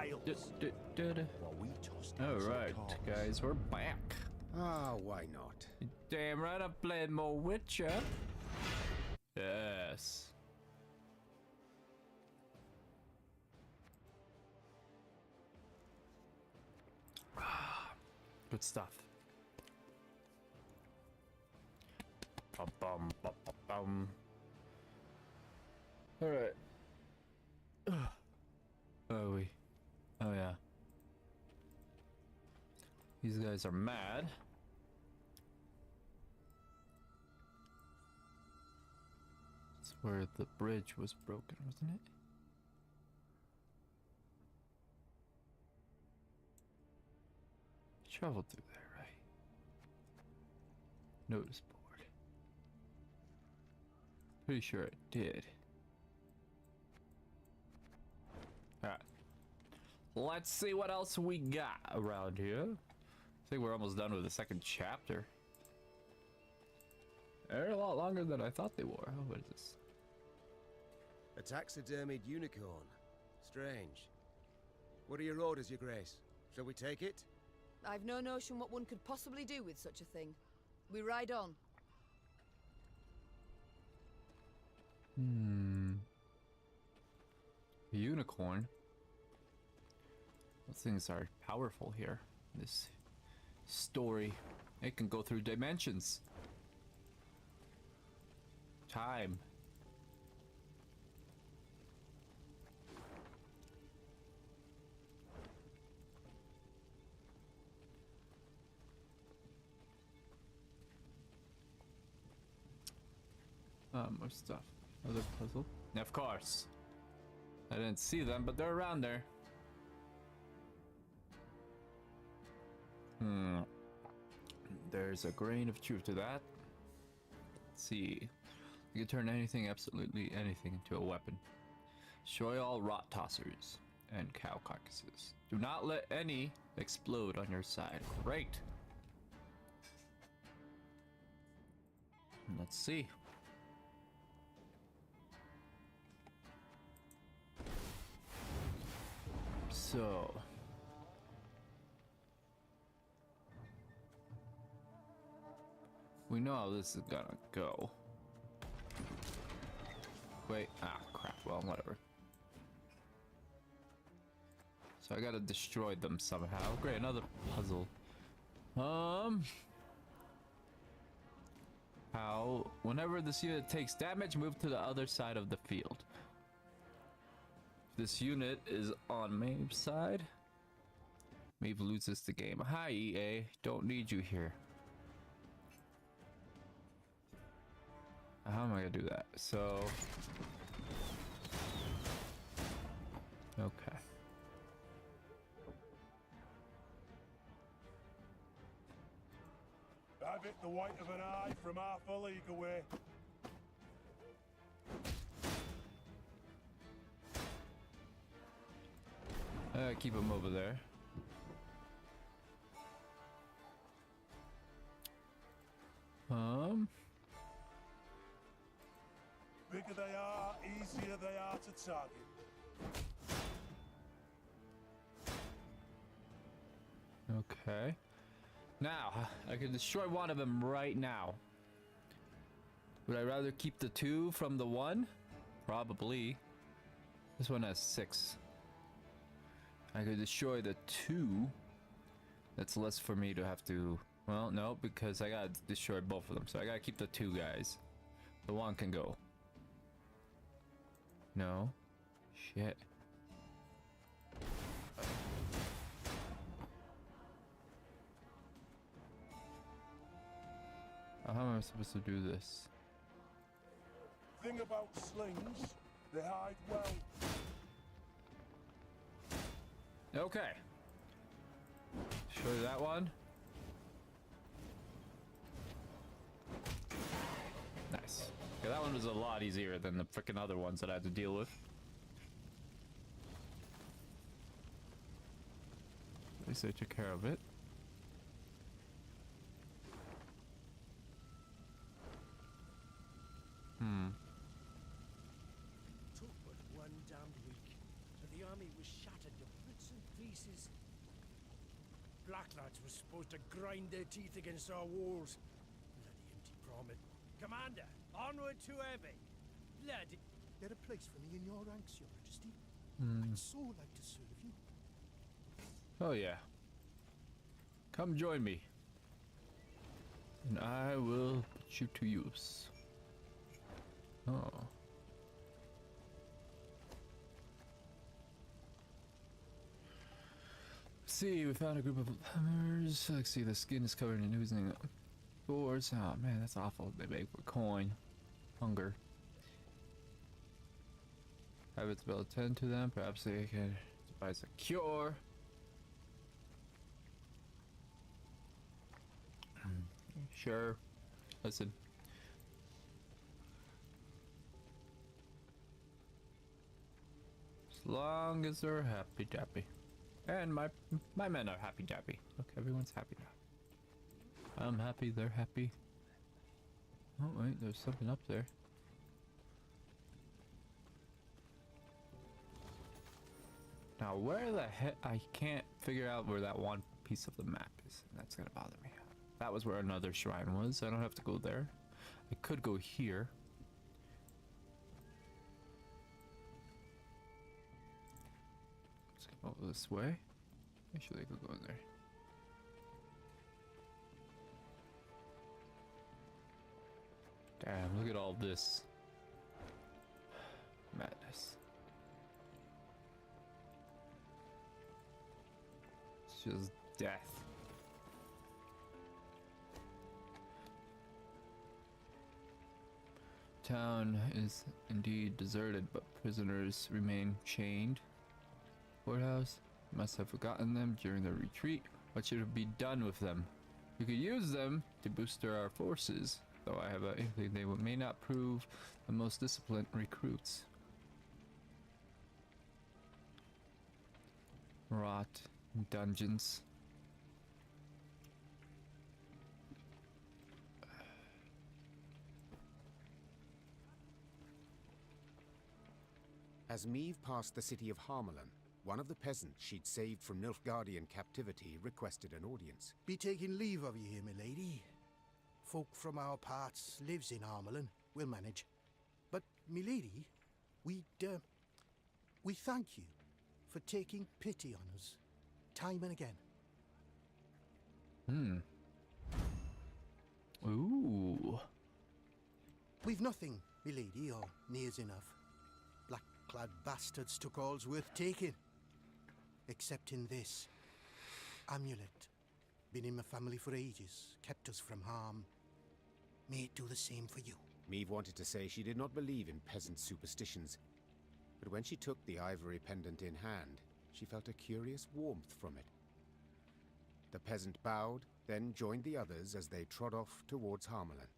Isles. While we tossed All right, guys, we're back. Ah, why not? Damn right, I'm playing more Witcher. Yes. Good stuff. Bum, bum, bum, bum, bum. All right. Oh, oh yeah. These guys are mad. That's where the bridge was broken, wasn't it? Traveled through there, right? Notice board. Pretty sure it did. Alright. Let's see what else we got around here. I think we're almost done with the second chapter. They're a lot longer than I thought they were. Oh, what is this? A taxidermied unicorn. Strange. What are your orders, Your Grace? Shall we take it? I've no notion what one could possibly do with such a thing. We ride on. A unicorn. Those things are powerful here. This story. It can go through dimensions. Time. More stuff. Another puzzle. Of course. I didn't see them, but they're around there. There's a grain of truth to that. Let's see. You can turn anything, absolutely anything, into a weapon. Destroy all rot tossers and cow carcasses. Do not let any explode on your side. Great. Let's see. So, we know how this is gonna go. Wait, crap, well, whatever. So I gotta destroy them somehow. Great, another puzzle. How, whenever this unit takes damage, move to the other side of the field. This unit is on Maeve's side. Maeve loses the game. Hi, EA. Don't need you here. How am I gonna do that? So... okay. I've hit the white of an eye from half a league away. Keep him over there. Bigger they are, easier they are to target. Okay. Now, I can destroy one of them right now. Would I rather keep the 2 from the 1? Probably. This one has 6. I could destroy the 2. That's less for me to have to... well, no, because I gotta destroy both of them. So I gotta keep the 2 guys. The 1 can go. No. Shit. How am I supposed to do this? Thing about slings, they hide well. Okay. Show you that one. Nice. Okay, that one was a lot easier than the freaking other ones that I had to deal with. At least I took care of it. Took but one damned week, so the army was shattered to bits and backlads were supposed to grind their teeth against our walls. Bloody empty promise. Commander, onward to Ebbe. Bloody... There a place for me in your ranks, Your Majesty? I'd so like to serve you. Oh yeah. Come join me. And I will put you to use. Oh. See, we found a group of hammers. Let's see, the skin is covered in oozing boards. Oh man, that's awful. They beg for coin. Hunger. Habits will attend to them. Perhaps they can devise a cure. Sure. Listen. As long as they're happy dappy. And my men are happy dappy. Look, everyone's happy now. I'm happy, they're happy. Oh wait, there's something up there. Now where the heck, I can't figure out where that one piece of the map is. That's gonna bother me. That was where another shrine was. I don't have to go there. I could go here. Let's go this way. Actually, I could go in there. Damn, look at all this madness. It's just death. Town is indeed deserted, but prisoners remain chained. Courthouse must have forgotten them during their retreat. What should be done with them? We could use them to booster our forces, though I have an inkling they may not prove the most disciplined recruits. Rot in dungeons. As Meve passed the city of Harmelin, one of the peasants she'd saved from Nilfgaardian captivity requested an audience. Be taking leave of you here, my lady. Folk from our parts lives in Armelin. We'll manage. But, my lady, we thank you for taking pity on us, time and again. Ooh. We've nothing, my lady, or near's enough. Black-clad bastards took all's worth taking. Except in this amulet. Been in my family for ages, kept us from harm. May it do the same for you. Meve wanted to say she did not believe in peasant superstitions, but when she took the ivory pendant in hand, she felt a curious warmth from it. The peasant bowed, then joined the others as they trod off towards Harmelin.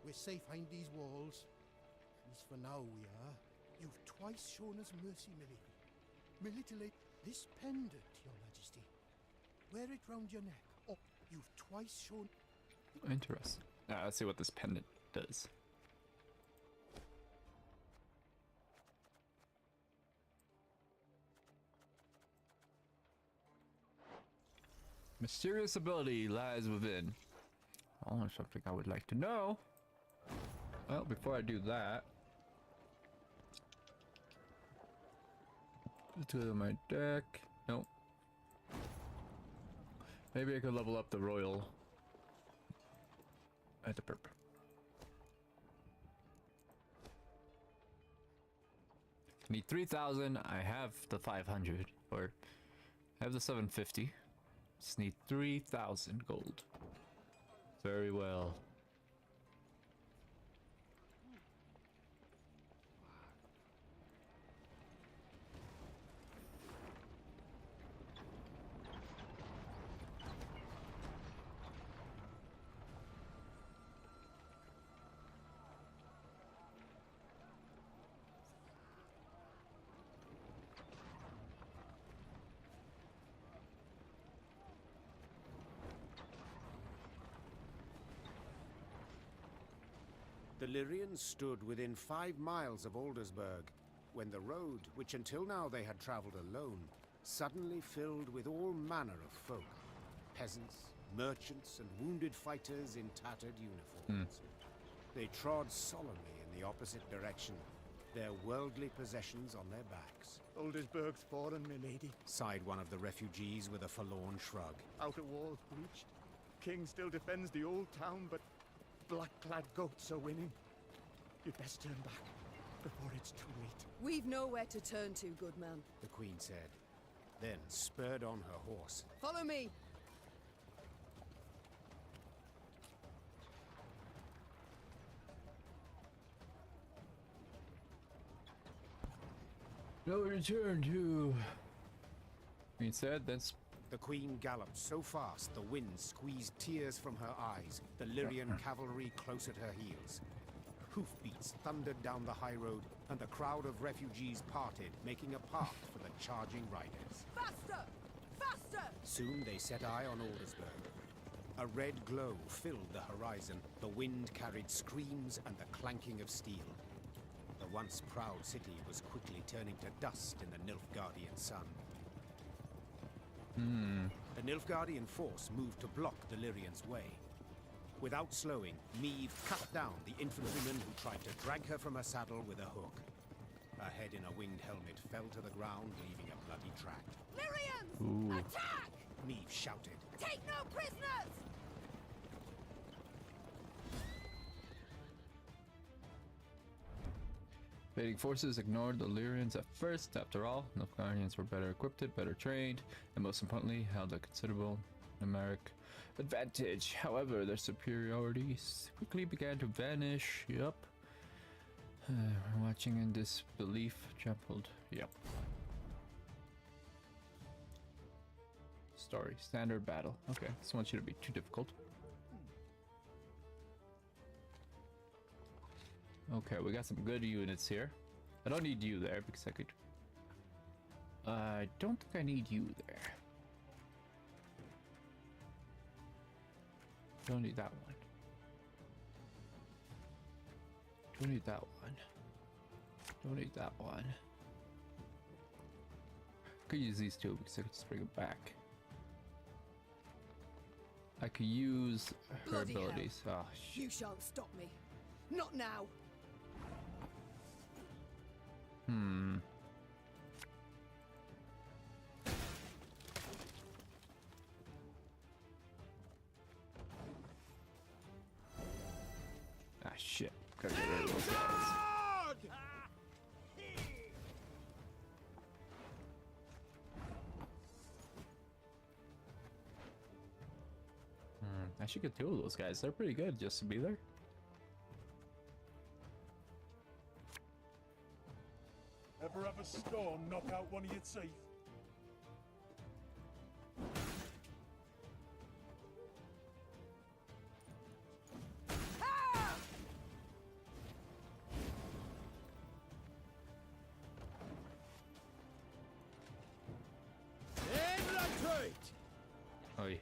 We're safe behind these walls. At least for now we are. You've twice shown us mercy, my lady. My little lady, this pendant, Your Majesty. Wear it round your neck. Oh, you've twice shown... Interesting. Let's see what this pendant does. Mysterious ability lies within. Oh, something I would like to know. Well, before I do that, to my deck. Nope. Maybe I could level up the royal at the perp. Need 3,000. I have the 500, or I have the 750. Just need 3,000 gold. Very well. The Lyrians stood within 5 miles of Aldersburg, when the road, which until now they had traveled alone, suddenly filled with all manner of folk. Peasants, merchants, and wounded fighters in tattered uniforms. They trod solemnly in the opposite direction, their worldly possessions on their backs. Oldersburg's fallen, milady. Sighed one of the refugees with a forlorn shrug. Outer walls breached. King still defends the old town, but black-clad goats are winning. You'd best turn back before it's too late. We've nowhere to turn to, good man. The queen said, then spurred on her horse. Follow me. No return to. Queen said, that's. The queen galloped so fast the wind squeezed tears from her eyes, the Lyrian cavalry close at her heels. Hoofbeats thundered down the high road, and the crowd of refugees parted, making a path for the charging riders. Faster! Faster! Soon they set eye on Aldersburg. A red glow filled the horizon, the wind carried screams and the clanking of steel. The once proud city was quickly turning to dust in the Nilfgaardian sun. The Nilfgaardian force moved to block the Lyrians' way. Without slowing, Meve cut down the infantryman who tried to drag her from her saddle with a hook. Her head in a winged helmet fell to the ground, leaving a bloody track. Lyrians! Attack! Meve shouted. Take no prisoners! Invading forces ignored the Lyrians at first. After all, Nilfgaardians were better equipped, better trained, and most importantly, held a considerable numeric advantage. However, their superiorities quickly began to vanish. Yup. Watching in disbelief, trampled. Yep. Story. Standard battle. Okay, this one shouldn't be too difficult. Okay, we got some good units here. I don't need you there because I could... I don't think I need you there. Don't need that one. Don't need that one. Don't need that one. Could use these two because I could just bring them back. I could use her Bloody hell. abilities. Oh, shit. You shan't stop me. Not now. Ah, shit. Gotta get rid of those guys. I should get two of those guys. They're pretty good just to be there. Ever have a storm knock out one of your teeth? Oi.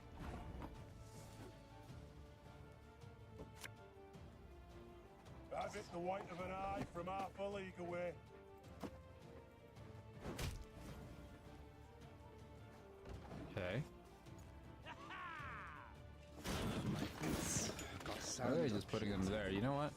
Have it the white of an eye from half a league away. Okay. Oh, they're just putting them there. You know what?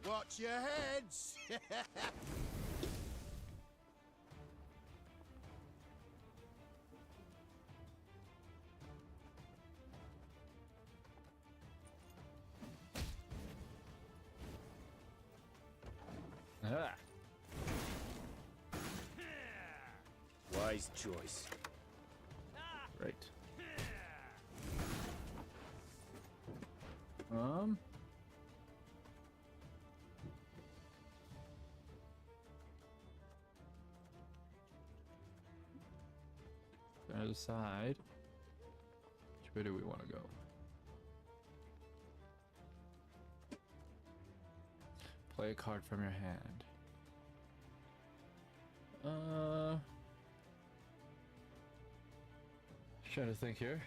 Watch your heads! Ah. Wise choice. Right. Gotta decide which way do we want to go. Play a card from your hand. Trying to think here.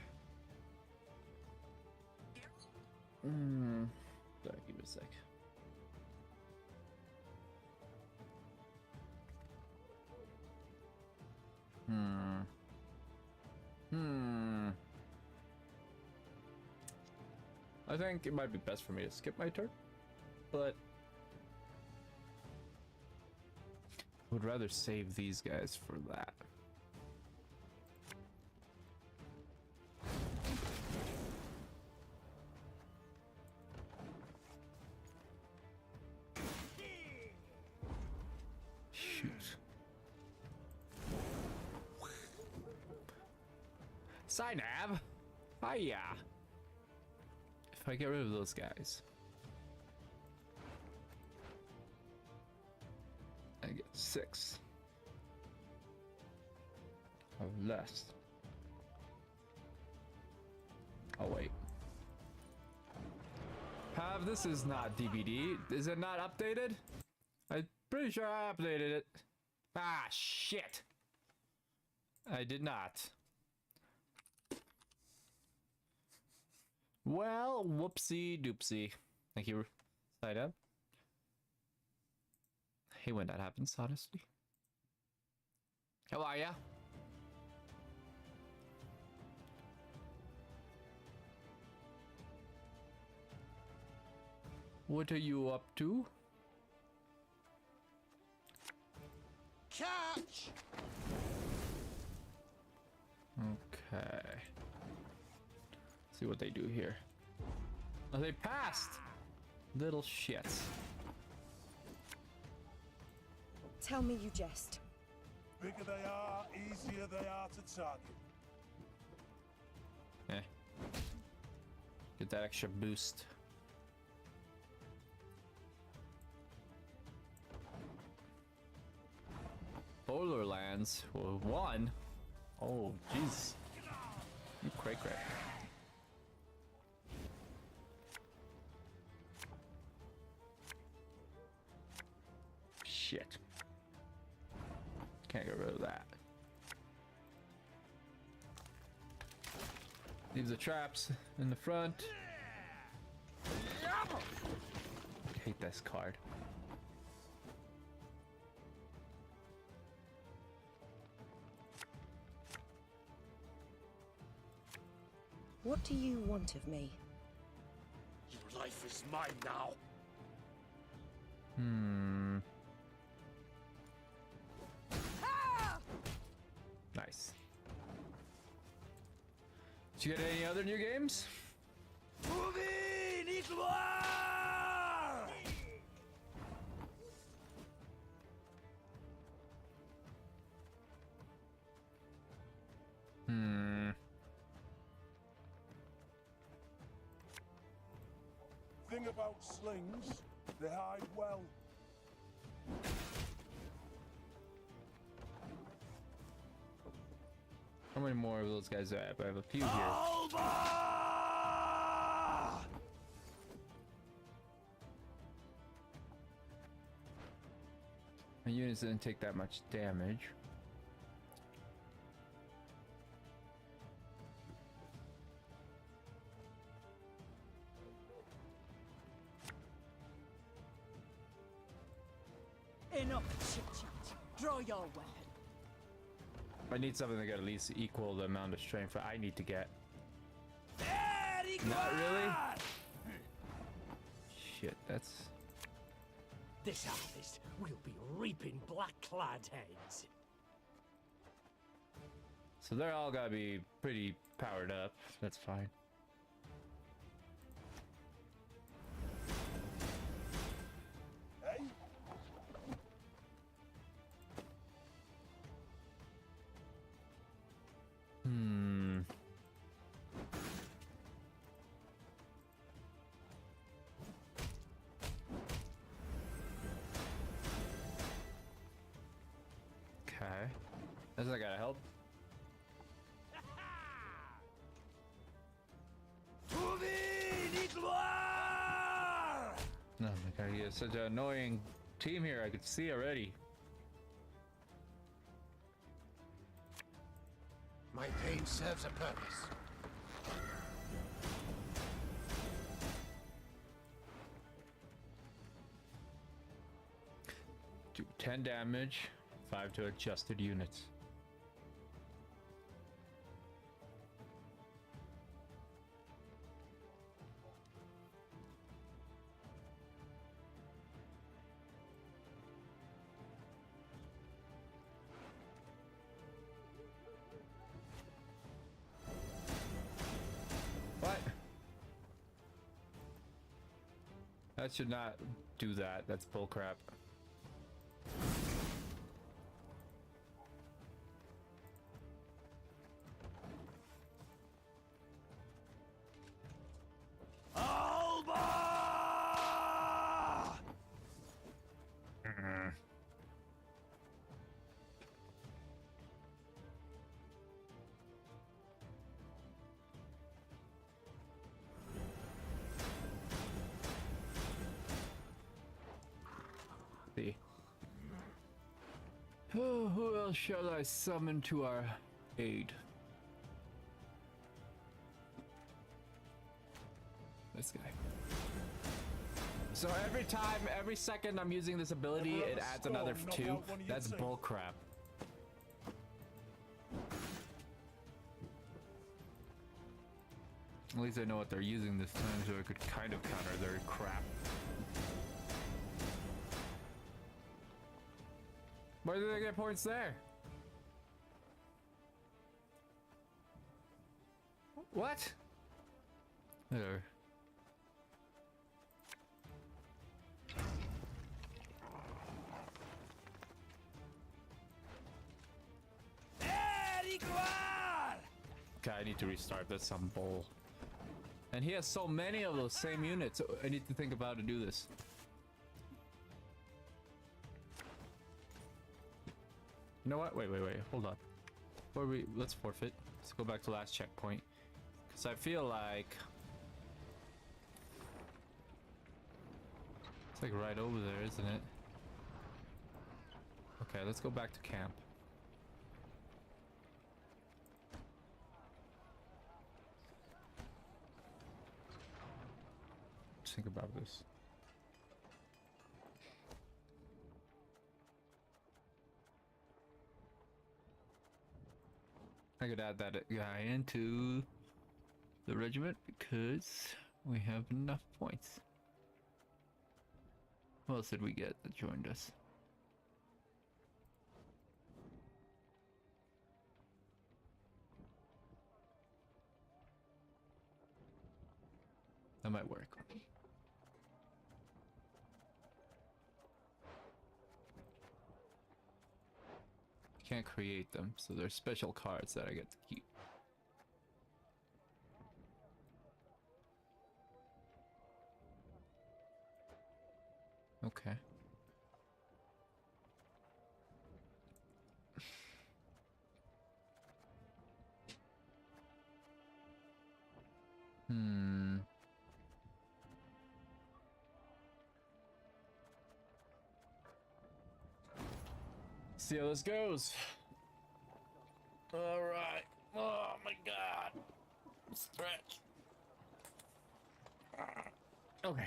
Sorry, give me a sec. I think it might be best for me to skip my turn, but I would rather save these guys for that. Shoot. Synab! Hiya! If I get rid of those guys, I get 6 or less. Oh wait. Pav, this is not DVD. Is it not updated? I'm pretty sure I updated it. Ah, shit. I did not. Well, whoopsie doopsie. Thank you, Side Up. I hate when that happens, honestly. How are ya? What are you up to? Catch! Okay. See what they do here. Oh, they passed! Little shits. Tell me you jest. Bigger they are, easier they are to target. Eh. Get that extra boost. Polar lands. Well, 1. Oh, jeez. You cray. Shit. Can't get rid of that. Leave the traps in the front. I hate this card. What do you want of me? Your life is mine now. Nice. Did you get any other new games? Thing about slings, they hide well. How many more of those guys do I have? I have a few here. My units didn't take that much damage. Enough chit-chat. Draw your weapon. I need something that can at least equal the amount of strength I need to get. Not really? Shit, that's... This harvest, we'll be reaping black-clad heads. So they're all gotta be pretty powered up. That's fine. Hey? Okay. Does that gotta help? No, my god, you have such an annoying team here. I could see already. My pain serves a purpose. 10 damage, 5 to adjusted units. What? That should not do that. That's bullcrap. Oh, who else shall I summon to our aid? This guy. So every second I'm using this ability, it adds another 2. That's bullcrap. At least I know what they're using this time, so I could kind of counter their crap. Why did I get points there? What? There. Okay, I need to restart this. Some bull. And he has so many of those same units. I need to think about how to do this. You know what? Wait. Hold on. Let's forfeit. Let's go back to last checkpoint. Because I feel like... It's like right over there, isn't it? Okay, let's go back to camp. Let's think about this. I could add that guy into the regiment because we have enough points. Who else did we get that joined us? That might work. Can't create them, so they're special cards that I get to keep. Okay. See how this goes. All right. Oh my God. Stretch. Okay.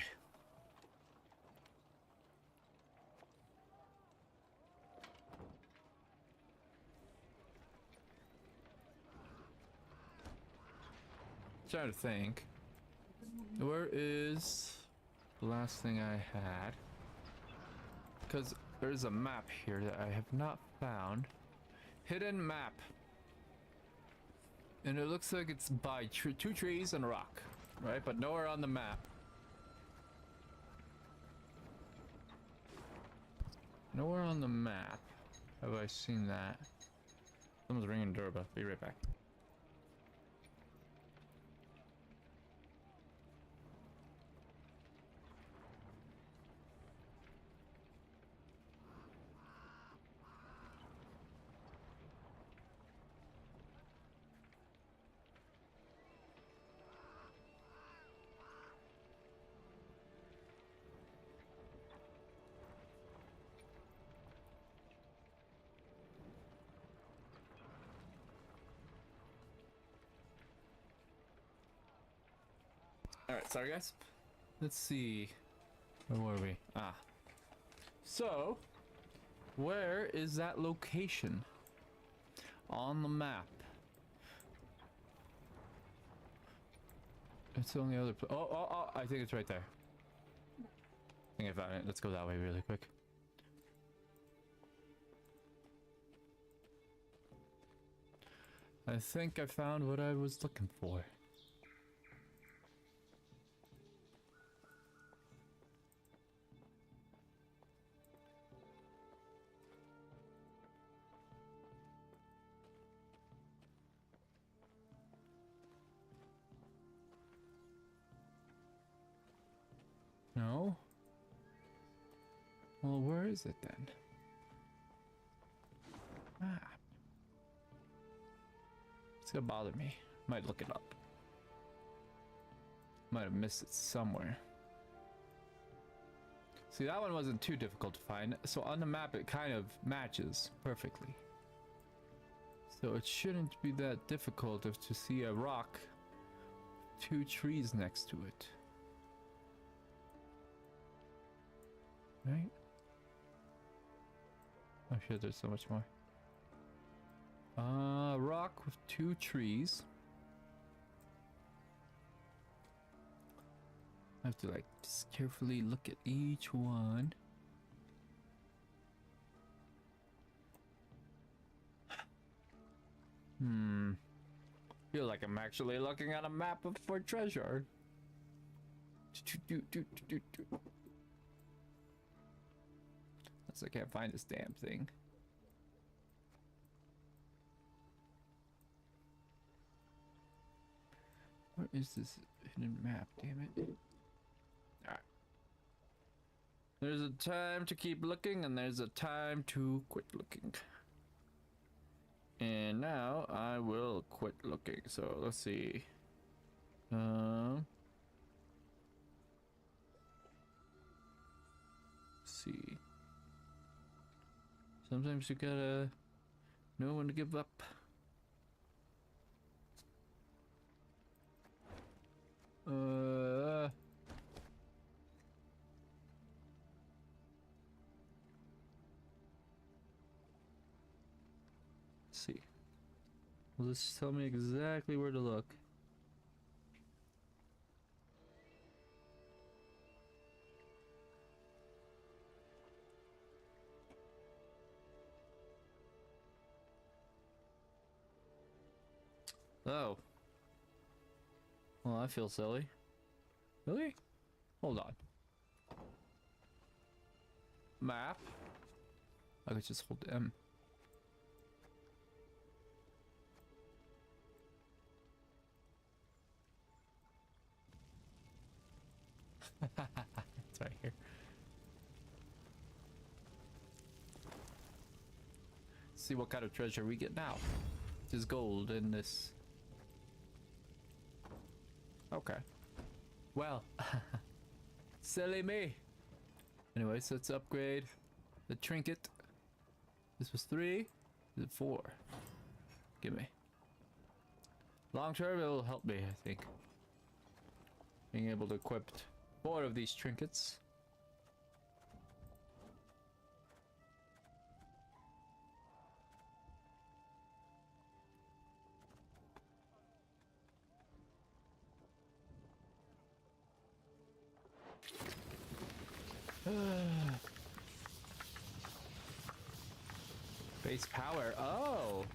Trying to think. Where is the last thing I had? Because there's a map here that I have not found. Hidden map. And it looks like it's by 2 trees and a rock, right? But nowhere on the map. Nowhere on the map have I seen that. Someone's ringing the doorbell. Be right back. Alright, sorry guys. Let's see. Where were we? Ah. So, Where is that location on the map? It's the only other oh, I think it's right there. I think I found it. Let's go that way really quick. I think I found what I was looking for. No? Well, where is it then? Ah. It's gonna bother me. Might look it up. Might have missed it somewhere. See, that one wasn't too difficult to find. So on the map, it kind of matches perfectly. So it shouldn't be that difficult if to see a rock, 2 trees next to it. Right? Oh shit, there's so much more. Rock with 2 trees. I have to like just carefully look at each one. Feel like I'm actually looking at a map for treasure. I can't find this damn thing. Where is this hidden map? Damn it. Alright. There's a time to keep looking and there's a time to quit looking. And now I will quit looking. So let's see. Let's see. Sometimes you gotta know when to give up. Let's see. Will this tell me exactly where to look? Oh. Well, I feel silly. Really? Hold on. Map? I could just hold M. It's right here. See what kind of treasure we get now. There's gold in this. Okay. Well, silly me. Anyways, let's upgrade the trinket. This was 3. This is 4. Give me. Long term, it will help me, I think. Being able to equip 4 of these trinkets. Base power. Oh.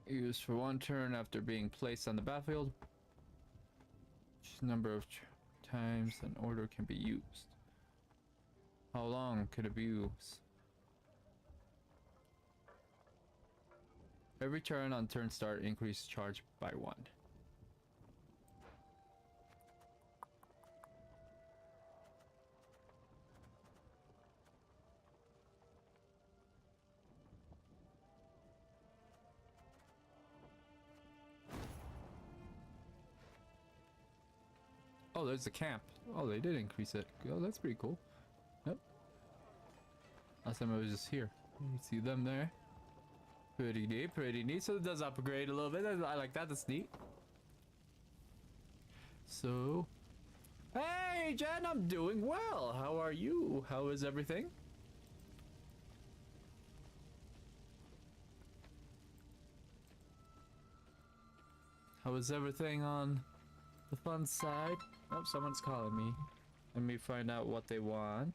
Used for 1 turn after being placed on the battlefield. Which number of times an order can be used? How long could it be used? Every turn on turn start, increase charge by 1. Oh, there's the camp. Oh, they did increase it. Oh, that's pretty cool. Yep. Last time I was just here. You see them there. Pretty neat, pretty neat. So it does upgrade a little bit. I like that. That's neat. So, hey, Jen, I'm doing well. How are you? How is everything? How is everything on the fun side? Oh, someone's calling me. Let me find out what they want.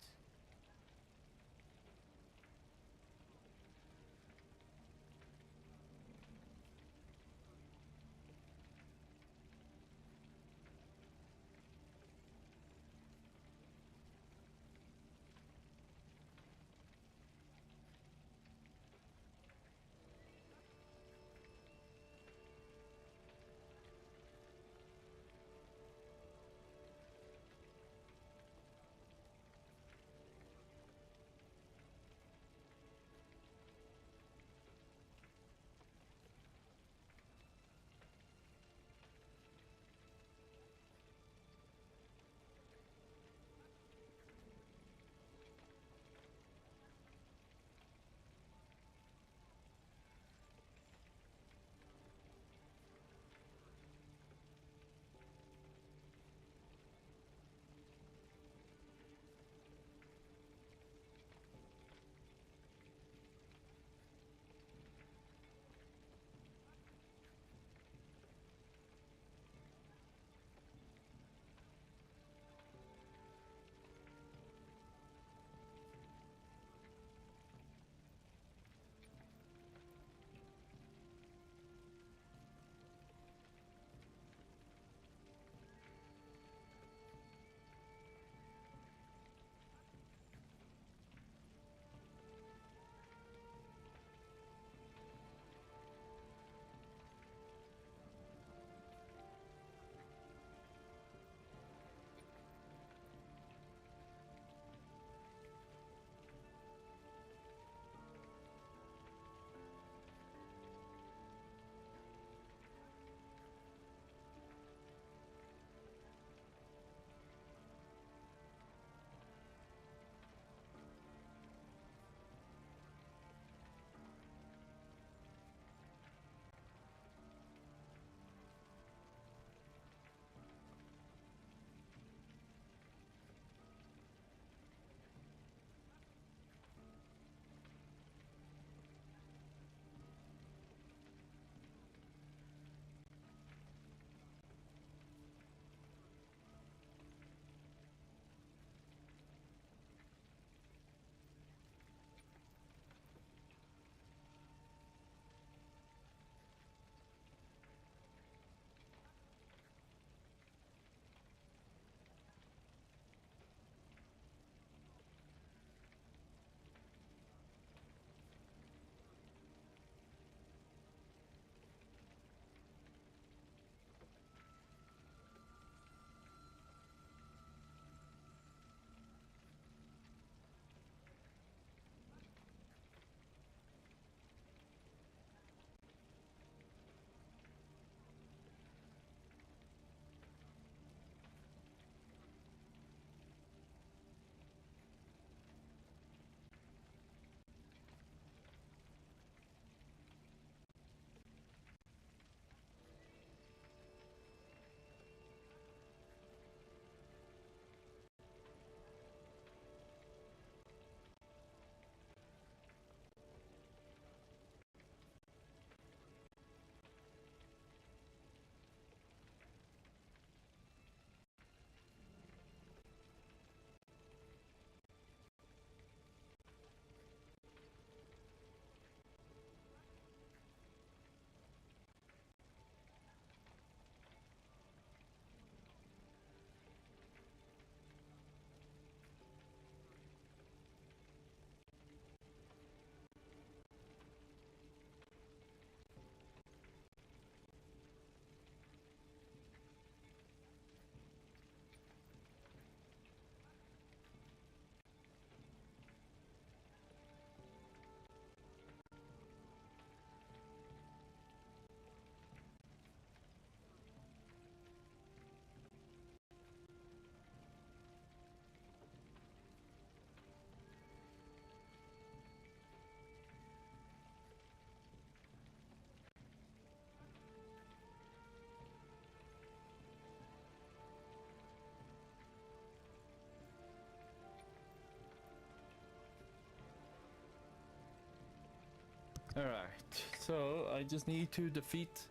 Alright, so I just need to defeat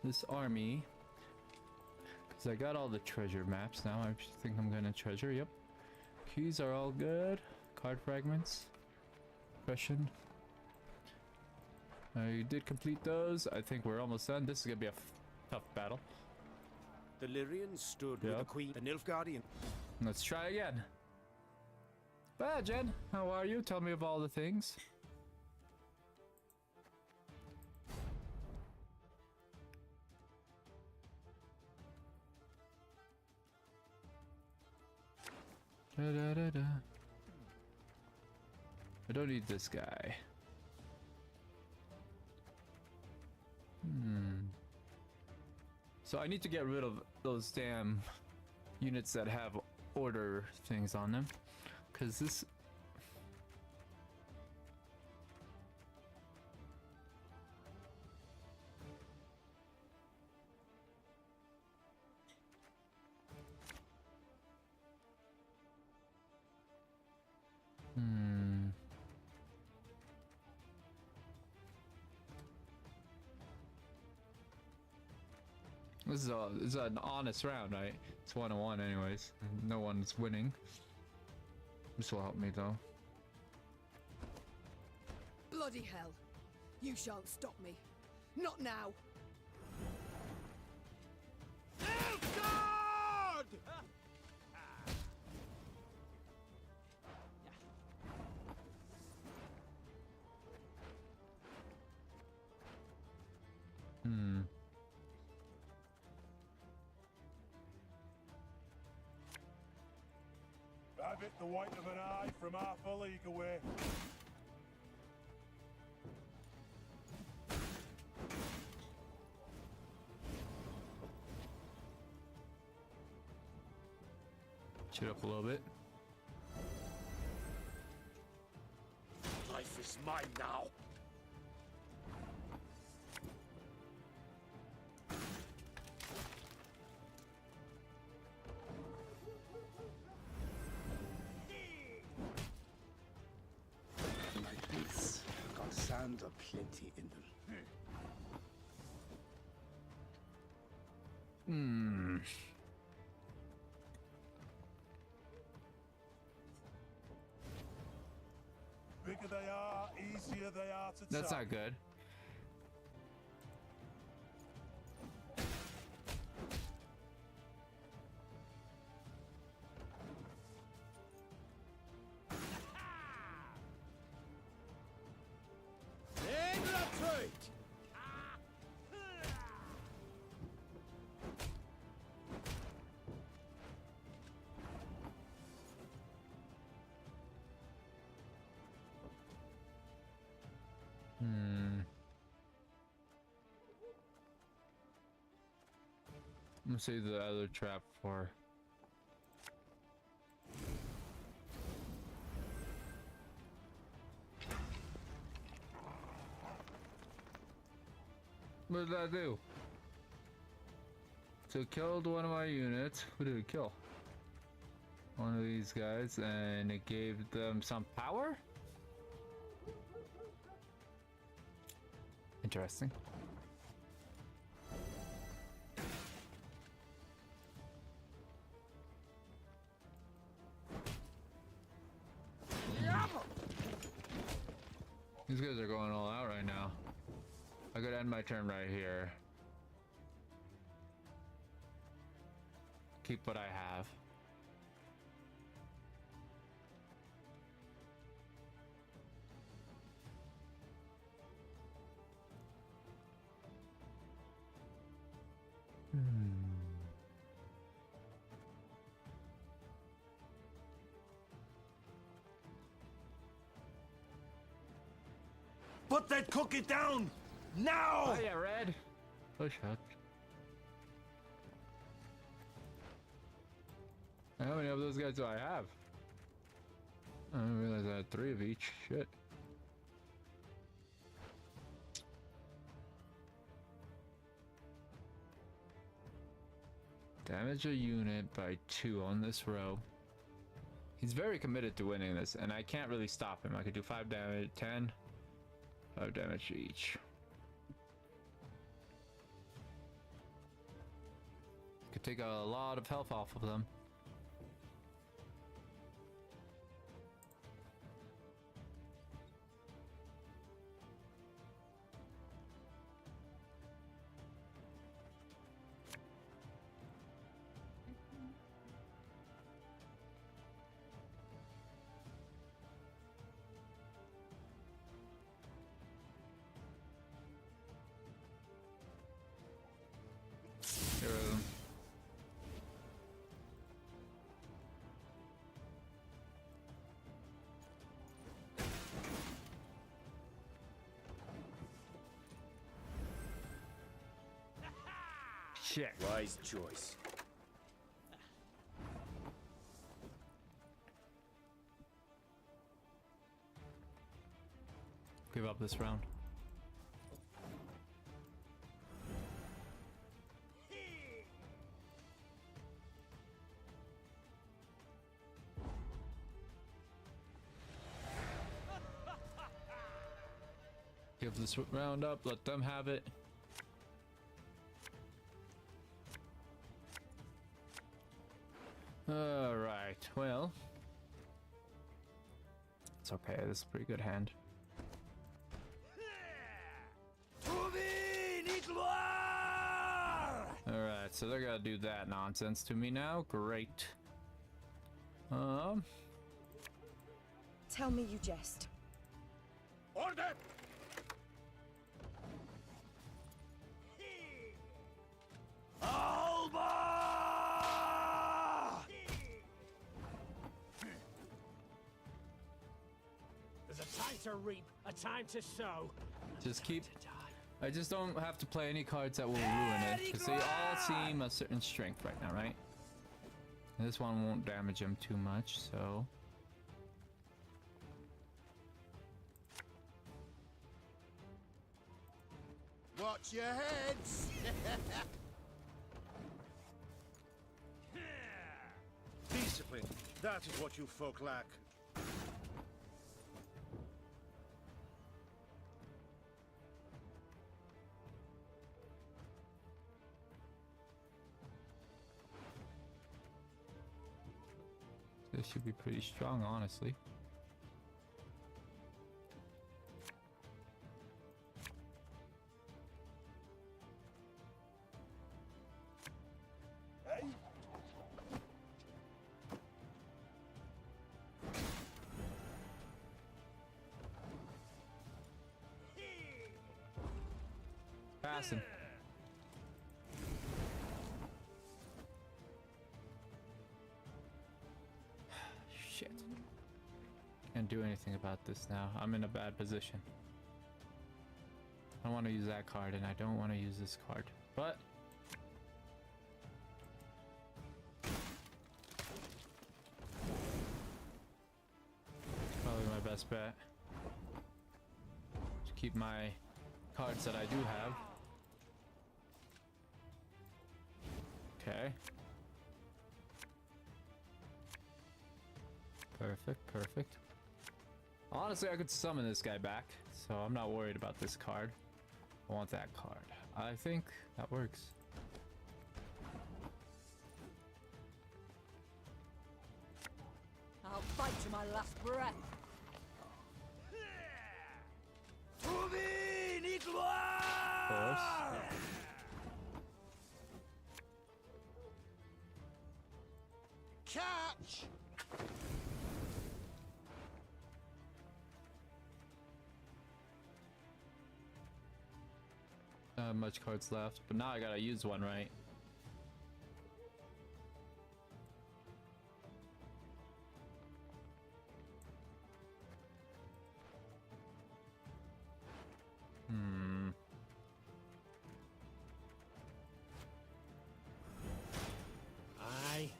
this army. Because I got all the treasure maps now. I think I'm gonna treasure, yep. Keys are all good. Card fragments. Question. I did complete those. I think we're almost done. This is gonna be a tough battle. The Lyrians stood with the Queen, the Nilfgaardian. Let's try again. Well, Jen, how are you? Tell me of all the things. Da, da, da, da. I don't need this guy. So I need to get rid of those damn units that have order things on them. Because this... This is an honest round, right? It's 1-1 anyways. No one's winning. This will help me though. Bloody hell. You shan't stop me. Not now. Nilfgaard! Have it the white of an eye from half a league away. Shit up a little bit. Life is mine now. My boots got sand aplenty in them. Bigger they are, easier they are to That's tell. not good. In retreat! I'm gonna save the other trap for... What did that do? So it killed one of my units. Who did it kill? One of these guys, and it gave them some power? Interesting. These guys are going all out right now. I could end my turn right here. Keep what I have. Put that cookie down! Now! Oh yeah, red. Push up. How many of those guys do I have? I didn't realize I had 3 of each. Shit. Damage a unit by 2 on this row. He's very committed to winning this, and I can't really stop him. I could do 5 damage, 10. 5 damage each. Could take a lot of health off of them. Get rid of them. Shit. Wise choice. Give up this round. Give this round up, let them have it. Alright, well. It's okay, this is a pretty good hand. Alright, so they're gonna do that nonsense to me now. Great. Tell me you jest. Order! There's a time to reap, a time to sow. Just keep. I just don't have to play any cards that will ruin it, because they all seem a certain strength right now, right? This one won't damage him too much, so. Watch your heads! Discipline. That is what you folk lack. This should be pretty strong, honestly. Pass him. Shit. Can't do anything about this now. I'm in a bad position. I want to use that card and I don't want to use this card. But it's probably my best bet. To keep my cards that I do have. Okay. Perfect, perfect. Honestly, I could summon this guy back, so I'm not worried about this card. I want that card. I think that works. I'll fight to my last breath. Of course. Catch! Not much cards left, but now I gotta use one, right? Aye.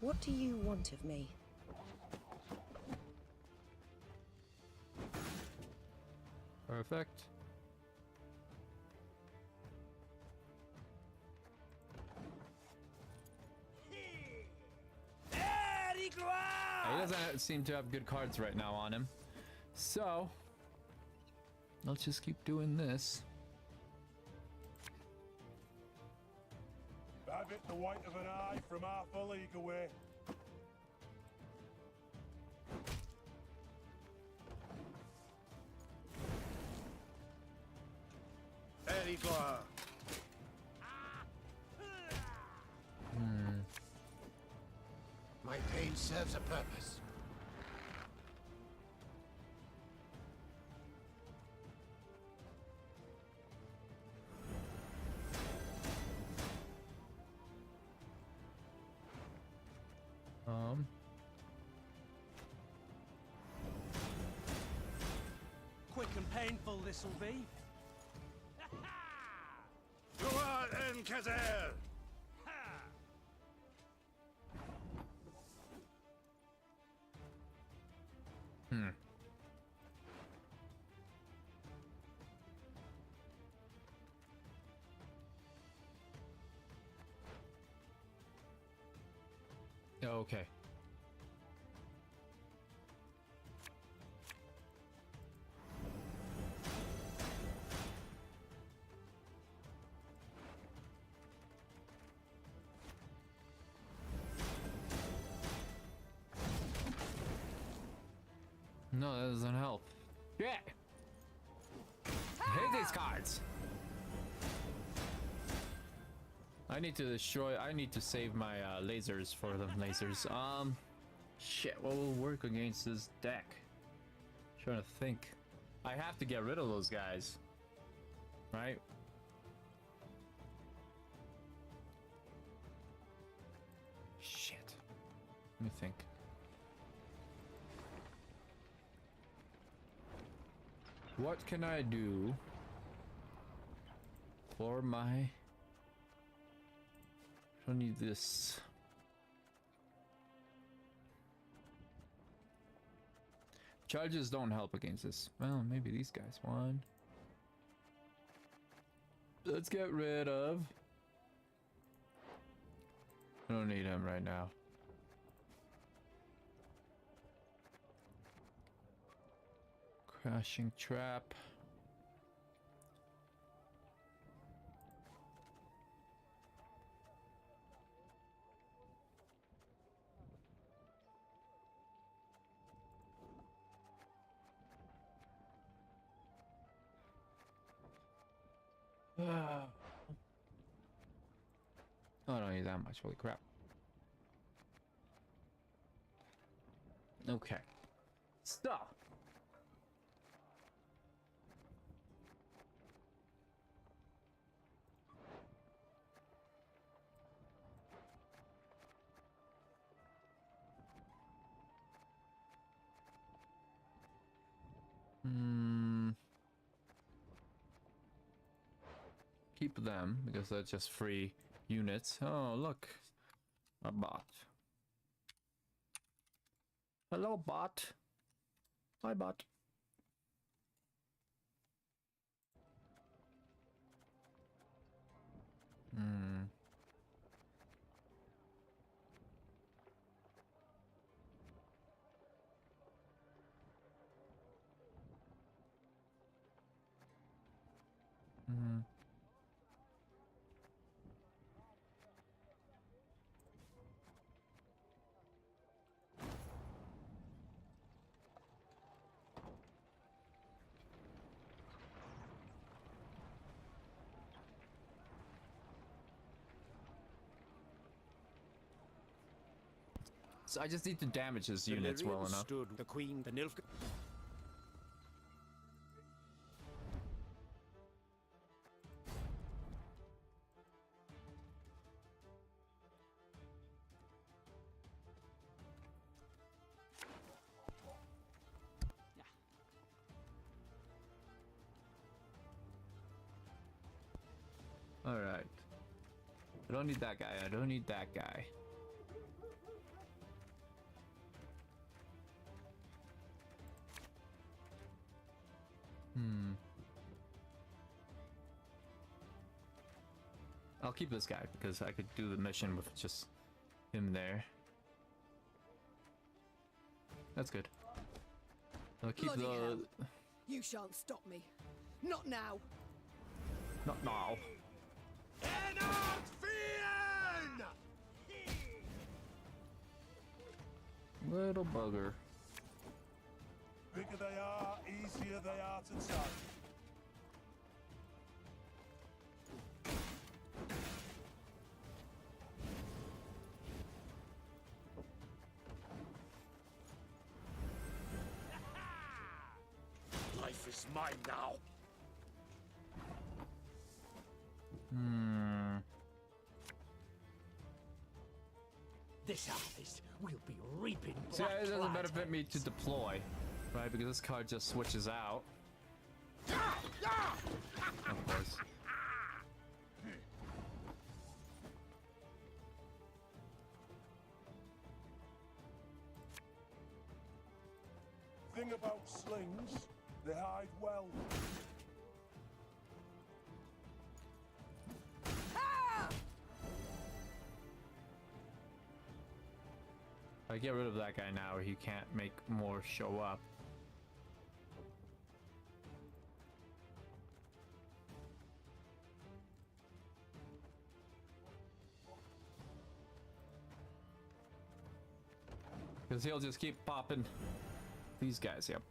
What do you want of me? Perfect. not seem to have good cards right now on him. So, let's just keep doing this. Have it the white of an eye from half a league away. Erigor. My pain serves a purpose. Quick and painful this'll be. Tua en Kazer. Okay. No, that doesn't help. Yeah. I hate these cards. I need to destroy. I need to save my lasers for the lasers. Shit. What will work against this deck? Trying to think. I have to get rid of those guys, right? Shit. Let me think. What can I do for my... I don't need this. Charges don't help against this. Well, maybe these guys. One. Let's get rid of... I don't need him right now. Crashing trap. Oh, I don't need that much. Holy crap. Okay. Stop. Keep them because they're just free units. Oh, look. A bot. Hello, bot. Hi, bot. So I just need to damage his units well enough. Stood the queen, the Nilf. All right. I don't need that guy. I don't need that guy. I'll keep this guy because I could do the mission with just him there. That's good. I'll keep Bloody the... hell. You shan't stop me. Not now. Not now. Little bugger. Bigger they are, easier they are to tag. Life is mine now. This harvest will be reaping See, it doesn't black benefit me to deploy, right? Because this card just switches out. Of course. Thing about slings, they hide well. If I get rid of that guy now, he can't make more show up. Because he'll just keep popping these guys, yep.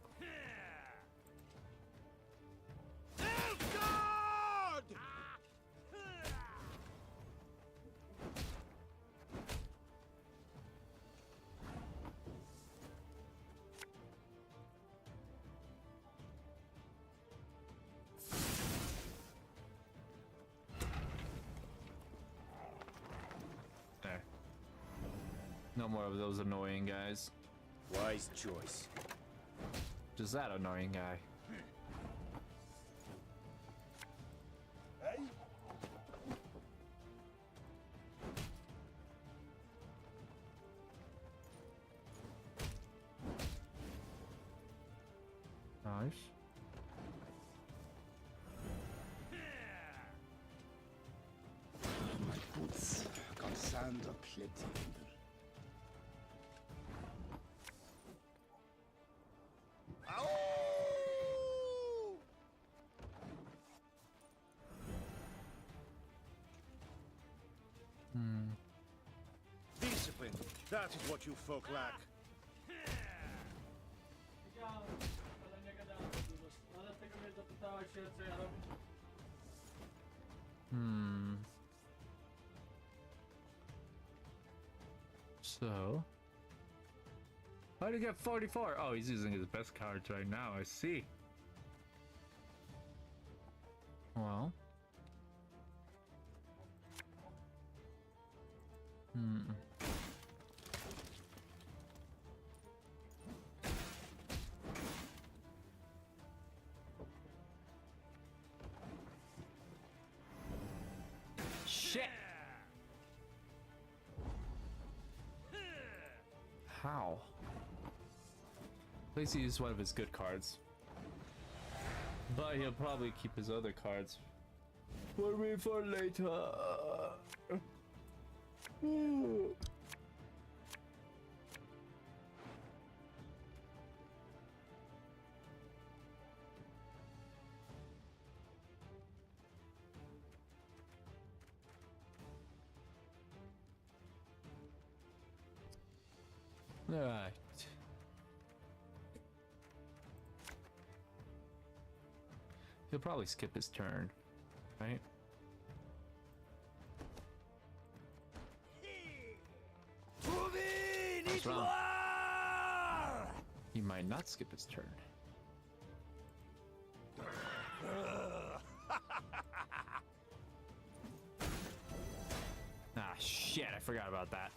There. No more of those annoying guys. Wise choice. Just that annoying guy. Hey? Nice. My boots got sand aplenty. Discipline. That is what you folk lack. So, how did he get 44? Oh, he's using his best cards right now. I see. Well. Shit! How? At least he used one of his good cards. But he'll probably keep his other cards for me for later. Alright. He'll probably skip his turn, right? What's wrong? He might not skip his turn. Ah, shit, I forgot about that.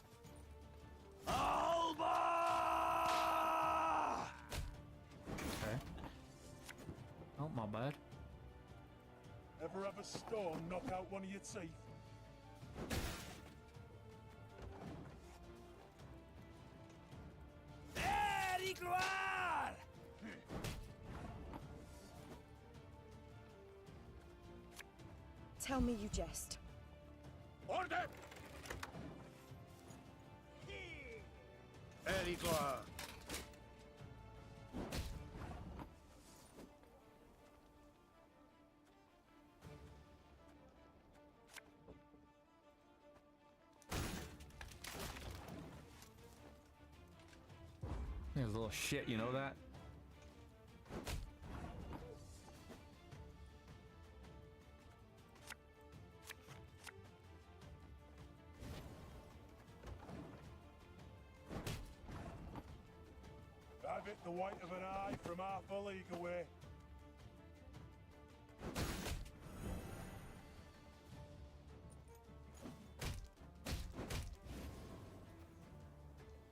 Okay. Oh, my bad. Ever have a storm knock out one of your teeth? Tell me you jest. Order! Erigloire. There's a little shit, you know that? Have it the white of an eye from half a league away.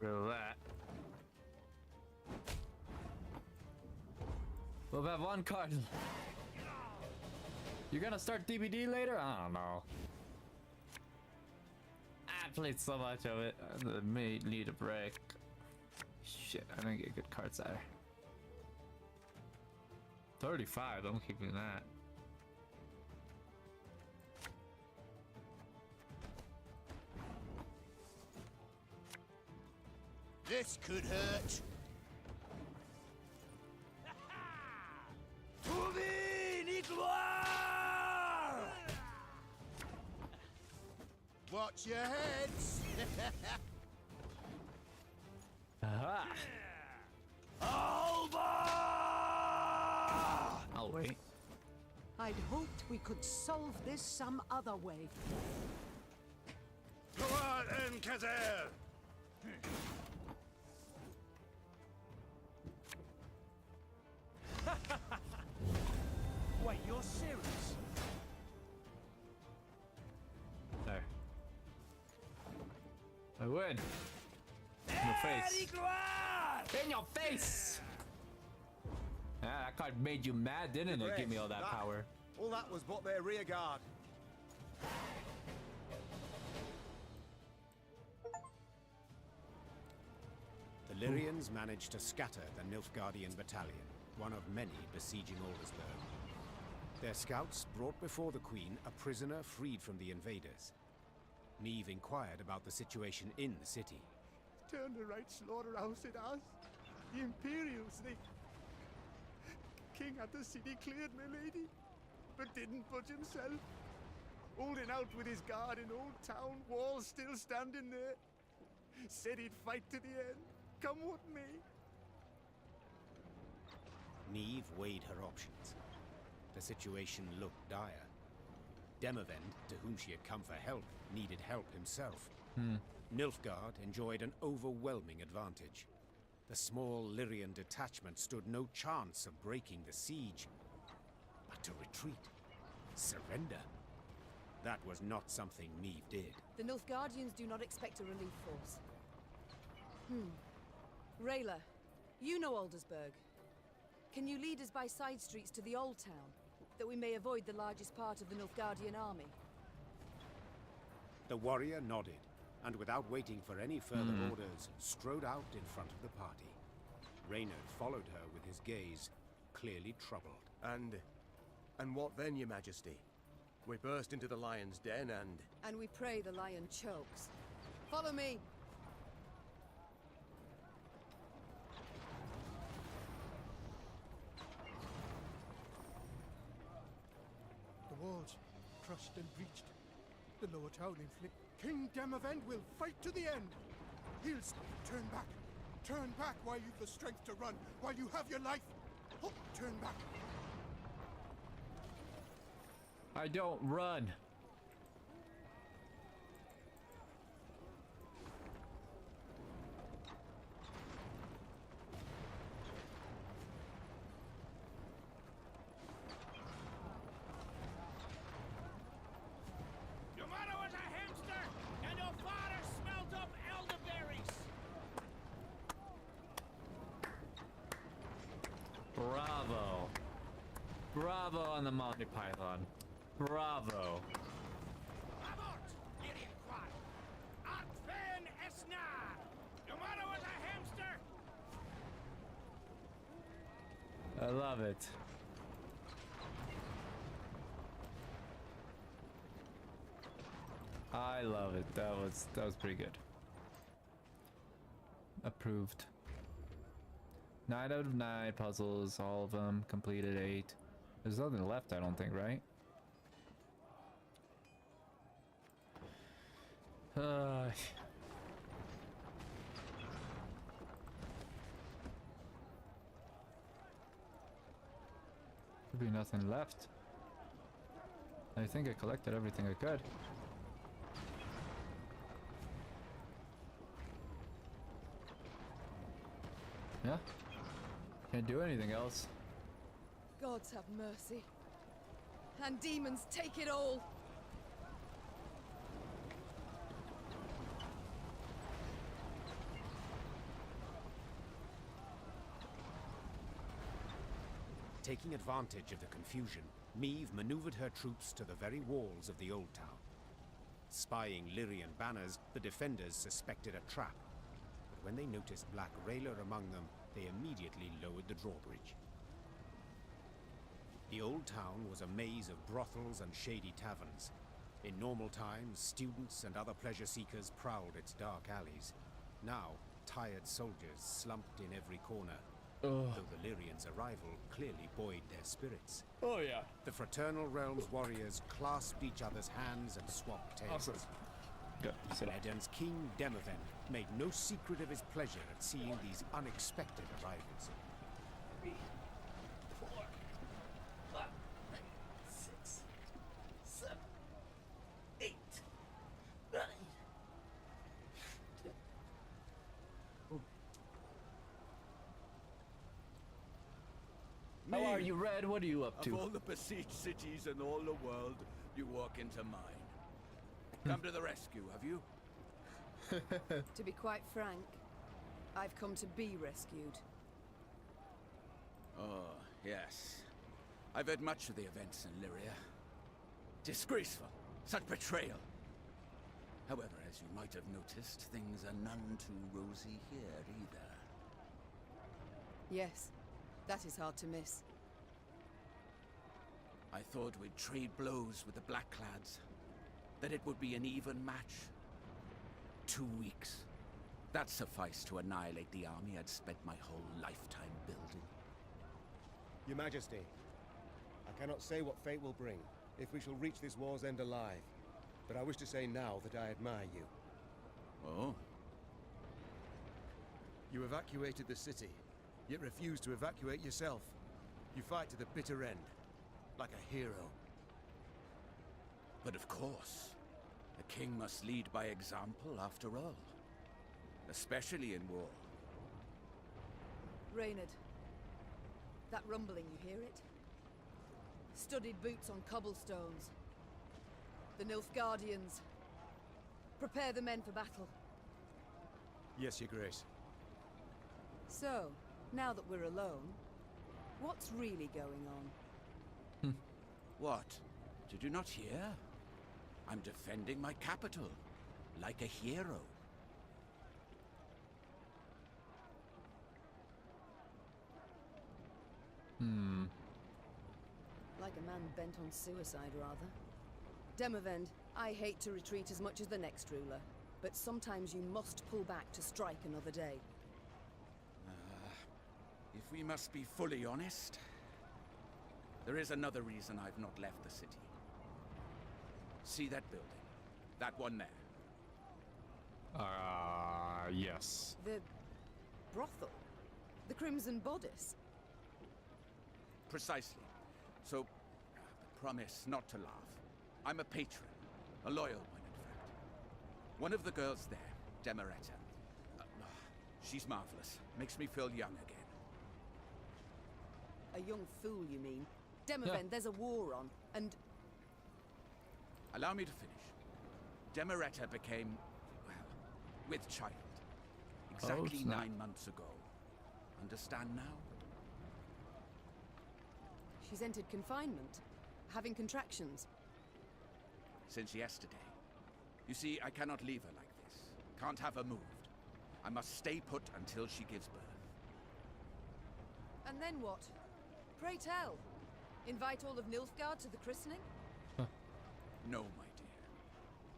Rid of that. We'll have one card. You're gonna start DBD later? I don't know. I played so much of it. I may need a break. Shit, I didn't get good cards there. 35, I'm keeping that. This could hurt. Watch your heads. Aha! I'll wait. I'd hoped we could solve this some other way. Go on, Enkazer. Wait, you're serious? There. I win. In your face. In your face! Ah, that card made you mad, didn't it? Give me all that power. All that was but their rear guard. The Lyrians managed to scatter the Nilfgaardian battalion, one of many besieging Aldersburg. Their scouts brought before the Queen a prisoner freed from the invaders. Neve inquired about the situation in the city. Turned a right slaughterhouse it has. The Imperials, they... King had the city cleared, my lady, but didn't budge himself. Holding out with his guard in Old Town, walls still standing there. Said he'd fight to the end, come what may. Neve weighed her options. The situation looked dire. Demavend, to whom she had come for help, needed help himself. Nilfgaard enjoyed an overwhelming advantage. The small Lyrian detachment stood no chance of breaking the siege. But to retreat, surrender, that was not something Neve did. The Nilfgaardians do not expect a relief force. Rayla, you know Aldersburg. Can you lead us by side streets to the Old Town, that we may avoid the largest part of the Nilfgaardian army? The warrior nodded, and without waiting for any further orders, strode out in front of the party. Reynard followed her with his gaze, clearly troubled. And what then, Your Majesty? We burst into the lion's den and... And we pray the lion chokes. Follow me! The walls, crushed and breached. The lower town inflict. King Demavend will fight to the end. He'll turn back. Turn back while you've the strength to run, while you have your life. Oh, turn back. I don't run. Your mother was a hamster, and your father smelt up elderberries. Bravo. Bravo on the Monty Python. Bravo. Abort! Lyrian cry! Art Van Esna! Your mother was a hamster! I love it. I love it. That was pretty good. Approved. 9 out of 9 puzzles, all of them completed 8. There's nothing left, I don't think, right? Should be nothing left. I think I collected everything I could. Yeah. Can't do anything else. Gods have mercy. And demons take it all. Taking advantage of the confusion, Meve maneuvered her troops to the very walls of the old town. Spying Lyrian banners, the defenders suspected a trap. But when they noticed Black Railer among them, they immediately lowered the drawbridge. The old town was a maze of brothels and shady taverns. In normal times, students and other pleasure seekers prowled its dark alleys. Now, tired soldiers slumped in every corner. Though the Lyrians' arrival clearly buoyed their spirits. Oh yeah. The Fraternal Realms warriors clasped each other's hands and swapped tales. Awesome. Good. Sit down. Eden's king, Demoven, made no secret of his pleasure at seeing these unexpected arrivals. 3, 4, 5, 6, 7, 8, 9. How are you, Red? What are you up to? Of all the besieged cities in all the world, you walk into mine. Come to the rescue, have you? To be quite frank, I've come to be rescued. Oh, yes. I've heard much of the events in Lyria. Disgraceful. Such betrayal. However, as you might have noticed, things are none too rosy here either. Yes, that is hard to miss. I thought we'd trade blows with the Blackclads. That it would be an even match. 2 weeks. That sufficed to annihilate the army I'd spent my whole lifetime building. Your Majesty, I cannot say what fate will bring, if we shall reach this war's end alive. But I wish to say now that I admire you. Oh? You evacuated the city, yet refused to evacuate yourself. You fight to the bitter end, like a hero. But of course, a king must lead by example after all. Especially in war. Reynard, that rumbling, you hear it? Studded boots on cobblestones. The Nilfgaardians. Prepare the men for battle. Yes, Your Grace. So, now that we're alone, what's really going on? What? Did you not hear? I'm defending my capital, like a hero. Like a man bent on suicide, rather. Demavend, I hate to retreat as much as the next ruler, but sometimes you must pull back to strike another day. If we must be fully honest, there is another reason I've not left the city. See that building? That one there. Yes. The brothel? The Crimson Bodice? Precisely. So, promise not to laugh. I'm a patron. A loyal one, in fact. One of the girls there, Demeretta. She's marvelous. Makes me feel young again. A young fool, you mean? Demavend, there's a war on, and... Allow me to finish. Demeretta became, well, with child. Exactly 9 months ago. Understand now? She's entered confinement, having contractions. Since yesterday. You see, I cannot leave her like this. Can't have her moved. I must stay put until she gives birth. And then what? Pray tell. Invite all of Nilfgaard to the christening? No, my dear.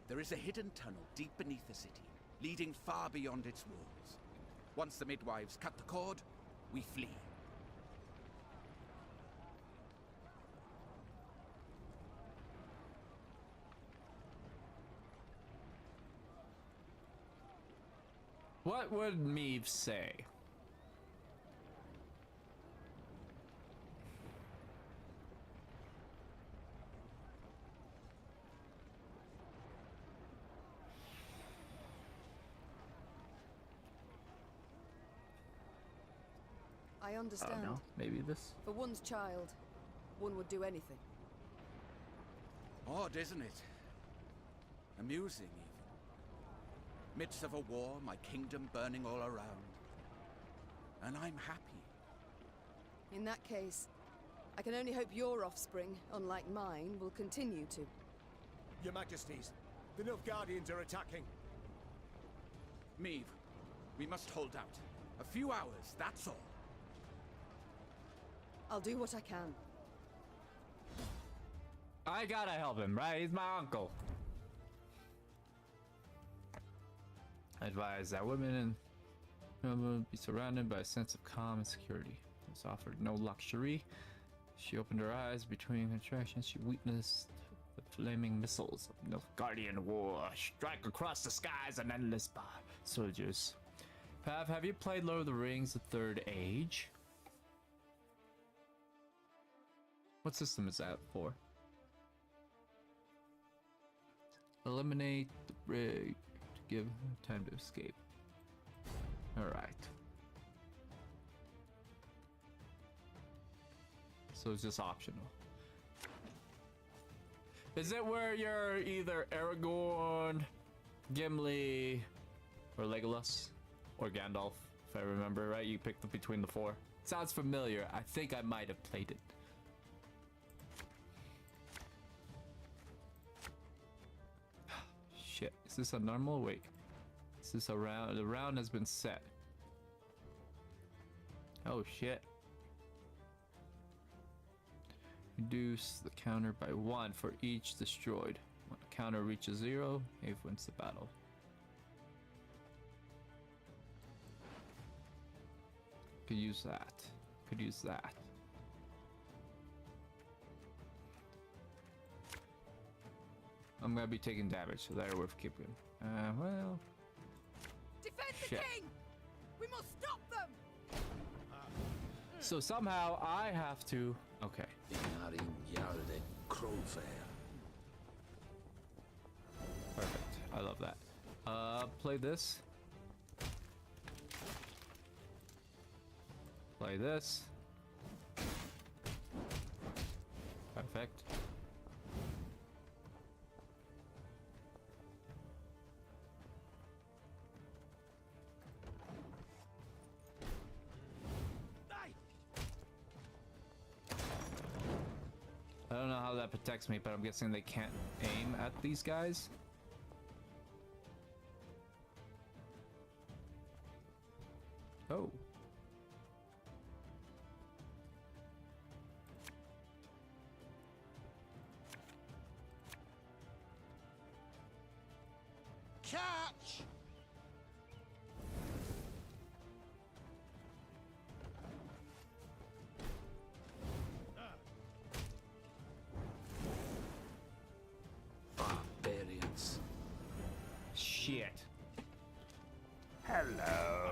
There is a hidden tunnel deep beneath the city, leading far beyond its walls. Once the midwives cut the cord, we flee. What would Meve say? I understand. No, maybe this. For one's child, one would do anything. Odd, isn't it? Amusing, even. Midst of a war, my kingdom burning all around. And I'm happy. In that case, I can only hope your offspring, unlike mine, will continue to. Your Majesties, the Nilfgaardians are attacking. Meve, we must hold out. A few hours, that's all. I'll do what I can. I gotta help him, right? He's my uncle. I advise that women and be surrounded by a sense of calm and security. Was offered no luxury. She opened her eyes between contractions. She witnessed the flaming missiles of Nilfgaardian war strike across the skies, an endless bar. Soldiers. Pav, have you played Lord of the Rings: The Third Age? What system is that for? Eliminate the brig to give time to escape. Alright. So it's just optional. Is it where you're either Aragorn, Gimli, or Legolas? Or Gandalf, if I remember right? You picked between the four. Sounds familiar. I think I might have played it. Shit. Is this a normal? Wait. Is this a round? The round has been set. Oh shit. Reduce the counter by 1 for each destroyed. When the counter reaches 0, Ave wins the battle. Could use that. Could use that. I'm gonna be taking damage, so they're worth keeping. Well. Defend the shit. king! We must stop them! So somehow I have to. Okay. Perfect. I love that. Play this. Play this. Perfect. I don't know how that protects me, but I'm guessing they can't aim at these guys. Oh. Catch! Barbarians. Shit. I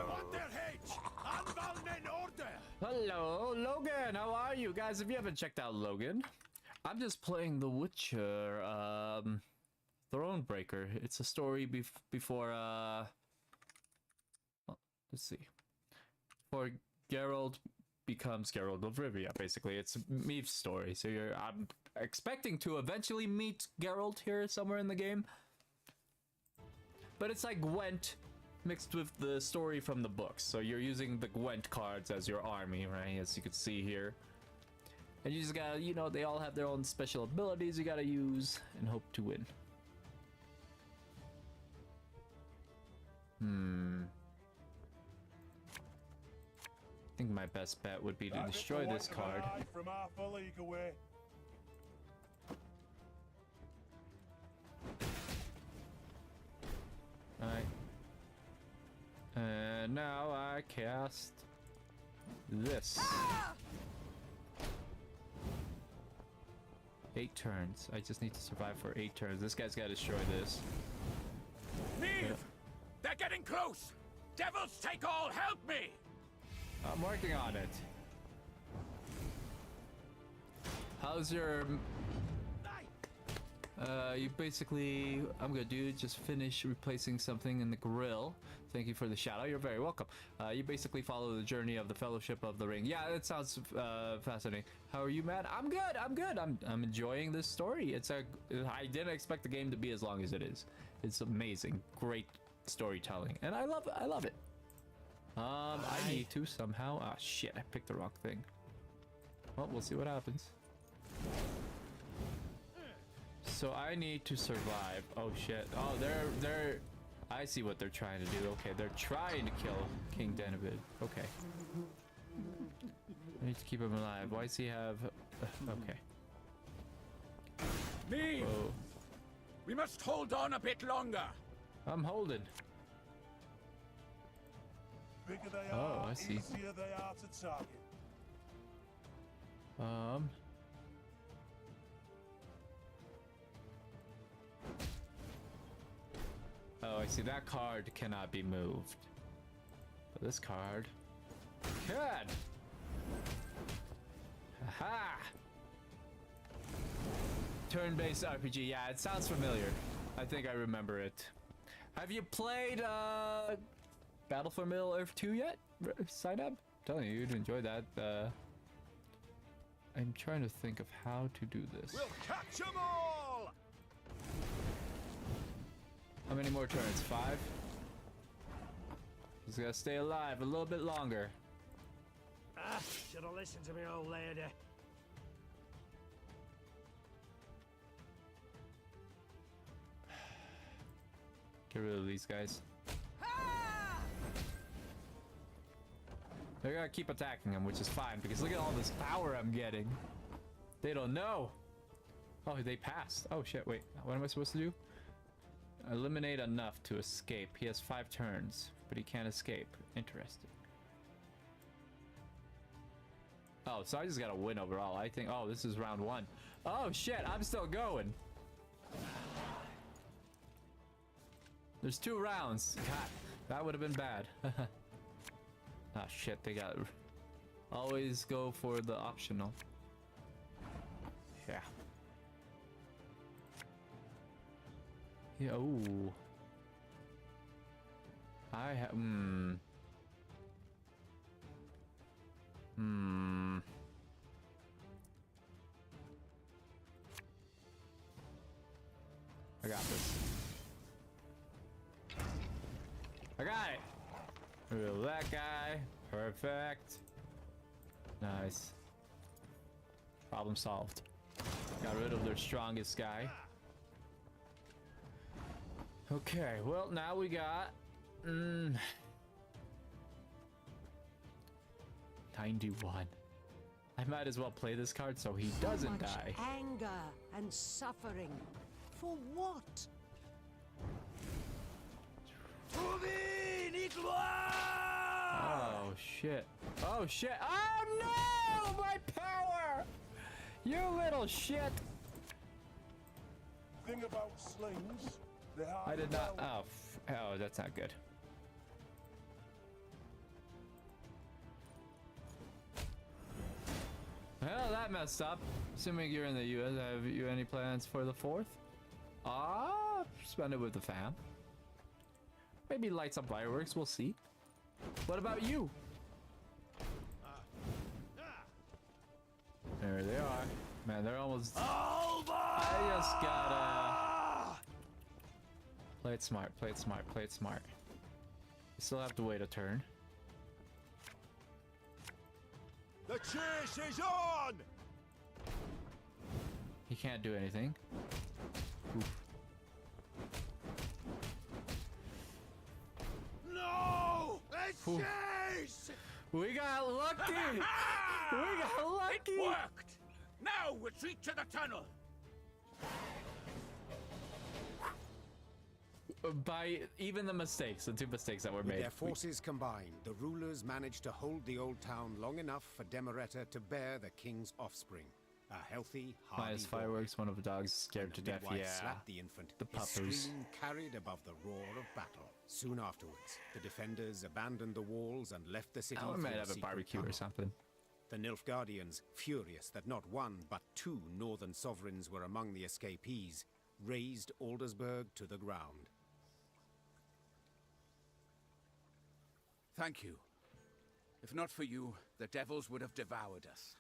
want their heads! Anvil in order! Hello, Logan. How are you guys? If you haven't checked out Logan, I'm just playing The Witcher, Thronebreaker. It's a story before, well, let's see. Before Geralt becomes Geralt of Rivia, basically. It's Meve's story. So I'm expecting to eventually meet Geralt here somewhere in the game. But it's like Gwent mixed with the story from the books. So you're using the Gwent cards as your army, right? As you can see here. And you just gotta, you know, they all have their own special abilities you gotta use and hope to win. I think my best bet would be to destroy this card. From half a league away. Alright. And now I cast this. 8 turns. I just need to survive for 8 turns. This guy's gotta destroy this. Meve! They're getting close! Devils take all, help me! I'm working on it. How's your You basically, I'm good, dude. Just finish replacing something in the grill. Thank you for the shout out. You're very welcome. You basically follow the journey of the Fellowship of the Ring. Yeah, it sounds fascinating. How are you, Matt? I'm good. I'm good. I'm enjoying this story. I didn't expect the game to be as long as it is. It's amazing. Great storytelling, and I love it. I need to somehow. Ah, shit! I picked the wrong thing. Well, we'll see what happens. So I need to survive. Oh shit. Oh, they're I see what they're trying to do. Okay, they're trying to kill King Denovid. Okay. I need to keep him alive. Why does he have okay. Me! Whoa. We must hold on a bit longer. I'm holding. Bigger they Oh, are, I see. easier they are to target. Oh, I see. That card cannot be moved. But this card can. Aha! Turn-based RPG. Yeah, it sounds familiar. I think I remember it. Have you played Battle for Middle-earth 2 yet? Sign up. I'm telling you, you'd enjoy that. I'm trying to think of how to do this. We'll catch 'em all! How many more turns? 5? He's gotta stay alive a little bit longer. Ah, should have listened to me, old lady. Get rid of these guys. They're gonna keep attacking him, which is fine, because look at all this power I'm getting. They don't know. Oh, they passed. Oh shit, wait. What am I supposed to do? Eliminate enough to escape. He has 5 turns, but he can't escape. Interesting. Oh, so I just gotta win overall. I think, oh, this is round 1. Oh shit, I'm still going. There's 2 rounds. God, that would have been bad. Ah shit, they got always go for the optional. Yeah. Yeah, ooh. I have I got this. I got it. Real that guy. Perfect. Nice. Problem solved. Got rid of their strongest guy. Okay, well now we got 91. I might as well play this card so he doesn't die. Anger and suffering. For what? Oh shit. Oh shit. Oh no! My power! You little shit! Thing about slings, they are I did not. Oh, oh, that's not good. Well, that messed up. Assuming you're in the US, have you any plans for the 4th? Ah, spend it with the fam. Maybe light some fireworks, we'll see. What about you? There they are. Man, they're almost... I just gotta... Play it smart, play it smart, play it smart. You still have to wait a turn. The chase is on! He can't do anything. Oof. No! A Oof. chase! We got lucky! We got lucky! It worked! Now retreat to the tunnel! By even the mistakes, the 2 mistakes that were With made. their forces combined, the rulers managed to hold the old town long enough for Demereta to bear the king's offspring. A healthy, hardy Minus boy. fireworks, one of the dogs scared to The death. midwife Yeah. slapped the infant, The his puppers. scream carried above the roar of battle. Soon afterwards, the defenders abandoned the walls and left the city. Oh, we through might a have a secret barbecue or tunnel. something. The Nilfgaardians, furious that not 1 but 2 northern sovereigns were among the escapees, razed Aldersburg to the ground. Thank you. If not for you, the devils would have devoured us.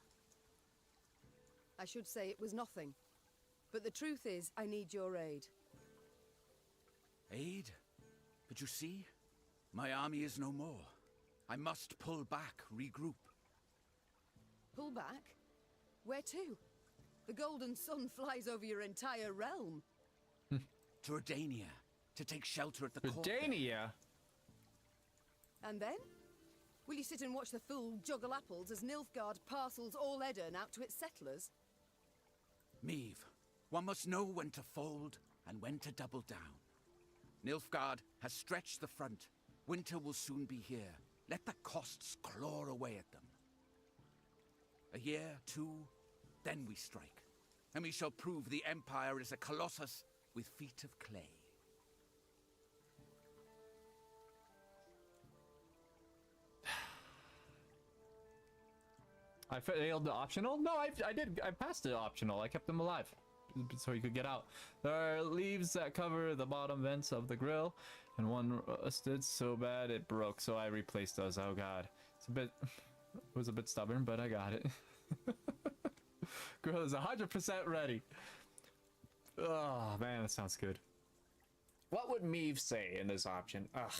I should say it was nothing. But the truth is, I need your aid. Aid? But you see, my army is no more. I must pull back, regroup. Pull back? Where to? The golden sun flies over your entire realm. To Redania, to take shelter at the court. Redania? And then? Will you sit and watch the fool juggle apples as Nilfgaard parcels all Edirn out to its settlers? Meve, one must know when to fold and when to double down. Nilfgaard has stretched the front. Winter will soon be here. Let the costs claw away at them. A year, two, then we strike. And we shall prove the Empire is a colossus with feet of clay. I failed the optional? No, I did. I passed the optional. I kept them alive so he could get out. There are leaves that cover the bottom vents of the grill, and one rusted so bad it broke, so I replaced those. Oh god. It was a bit stubborn, but I got it. Grill is 100% ready. Oh man, that sounds good. What would Meve say in this option? Ugh.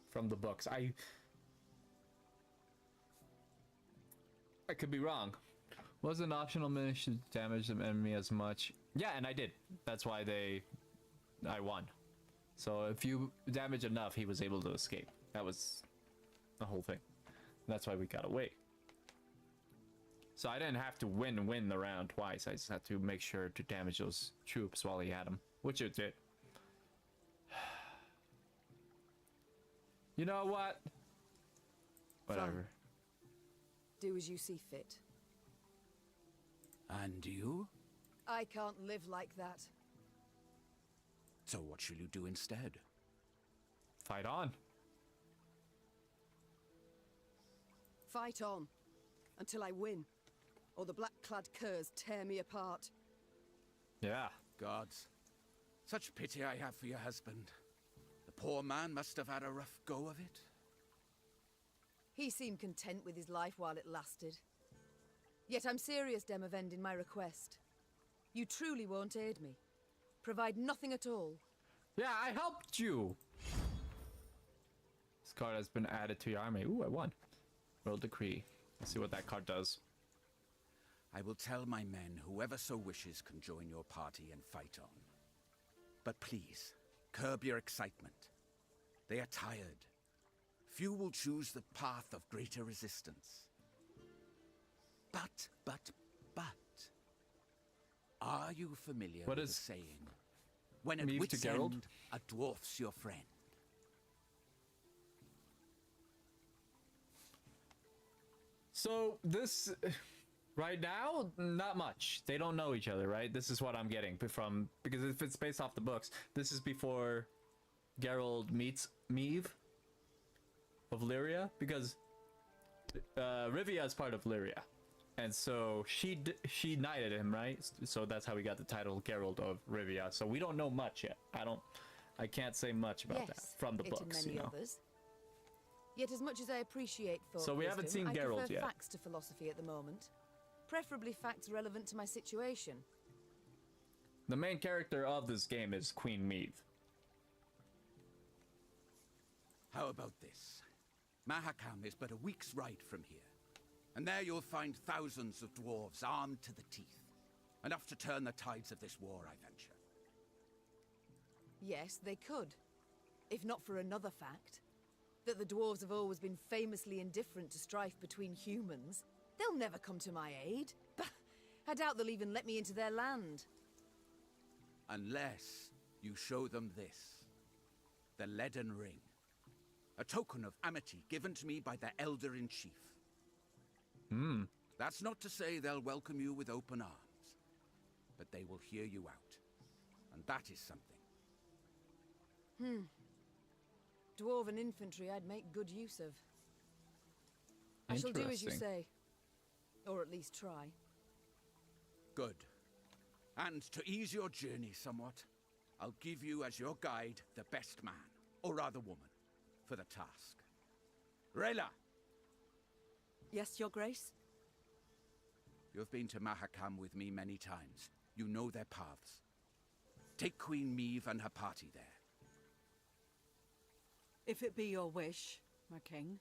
From the books. I could be wrong. Wasn't optional managed to damage the enemy as much. Yeah, and I did. That's why I won. So if you damage enough, he was able to escape. That was the whole thing. That's why we got away. So I didn't have to win the round twice. I just had to make sure to damage those troops while he had them, which it did. You know what? Whatever. Fine. Do as you see fit. And you? I can't live like that. So what shall you do instead? Fight on. Fight on. Until I win. Or the black-clad curs tear me apart. Yeah. Gods. Such pity I have for your husband. The poor man must have had a rough go of it. He seemed content with his life while it lasted. Yet I'm serious, Demavend, in my request. You truly won't aid me. Provide nothing at all. Yeah, I helped you. This card has been added to your army. Ooh, I won. Roll decree. Let's see what that card does. I will tell my men whoever so wishes can join your party and fight on. But please, curb your excitement. They are tired. Few will choose the path of greater resistance. But, are you familiar with the saying? When at wit's end, a dwarf's your friend. So this, right now, not much. They don't know each other, right? This is what I'm getting from, because if it's based off the books, this is before Geralt meets Meve of Lyria, because Rivia is part of Lyria. And so she knighted him, right? So that's how he got the title Geralt of Rivia. So we don't know much yet. I can't say much about that from the books, and many others. Yet as much as I appreciate thought so we haven't seen Geralt I prefer yet. Facts to philosophy at the moment. Preferably facts relevant to my situation. The main character of this game is Queen Meve. How about this? Mahakam is but a week's ride from here. And there you'll find thousands of dwarves armed to the teeth. Enough to turn the tides of this war, I venture. Yes, they could. If not for another fact. That the dwarves have always been famously indifferent to strife between humans. They'll never come to my aid. Bah, I doubt they'll even let me into their land. Unless you show them this. The leaden ring. A token of amity given to me by the Elder-in-Chief. That's not to say they'll welcome you with open arms. But they will hear you out. And that is something. Dwarven infantry I'd make good use of. I shall do as you say. Or at least try. Good. And to ease your journey somewhat, I'll give you as your guide the best man, or rather woman, for the task. Rayla! Yes, Your Grace? You've been to Mahakam with me many times. You know their paths. Take Queen Meve and her party there. If it be your wish, my king,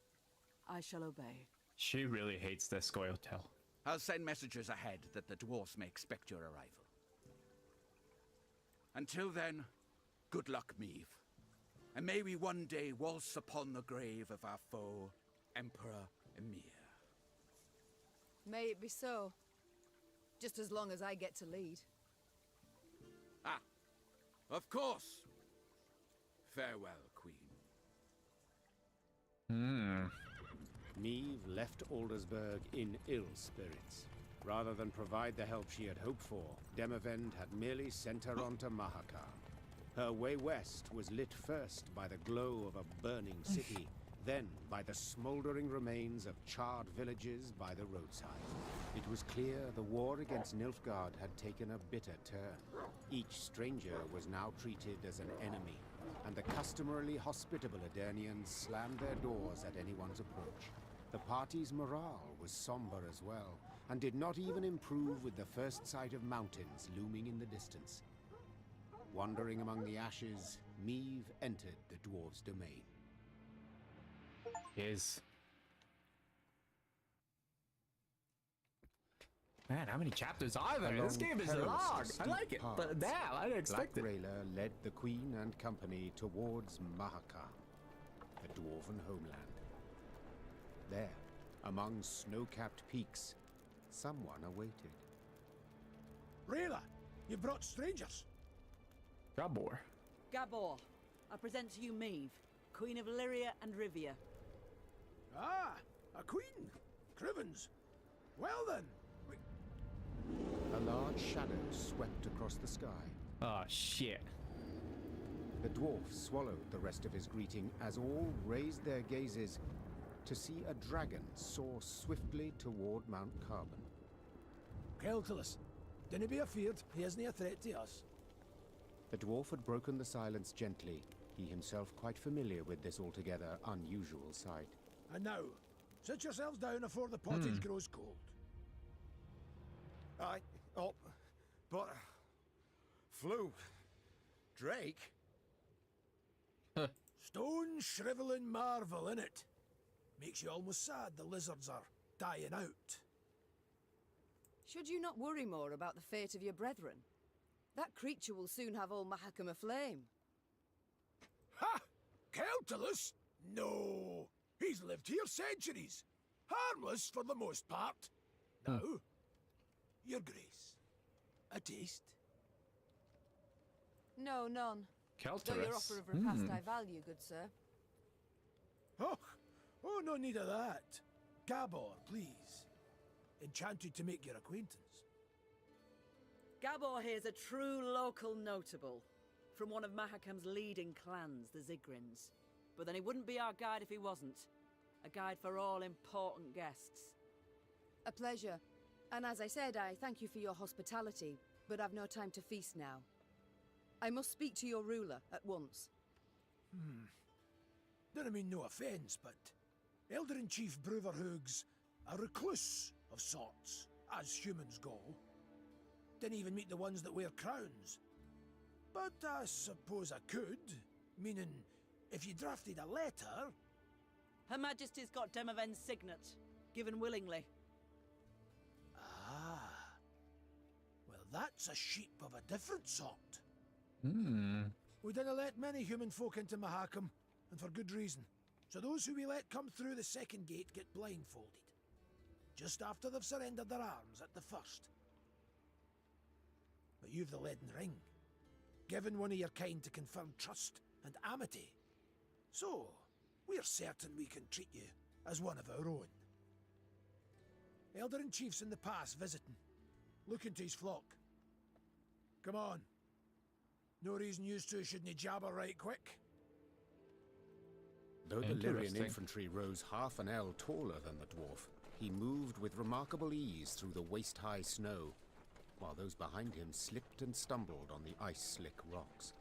I shall obey. She really hates this Goyotel. I'll send messengers ahead that the dwarves may expect your arrival. Until then, good luck, Meve. And may we one day waltz upon the grave of our foe, Emperor Emir. May it be so. Just as long as I get to lead. Ah, of course. Farewell, Queen. Meve left Aldersburg in ill spirits. Rather than provide the help she had hoped for, Demavend had merely sent her on to Mahakam. Her way west was lit first by the glow of a burning city, then by the smoldering remains of charred villages by the roadside. It was clear the war against Nilfgaard had taken a bitter turn. Each stranger was now treated as an enemy, and the customarily hospitable Adernians slammed their doors at anyone's approach. The party's morale was somber as well, and did not even improve with the first sight of mountains looming in the distance. Wandering among the ashes, Meve entered the dwarves' domain. Man, how many chapters are there? Along This game is perilous long. and I like steep it, but paths, damn, I didn't expect Black it. Rayla led the Queen and company towards Mahakam, the dwarven homeland. There, among snow-capped peaks, someone awaited. Rayla, you brought strangers. Gabor. Gabor, I present to you Meve, Queen of Lyria and Rivia. Ah, a queen. Crivens. Well then. A large shadow swept across the sky. Oh, shit. The dwarf swallowed the rest of his greeting as all raised their gazes to see a dragon soar swiftly toward Mount Carbon. Keltilis, dinna be afeard, he isn't a threat to us. The dwarf had broken the silence gently, he himself quite familiar with this altogether unusual sight. And now, sit yourselves down afore the pottage grows cold. Aye. Oh, but... Flew. Drake? Stone shriveling marvel, innit? Makes you almost sad the lizards are dying out. Should you not worry more about the fate of your brethren? That creature will soon have all Mahakam aflame. Ha! Keltilis? No! He's lived here centuries. Harmless for the most part. Now, Your Grace, a taste? No, none. Though your offer of repast I value, good sir. Oh, no need of that. Gabor, please. Enchanted to make your acquaintance. Gabor here's a true local notable, from one of Mahakam's leading clans, the Zigrins. But then he wouldn't be our guide if he wasn't. A guide for all important guests. A pleasure. And as I said, I thank you for your hospitality, but I've no time to feast now. I must speak to your ruler at once. Don't mean no offence, but Elder-in-Chief Bruverhoog's a recluse of sorts, as humans go. Didn't even meet the ones that wear crowns. But I suppose I could, meaning if you drafted a letter... Her Majesty's got Demavend's signet, given willingly. Ah. Well, that's a sheep of a different sort. We didn't let many human folk into Mahakam, and for good reason. So those who we let come through the second gate get blindfolded. Just after they've surrendered their arms at the first. But you've the leaden ring, given one of your kind to confirm trust and amity. So, we're certain we can treat you as one of our own. Elder-in-Chief's in the pass visiting, looking to his flock. Come on. No reason you two shouldn't jabber right quick. Though the Lyrian infantry rose half an ell taller than the dwarf, he moved with remarkable ease through the waist-high snow. while those behind him slipped and stumbled on the ice-slick rocks.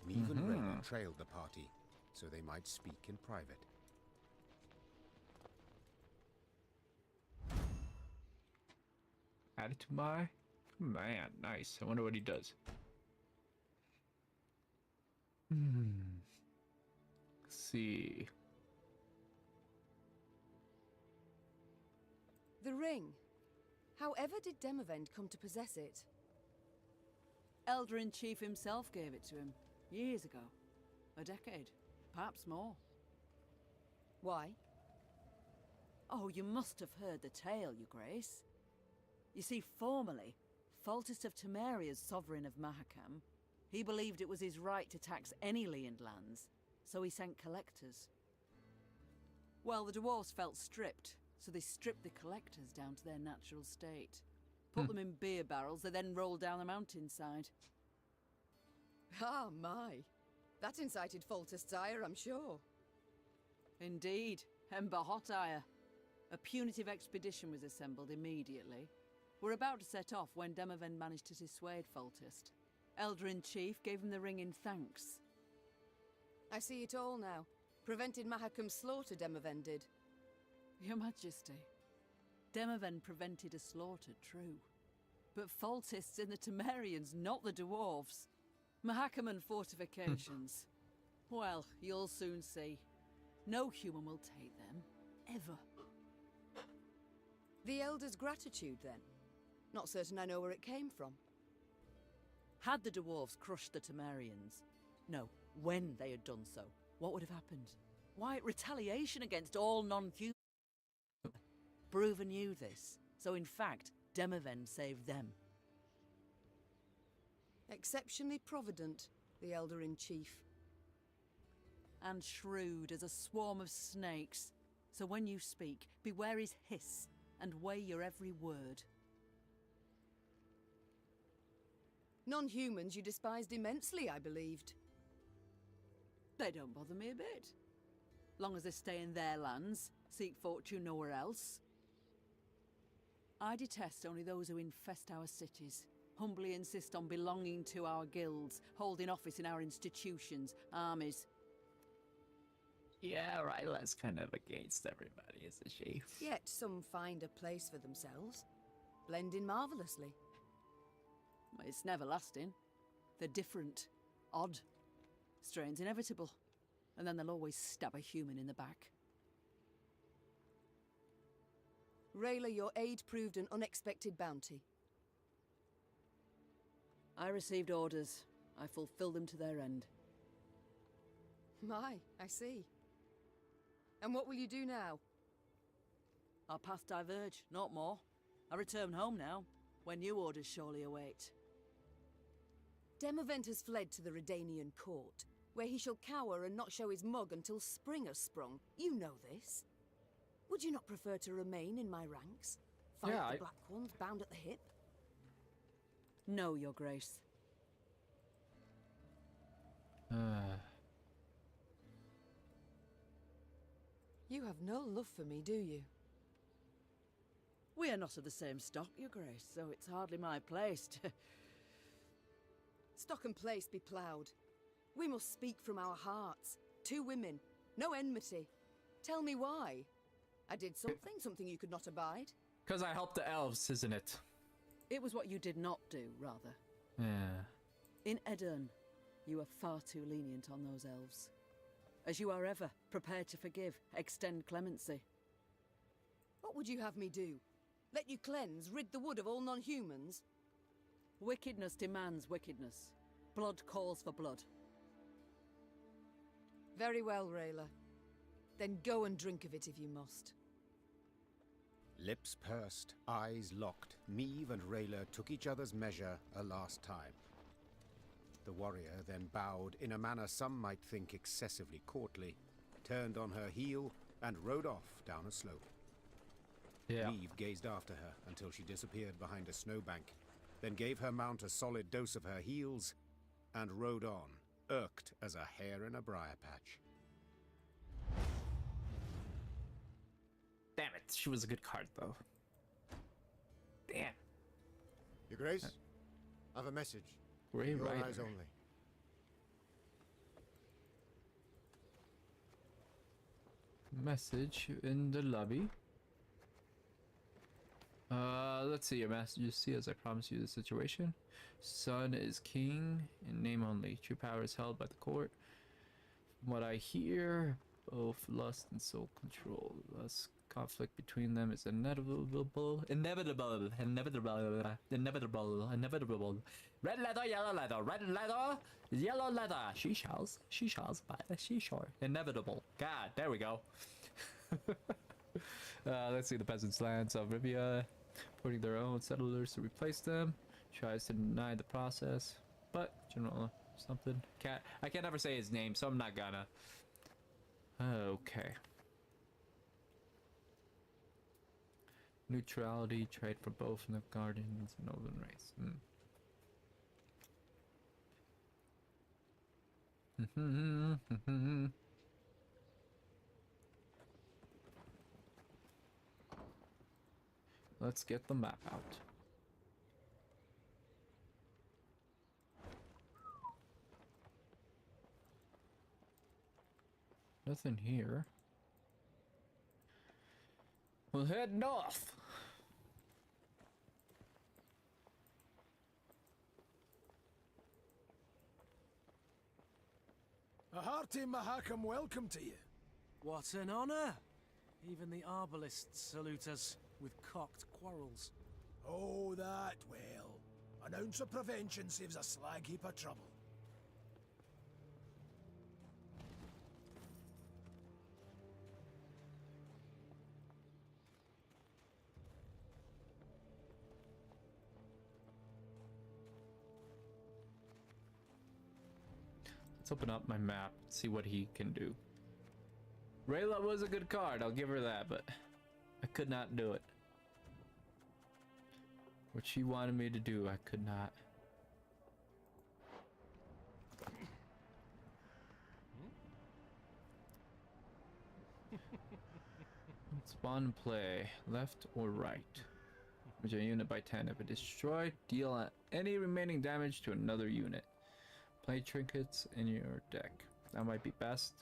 Neve and Rayla trailed the party, so they might speak in private. Add it to my man. Nice. I wonder what he does. Let's see. The ring. However did Demavend come to possess it? Elder-in-Chief himself gave it to him, years ago. A decade, perhaps more. Why? Oh, you must have heard the tale, Your Grace. You see, formerly, Foltest of Temeria's sovereign of Mahakam, he believed it was his right to tax any Leand lands, so he sent collectors. Well, the dwarves felt stripped, so they stripped the collectors down to their natural state. Put them in beer barrels, they then rolled down the mountainside. Ah, my. That incited Foltest's ire, I'm sure. Indeed, Ember hot ire. A punitive expedition was assembled immediately. We're about to set off when Demavend managed to dissuade Foltest. Elder-in-Chief gave him the ring in thanks. I see it all now. Prevented Mahakam's slaughter, Demavend did. Your Majesty, Demavend prevented a slaughter, true. But Foltest's in the Temerians, not the dwarves. Mahakam and fortifications. Well, you'll soon see. No human will take them, ever. The Elder's gratitude, then? Not certain I know where it came from. Had the dwarves crushed the Temerians? No, when they had done so, what would have happened? Why, retaliation against all non-humans. Bruver knew this, so in fact, Demavend saved them. Exceptionally provident, the Elder-in-Chief. And shrewd as a swarm of snakes. So when you speak, beware his hiss, and weigh your every word. Non-humans you despised immensely, I believed. They don't bother me a bit. Long as they stay in their lands, seek fortune nowhere else. I detest only those who infest our cities, humbly insist on belonging to our guilds, holding office in our institutions, armies. Yeah, Ryla's kind of against everybody, isn't she? Yet some find a place for themselves, blend in marvelously. It's never lasting. They're different, odd. Strain's inevitable. And then they'll always stab a human in the back. Rayla, your aid proved an unexpected bounty. I received orders. I fulfilled them to their end. My, I see. And what will you do now? Our paths diverge, not more. I return home now, where new orders surely await. Demavend has fled to the Redanian court, where he shall cower and not show his mug until spring has sprung. You know this. Would you not prefer to remain in my ranks? Fight the Black Ones bound at the hip? No, Your Grace. You have no love for me, do you? We are not of the same stock, Your Grace, so it's hardly my place to... Stock and place be ploughed. We must speak from our hearts. Two women, no enmity. Tell me why. I did something you could not abide. Because I helped the elves, isn't it? It was what you did not do, rather. Yeah. In Edirn, you are far too lenient on those elves. As you are ever, prepared to forgive, extend clemency. What would you have me do? Let you cleanse, rid the wood of all non-humans? Wickedness demands wickedness. Blood calls for blood. Very well, Rayla. Then go and drink of it if you must. Lips pursed, eyes locked, Neve and Rayla took each other's measure a last time. The warrior then bowed in a manner some might think excessively courtly, turned on her heel, and rode off down a slope. Yeah. Neve gazed after her until she disappeared behind a snowbank, then gave her mount a solid dose of her heels, and rode on, irked as a hare in a briar patch. Damn it, she was a good card though. Damn. Your Grace, I've a message. Great Your writer. eyes only. Message in the lobby. Let's see your messages. See, as I promised you the situation. Son is king in name only. True power is held by the court. From what I hear, both lust and soul control. Thus, conflict between them is inevitable. Inevitable. Red leather, yellow leather. Red leather, yellow leather. She-shells by the seashore. Inevitable. God, there we go. Let's see the peasants' lands of Rivia, putting their own settlers to replace them. Tries to deny the process, but general something. I can't ever say his name, so I'm not gonna. Okay. Neutrality, trade for both in the Guardians and Northern race. Let's get the map out. Nothing here. We'll head north. A hearty Mahakam welcome to you. What an honor! Even the arbalists salute us with cocked quarrels. Oh, that well. An ounce of prevention saves a slag heap of trouble. Let's open up my map, see what he can do. Rayla was a good card, I'll give her that, but I could not do it. What she wanted me to do, I could not. Spawn and play, left or right. Damage a unit by 10. If it is destroyed, deal any remaining damage to another unit. Play trinkets in your deck. That might be best.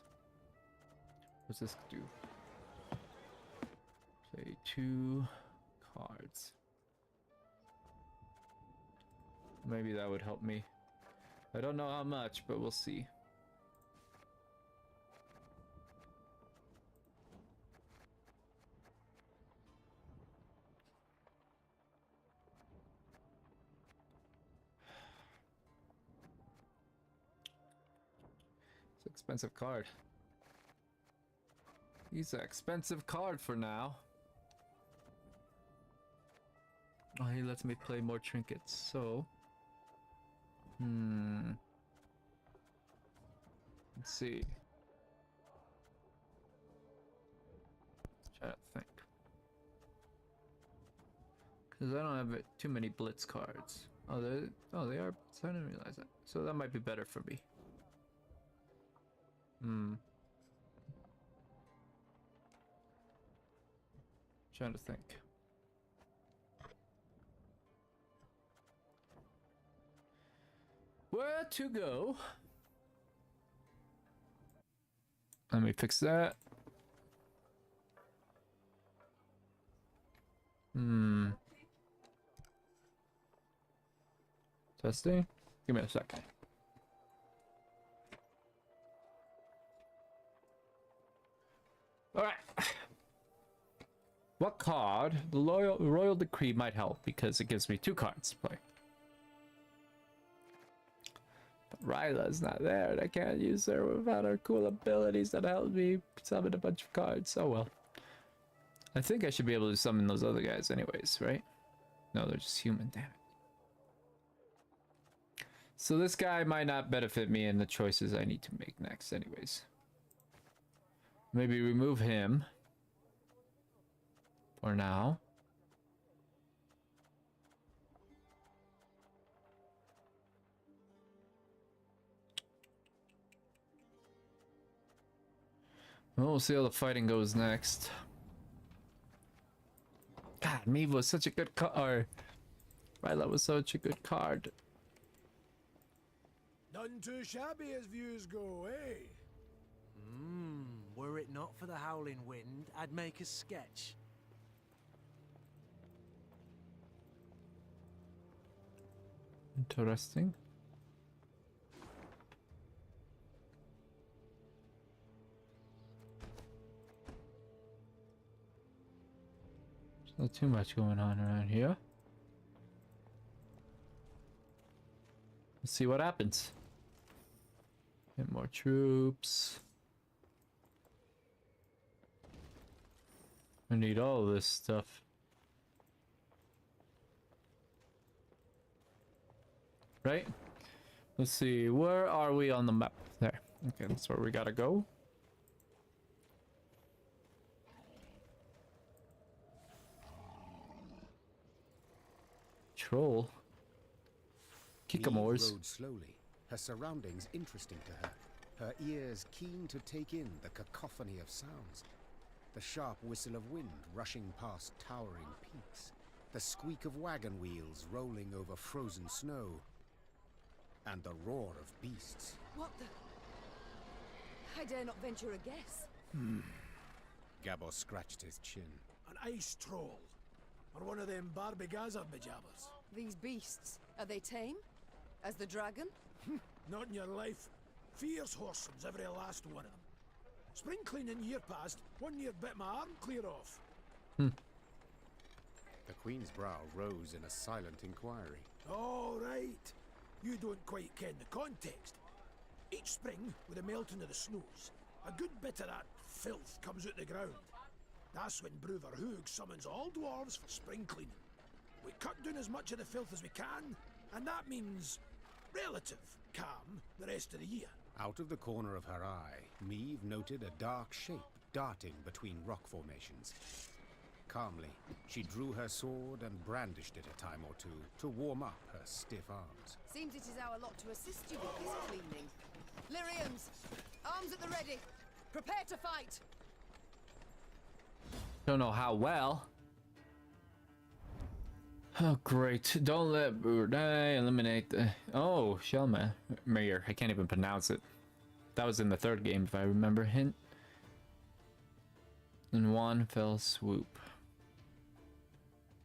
What's this do? Play 2 cards. Maybe that would help me. I don't know how much, but we'll see. It's an expensive card. He's an expensive card for now. Oh, he lets me play more trinkets, so... Let's see. Try to think. Because I don't have too many blitz cards. Oh, they are. I didn't realize that. So that might be better for me. Trying to think. Where to go? Let me fix that. Testing? Give me a second. Alright. What card? The Royal Decree might help because it gives me 2 cards to play. But Ryla's not there and I can't use her without her cool abilities that help me summon a bunch of cards. Oh well. I think I should be able to summon those other guys anyways, right? No, they're just human, damn it. So this guy might not benefit me in the choices I need to make next anyways. Maybe remove him. For now. Well, we'll see how the fighting goes next. God, Meve was such a good card. Violet was such a good card. None too shabby as views go, eh? Were it not for the howling wind, I'd make a sketch. Interesting. There's not too much going on around here. Let's see what happens. Get more troops. I need all this stuff. Right? Let's see, where are we on the map? There. Okay, that's where we gotta go. Troll. Kikamores. Rode slowly, her surroundings interesting to her, her ears keen to take in the cacophony of sounds. The sharp whistle of wind rushing past towering peaks, the squeak of wagon wheels rolling over frozen snow, and the roar of beasts. What the? I dare not venture a guess. Gabor scratched his chin. An ice troll. Or one of them Barbigaza bejabbers. These beasts, are they tame? As the dragon? Not in your life. Fierce whoresomes, every last one of them. Spring cleaning year past, one year bit my arm clear off. The Queen's brow rose in a silent inquiry. All right. You don't quite ken the context. Each spring, with the melting of the snows, a good bit of that filth comes out the ground. That's when Brother Hoog summons all dwarves for spring cleaning. We cut down as much of the filth as we can, and that means relative calm the rest of the year. Out of the corner of her eye, Meve noted a dark shape darting between rock formations. Calmly, she drew her sword and brandished it a time or two to warm up her stiff arms. Seems it is our lot to assist you with this cleaning. Lyrians, arms at the ready. Prepare to fight. Don't know how well. Oh, great. Don't let Burdai eliminate the... Oh, Shelma. Mayor. I can't even pronounce it. That was in the third game, if I remember. Hint. In one fell swoop.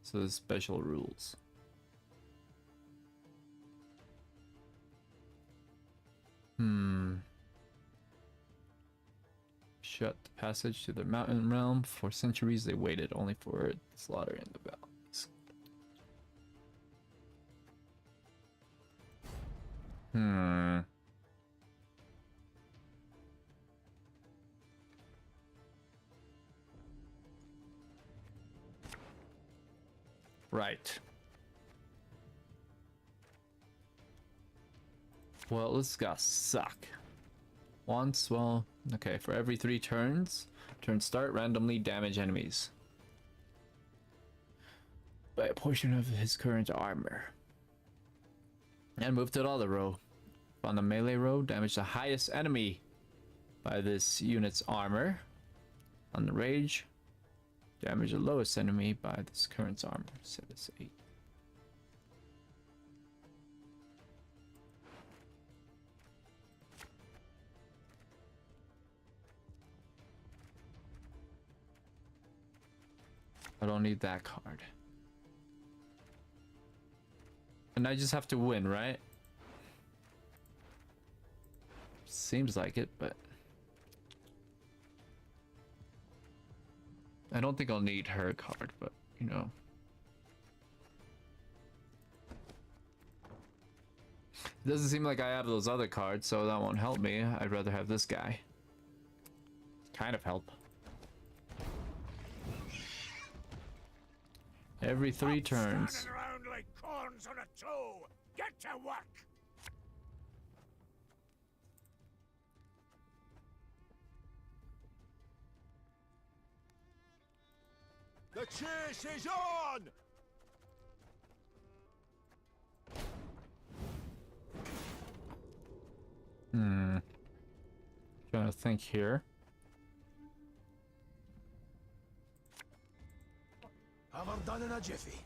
So there's special rules. Shut the passage to the mountain realm. For centuries they waited only for slaughter in the valleys. Right. Well, this is gonna suck. Once, well, okay, for every 3 turns, turn start, randomly damage enemies by a portion of his current armor. And move to the other row. On the melee row, damage the highest enemy by this unit's armor. On the rage, damage the lowest enemy by this current armor. Set as 8. I don't need that card. And I just have to win, right? Seems like it, but... I don't think I'll need her card, but, you know. It doesn't seem like I have those other cards, so that won't help me. I'd rather have this guy. Kind of help. Every 3 turns. Standing around like corns on a toe. Get to work. The chase is on! Trying to think here. Have her done in a jiffy.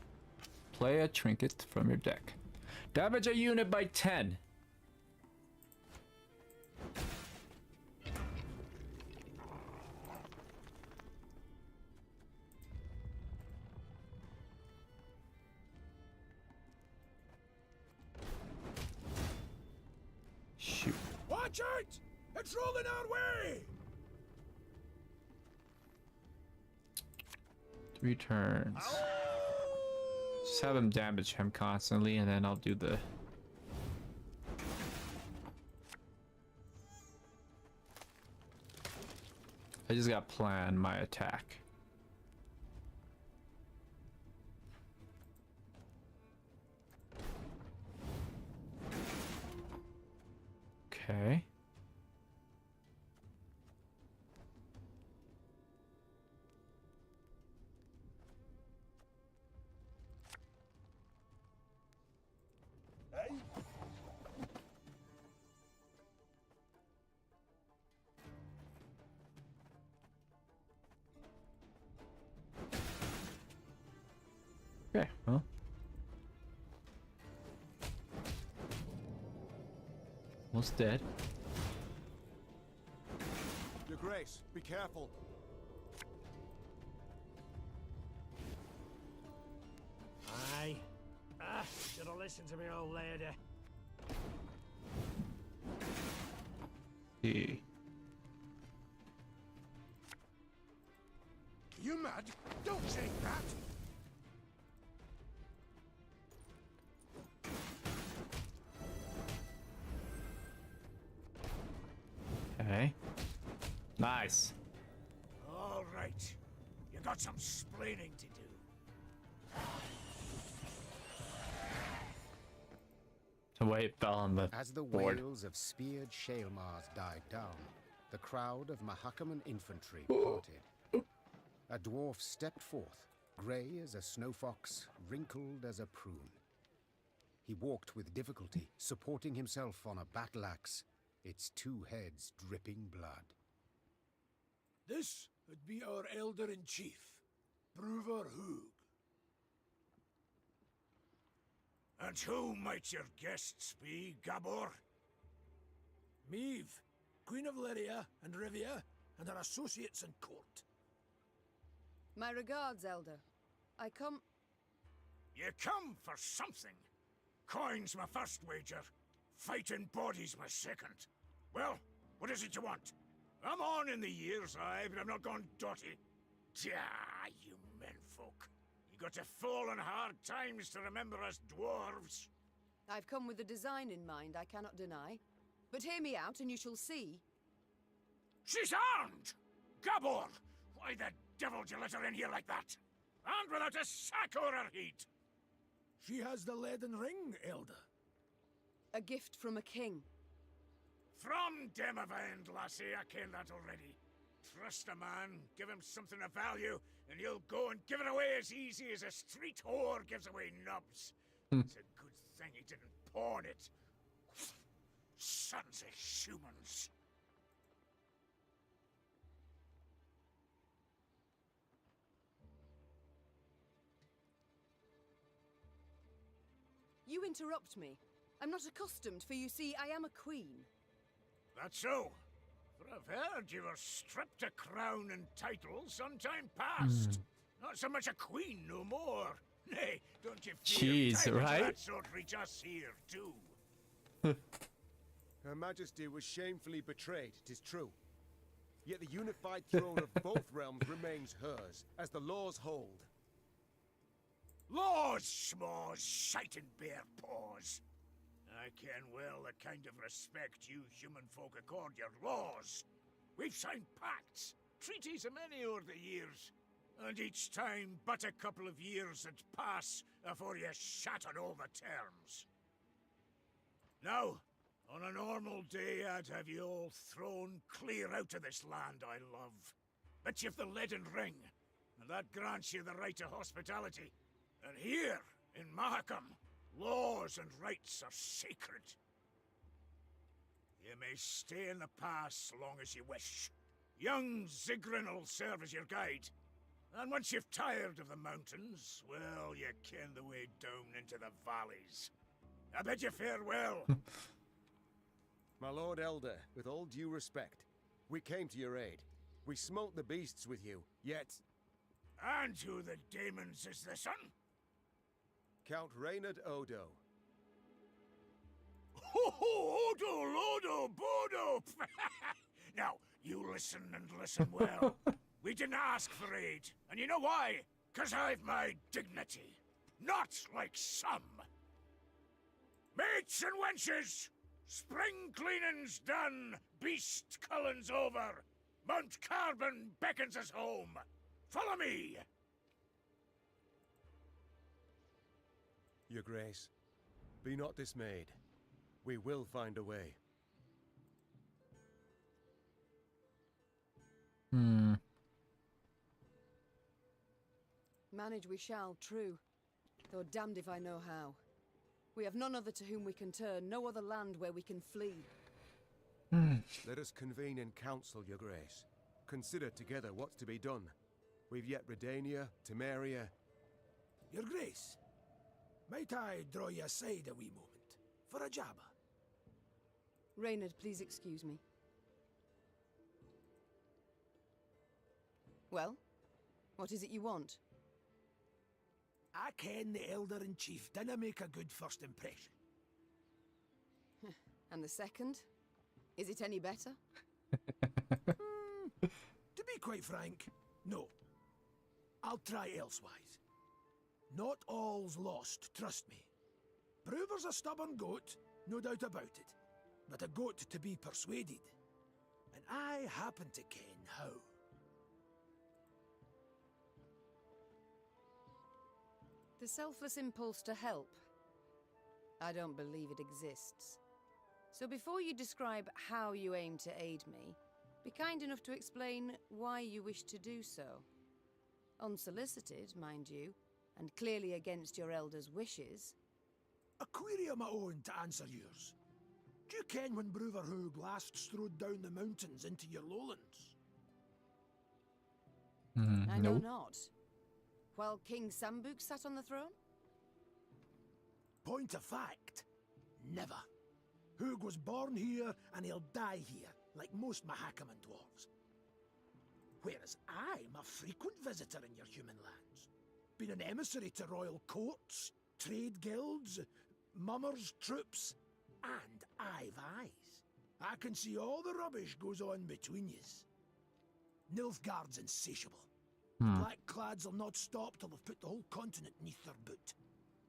Play a trinket from your deck. Damage a unit by 10. Shoot. Watch out! It's rolling our way! 3 turns. Just have him damage him constantly, and then I'll do the... I just gotta plan my attack. Okay. Okay, well. Almost dead. Your Grace, be careful. Aye. Should have listened to me, old lady. See. You mad? Don't say that! Okay. Nice. All right. You got some splaining to do. The way it fell on the As the board. wails of speared Shaelmars died down, the crowd of Mahakaman infantry parted. A dwarf stepped forth, grey as a snow fox, wrinkled as a prune. He walked with difficulty, supporting himself on a battle axe, its 2 heads dripping blood. This would be our elder-in-chief, Bruvor Hoog. And who might your guests be, Gabor? Meve, Queen of Lyria and Rivia, and her associates in court. My regards, Elder. I come... You come for something. Coin's my first wager. Fighting bodies my second. Well, what is it you want? I'm on in the years, aye, but I'm not gone dotty. Tja, you menfolk. You got to fall on hard times to remember us dwarves. I've come with a design in mind, I cannot deny. But hear me out and you shall see. She's armed! Gabor! Why the devil did you let her in here like that? And without a sack or her heat! She has the leaden ring, Elder. A gift from a king. From Demavend, lassie, I ken that already. Trust a man, give him something of value, and he'll go and give it away as easy as a street whore gives away nubs. It's a good thing he didn't pawn it. Sons of humans. You interrupt me. I'm not accustomed, for you see, I am a queen. That's so. For I've heard you were stripped of crown and title some time past. Not so much a queen no more. Nay, don't you fear Jeez, tyrants of right? that sort reach us here, too. Her Majesty was shamefully betrayed, 'tis true. Yet the unified throne of both realms remains hers, as the laws hold. Laws, schmaws, shite and bare paws. I ken well the kind of respect you human folk accord your laws. We've signed pacts, treaties of many over the years, and each time but a couple of years had pass afore you shattered all the terms. Now, on a normal day, I'd have you all thrown clear out of this land I love. But you've the leaden ring, and that grants you the right to hospitality. And here, in Mahakam, laws and rights are sacred. You may stay in the pass long as you wish. Young Zigrin will serve as your guide. And once you've tired of the mountains, well, you ken the way down into the valleys. I bid you farewell. My Lord Elder, with all due respect, we came to your aid. We smote the beasts with you, yet... And who the demons is this one? Count Reynard Odo. Ho ho, Odo, Lodo, Bodo! Now, you listen and listen well. We didn't ask for aid, and you know why? 'Cause I've my dignity. Not like some. Mates and wenches! Spring cleaning's done, beast culling's over. Mount Carbon beckons us home. Follow me! Your Grace, be not dismayed. We will find a way. Manage we shall, true. Though damned if I know how. We have none other to whom we can turn, no other land where we can flee. Let us convene in council, Your Grace. Consider together what's to be done. We've yet Redania, Temeria... Your Grace, might I draw you aside a wee moment, for a jabber? Reynard, please excuse me. Well, what is it you want? I ken the Elder-in-Chief dinna make a good first impression. And the second? Is it any better? To be quite frank, no. I'll try elsewise. Not all's lost, trust me. Brewer's a stubborn goat, no doubt about it. But a goat to be persuaded. And I happen to ken how. The selfless impulse to help. I don't believe it exists. So before you describe how you aim to aid me, be kind enough to explain why you wish to do so. Unsolicited, mind you, and clearly against your elder's wishes. A query of my own to answer yours. Do you ken when Bruverhoog last strode down the mountains into your lowlands? I know not. While King Sambuk sat on the throne? Point of fact, never. Hoog was born here and he'll die here, like most Mahakaman dwarves. Whereas I'm a frequent visitor in your human lands. Been an emissary to royal courts, trade guilds, mummers' troops, and I've eyes. I can see all the rubbish goes on between yous. Nilfgaard's insatiable. The Blackclads will not stop till they've put the whole continent neath their boot.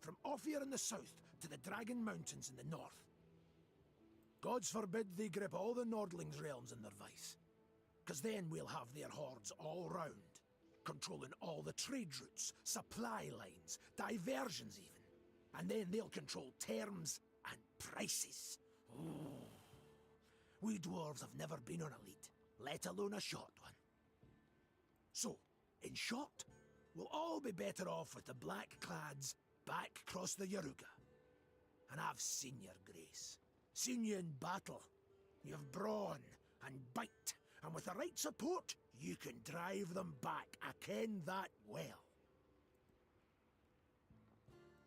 From Ophir in the south to the Dragon Mountains in the north. Gods forbid they grip all the Nordlings' realms in their vice. 'Cause then we'll have their hordes all round, controlling all the trade routes, supply lines, diversions even. And then they'll control terms and prices. Ooh. We dwarves have never been on a lead, let alone a short one. So, in short, we'll all be better off with the Blackclads back across the Yaruga. And I've seen your grace. Seen you in battle. You've brawn and bite, and with the right support, you can drive them back. I ken that well.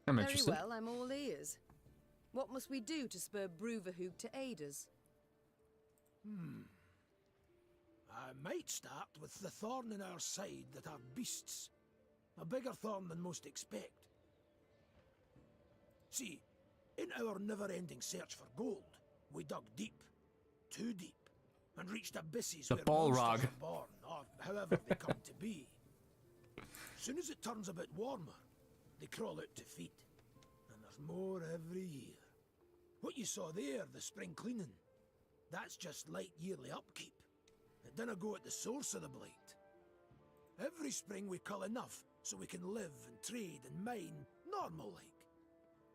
I'm Very interested. well, I'm all ears. What must we do to spur Bruverhoog to aid us? I might start with the thorn in our side that are beasts. A bigger thorn than most expect. See, in our never-ending search for gold, we dug deep, too deep, and reached abysses where monsters are born, or however they come to be. Soon as it turns a bit warmer, they crawl out to feed. And there's more every year. What you saw there, the spring cleaning, that's just light yearly upkeep. It dinna go at the source of the blight. Every spring we cull enough so we can live and trade and mine normal-like.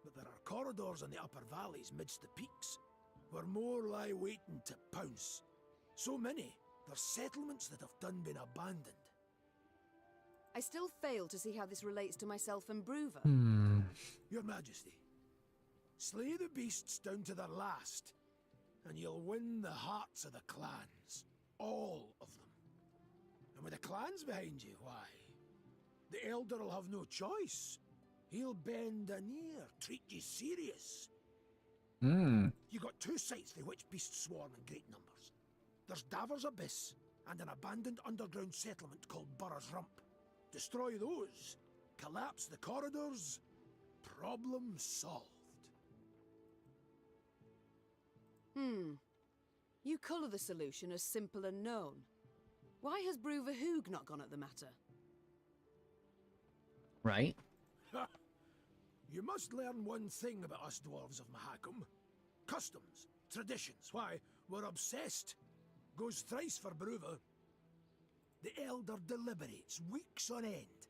But there are corridors in the upper valleys midst the peaks, where more lie waiting to pounce. So many, there's settlements that have done been abandoned. I still fail to see how this relates to myself and Bruver. Your Majesty, slay the beasts down to their last, and you'll win the hearts of the clans. All of them. And with the clans behind you, why, The Elder'll have no choice. He'll bend an ear, treat you serious. You got two sites through which beasts swarm in great numbers. There's Davor's Abyss and an abandoned underground settlement called Burr's Rump. Destroy those, collapse the corridors, problem solved. You colour the solution as simple and known. Why has Bruverhoog not gone at the matter? Right? You must learn one thing about us dwarves of Mahakam. Customs, traditions, why, we're obsessed. Goes thrice for Bruver. The Elder deliberates weeks on end.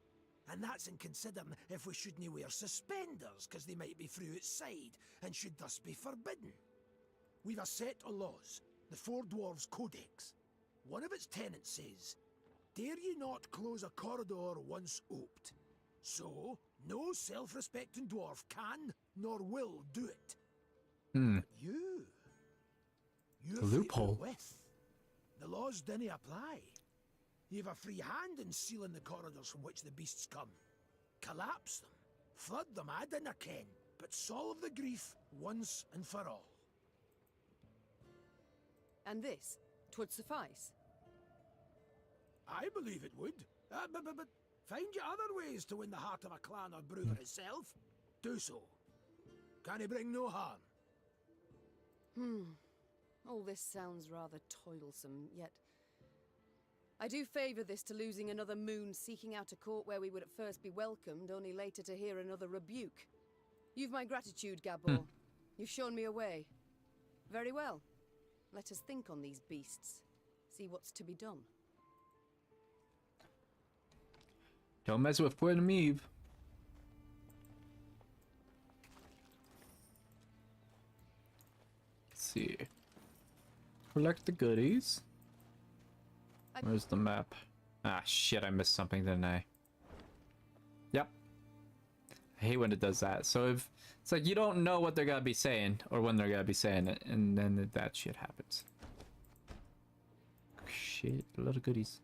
And that's in considering if we shouldn't wear suspenders, because they might be through outside, and should thus be forbidden. We've a set of laws, the Four Dwarves Codex. One of its tenets says, dare ye not close a corridor once oped. So, no self-respecting dwarf can, nor will do it. But you're loophole. with. The laws didn't apply. You've a free hand in sealing the corridors from which the beasts come. Collapse them, flood them, I dinna ken, but solve the grief once and for all. And this, 'twould suffice. I believe it would. But find you other ways to win the heart of a clan or Bruver itself. Do so. Can he bring no harm? All this sounds rather toilsome, yet I do favour this to losing another moon seeking out a court where we would at first be welcomed, only later to hear another rebuke. You've my gratitude, Gabor. You've shown me a way. Very well. Let us think on these beasts. See what's to be done. Don't mess with Quinn Eve. Let's see. Collect the goodies. Where's the map? Ah, shit, I missed something, didn't I? Yep. I hate when it does that. So if it's like you don't know what they're gonna be saying or when they're gonna be saying it, and then that shit happens. Shit, a lot of goodies.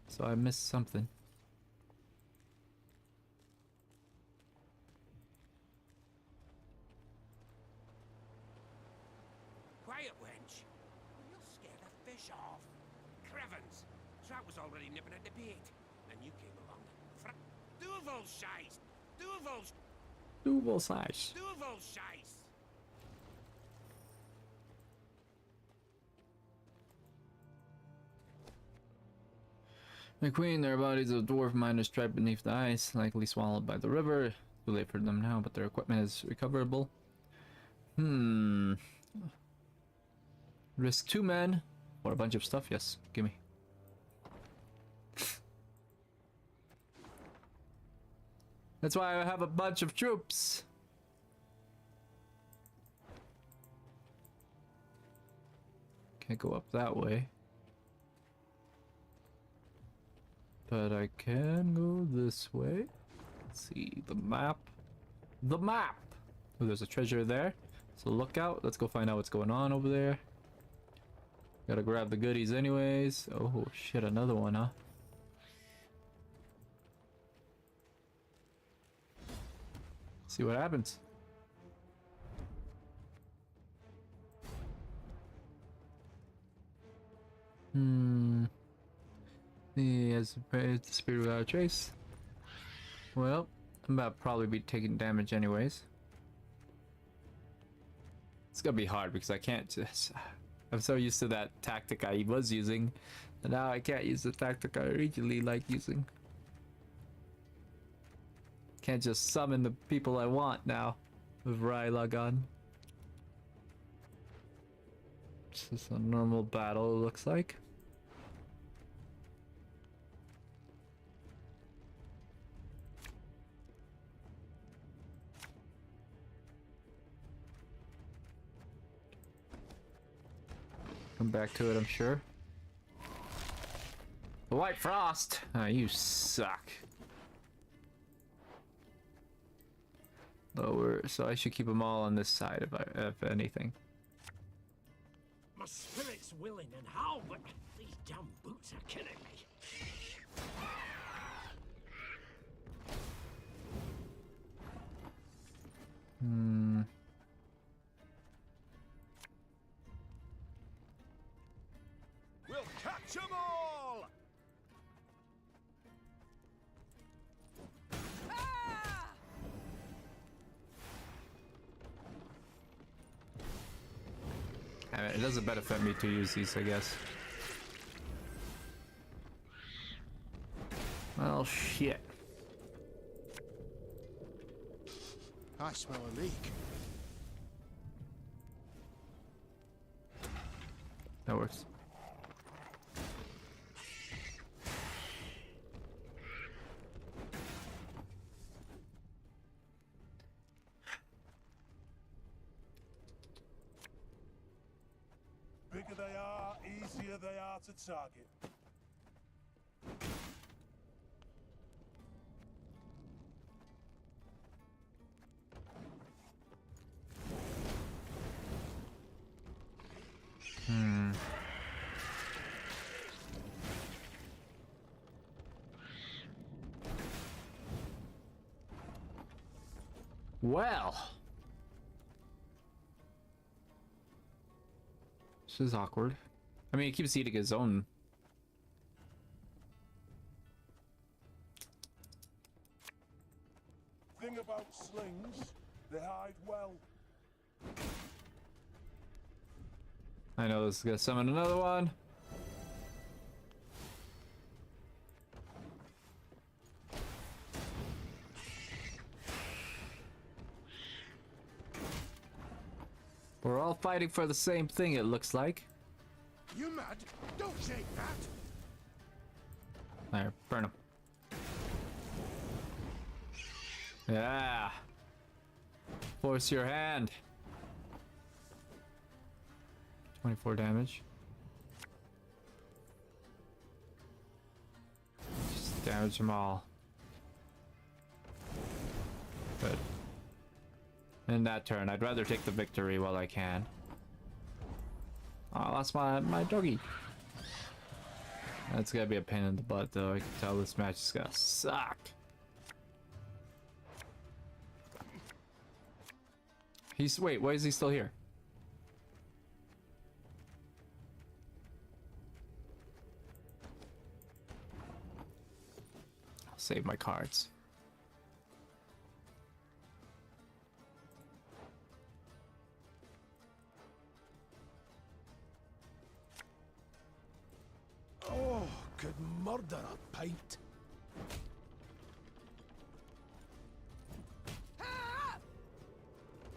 So I missed something. Quiet, wench. You'll scare the fish off. Crevens. Trap was already nipping at the bait. And you came along. Duval shice. Duval size. Duval shice. My queen, their bodies of dwarf miners trapped beneath the ice, likely swallowed by the river. Too late for them now, but their equipment is recoverable. Risk 2 men or a bunch of stuff? Yes, gimme. That's why I have a bunch of troops. Can't go up that way. But I can go this way. Let's see, the map. The map! Oh, there's a treasure there. So look out. Let's go find out what's going on over there. Gotta grab the goodies anyways. Oh shit, another one, huh? See what happens. He has the spirit without a trace. Well, I'm about to probably be taking damage anyways. It's gonna be hard because I can't just... I'm so used to that tactic I was using, and now I can't use the tactic I originally like using. Can't just summon the people I want now with Rylog on. This is a normal battle, it looks like. Come back to it, I'm sure. The White Frost! Ah, you suck. Lower, so I should keep them all on this side if anything. My spirit's willing and how, but these damn boots are killing me. We'll catch 'em all! I mean, it doesn't benefit me to use these, I guess. Well, shit. I smell a leak. That works. Bigger they are, easier they are to target. Well, this is awkward. I mean, he keeps eating his own. Thing about slings, they hide well. I know this is gonna summon another one. We're all fighting for the same thing, it looks like. You mad? Don't shake that! There, burn him. Yeah. Force your hand. 24 damage. Just damage them all. Good. In that turn, I'd rather take the victory while I can. Oh, I lost my doggy. That's gonna be a pain in the butt, though. I can tell this match is gonna suck. Wait, why is he still here? I'll save my cards. Oh, could murder a pint.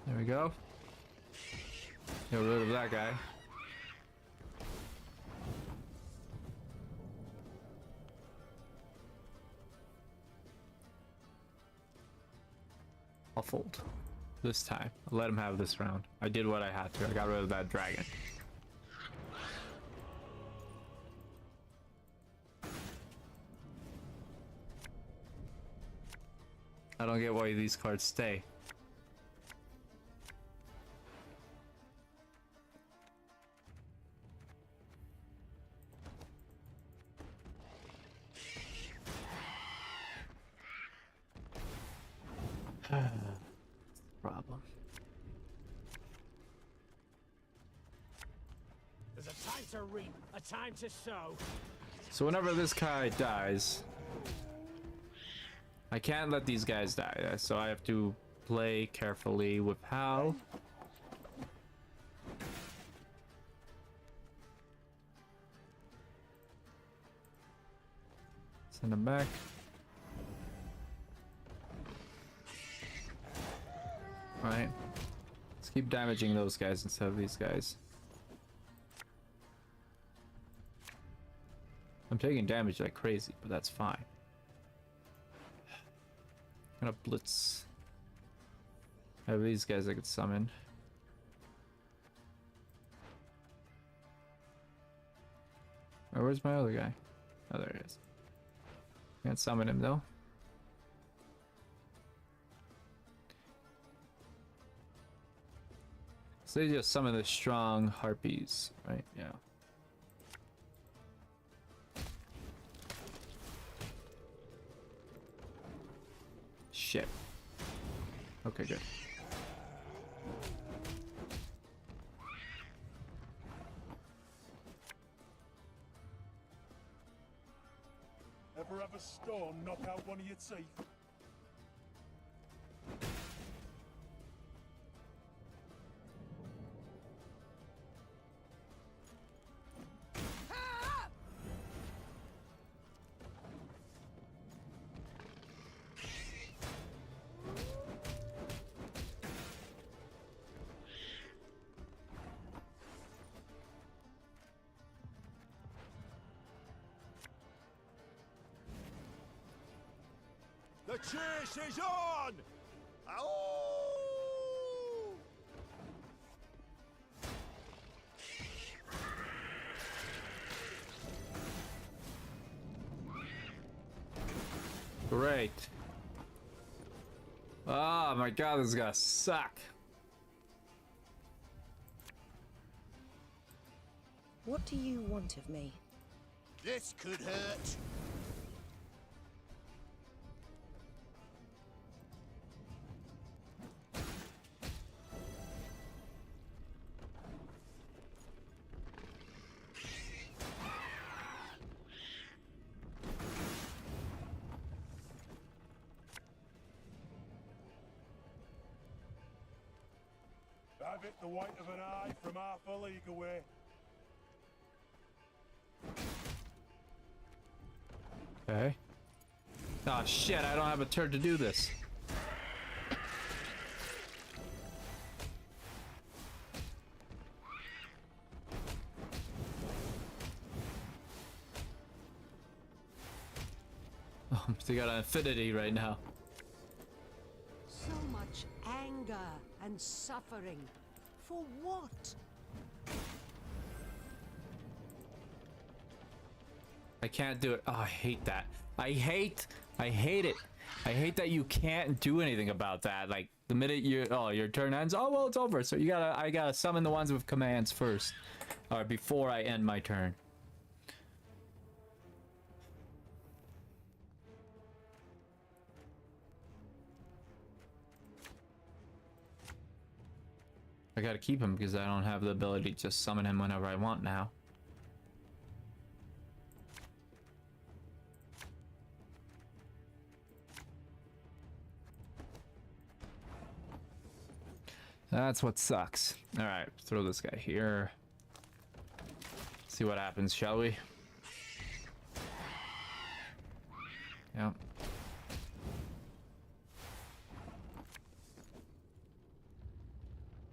There we go. Get rid of that guy. I'll fold. This time. I'll let him have this round. I did what I had to. I got rid of that dragon. I don't get why these cards stay. Problem. There's a time to reap, a time to sow. So whenever this guy dies, I can't let these guys die, so I have to play carefully with how. Send him back. Right. Let's keep damaging those guys instead of these guys. I'm taking damage like crazy, but that's fine. I'm gonna blitz. I have these guys I could summon. Oh, where's my other guy? Oh, there he is. Can't summon him though. So they just summon the strong harpies, right? Yeah. shit. Okay, good. Ever have a stone knock out one of your teeth? The chase is on! Ow! Great. Oh my god, this is gonna suck. What do you want of me? This could hurt. Have it the white of an eye from half a league away. Okay. Oh shit, I don't have a turn to do this. Oh, they got an infinity right now. So much anger and suffering. For what? I can't do it. Oh, I hate that. I hate it. I hate that you can't do anything about that. Like the minute your turn ends, oh well, it's over. So I gotta summon the ones with commands first, or before I end my turn. I gotta keep him because I don't have the ability to just summon him whenever I want now. That's what sucks. Alright, throw this guy here. See what happens, shall we? Yeah.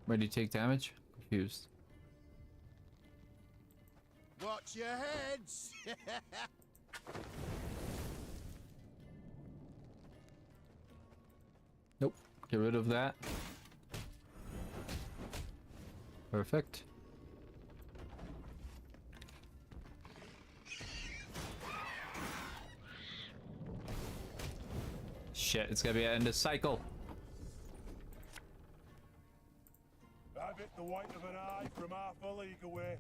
Where do you take damage? Confused. Watch your heads! Nope. Get rid of that. Perfect. Shit, it's gonna be an end of cycle. Have it the white of an eye from half a league away.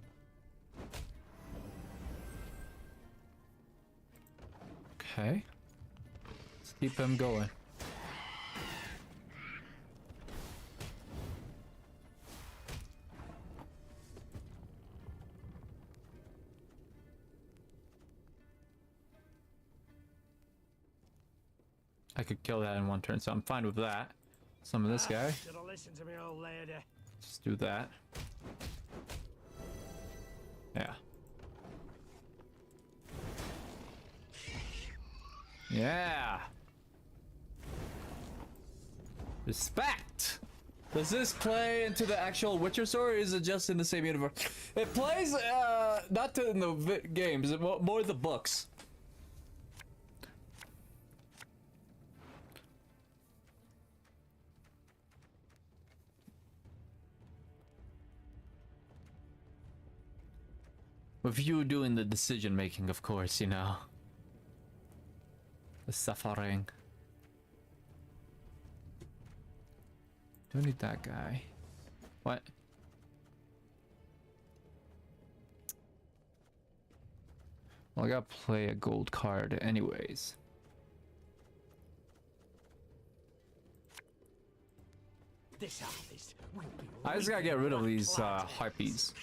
Okay. Let's keep him going. I could kill that in one turn, so I'm fine with that. Some of this guy. Should have listened to me, old lady. Just do that. Yeah. Yeah. Respect. Does this play into the actual Witcher story, or is it just in the same universe? It plays, not in the games, more the books. With you doing the decision making, of course, you know. The suffering. Don't need that guy. What? Well, I gotta play a gold card anyways. this harvest will be. I just gotta get rid of these harpies.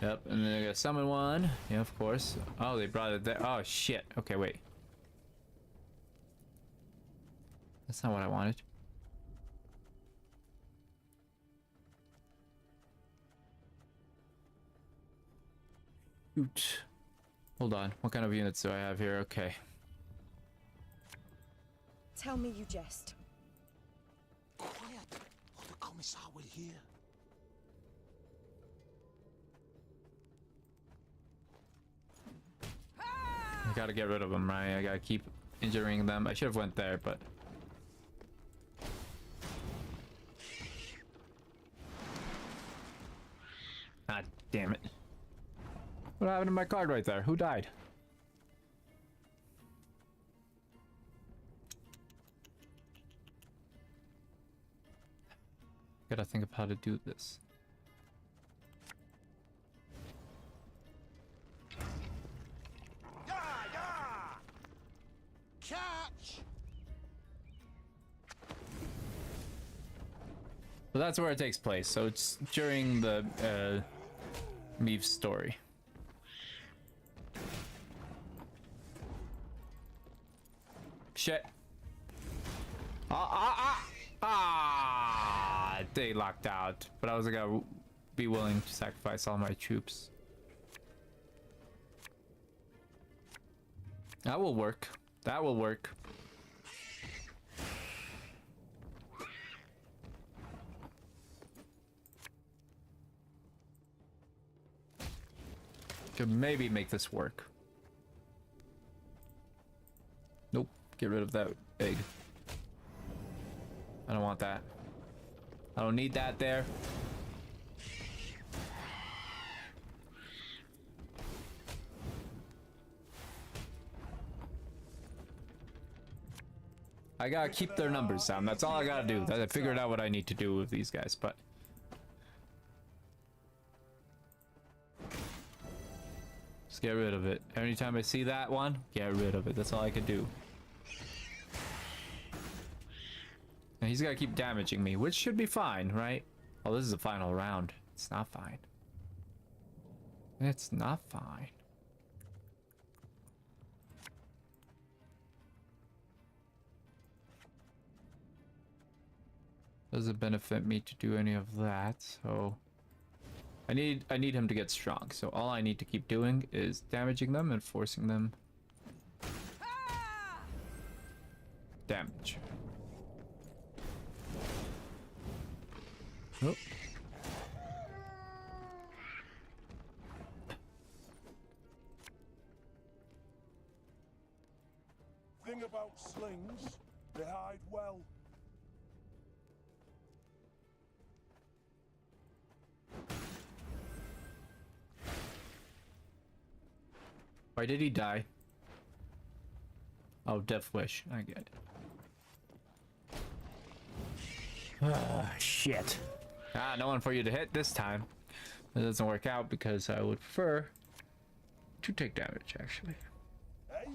Yep, and then I gotta summon one. Yeah, of course. Oh, they brought it there. Oh shit. Okay, wait. That's not what I wanted. Shoot. Hold on. What kind of units do I have here? Okay. Tell me you jest. Quiet, or the commissar will hear. I gotta get rid of them, right? I gotta keep injuring them. I should have went there, but... Ah, damn it. What happened to my card right there? Who died? Gotta think of how to do this. Catch! So that's where it takes place. So it's during the Meave's story. Shit. They locked out, but I was gonna be willing to sacrifice all my troops. That will work. That will work. Could maybe make this work. Nope. Get rid of that egg. I don't want that. I don't need that there. I gotta keep their numbers down. That's all I gotta do. I figured out what I need to do with these guys, but... Just get rid of it. Anytime I see that one, get rid of it. That's all I could do. And he's gotta keep damaging me, which should be fine, right? Oh, this is the final round. It's not fine. It's not fine. Doesn't benefit me to do any of that, so I need him to get strong. So all I need to keep doing is damaging them and forcing them. Damage. Oh. Thing about slings, they hide well. Why did he die? Oh, Death Wish. I get it. Ah, shit. Ah, no one for you to hit this time. It doesn't work out because I would prefer to take damage, actually. Hey?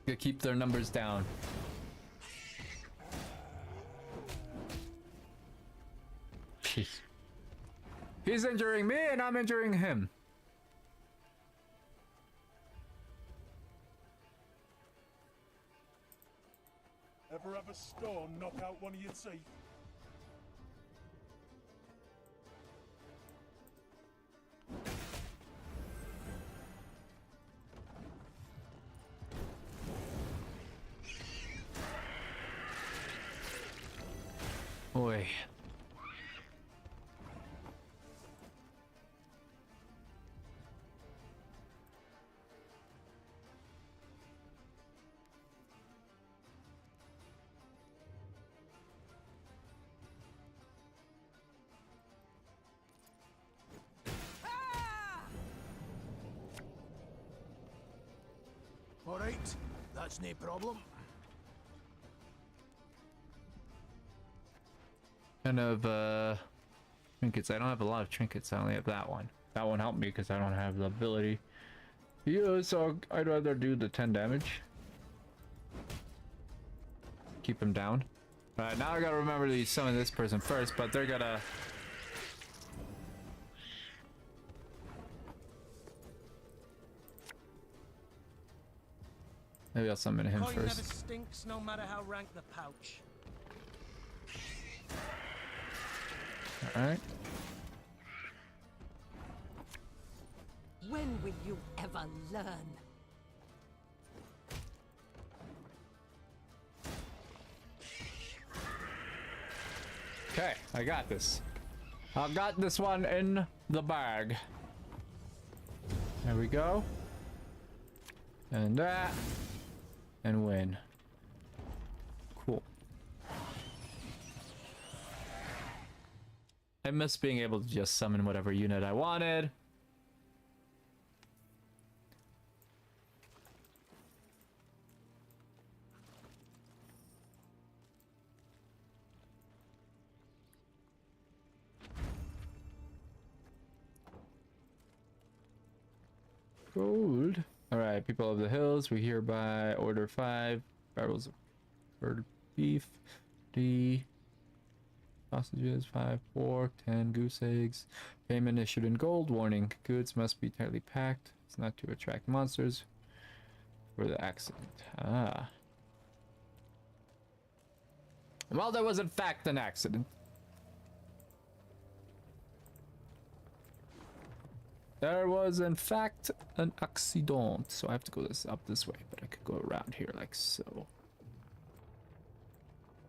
To keep their numbers down. Jeez. He's injuring me and I'm injuring him. Ever have a stone knock out one of your teeth? Boy. All right, that's no problem. kind of trinkets. I don't have a lot of trinkets. I only have that one. That one helped me because I don't have the ability to use, so I'd rather do the 10 damage. Keep him down. Alright, now I gotta remember to summon this person first, but they're gonna... Maybe I'll summon him Coin first. never stinks, no matter how rank the pouch. Alright. When will you ever learn? Okay, I got this. I got this one in the bag. There we go. And that. And win. Cool. I miss being able to just summon whatever unit I wanted. Gold. Alright, people of the hills, we hereby order 5 barrels of bird beef, 3 sausages, 5 pork, 10 goose eggs. Payment issued in gold. Warning, goods must be tightly packed. It's not to attract monsters for the accident. Ah. Well, there was in fact an accident. There was, in fact, an accident. So I have to go up this way, but I could go around here like so.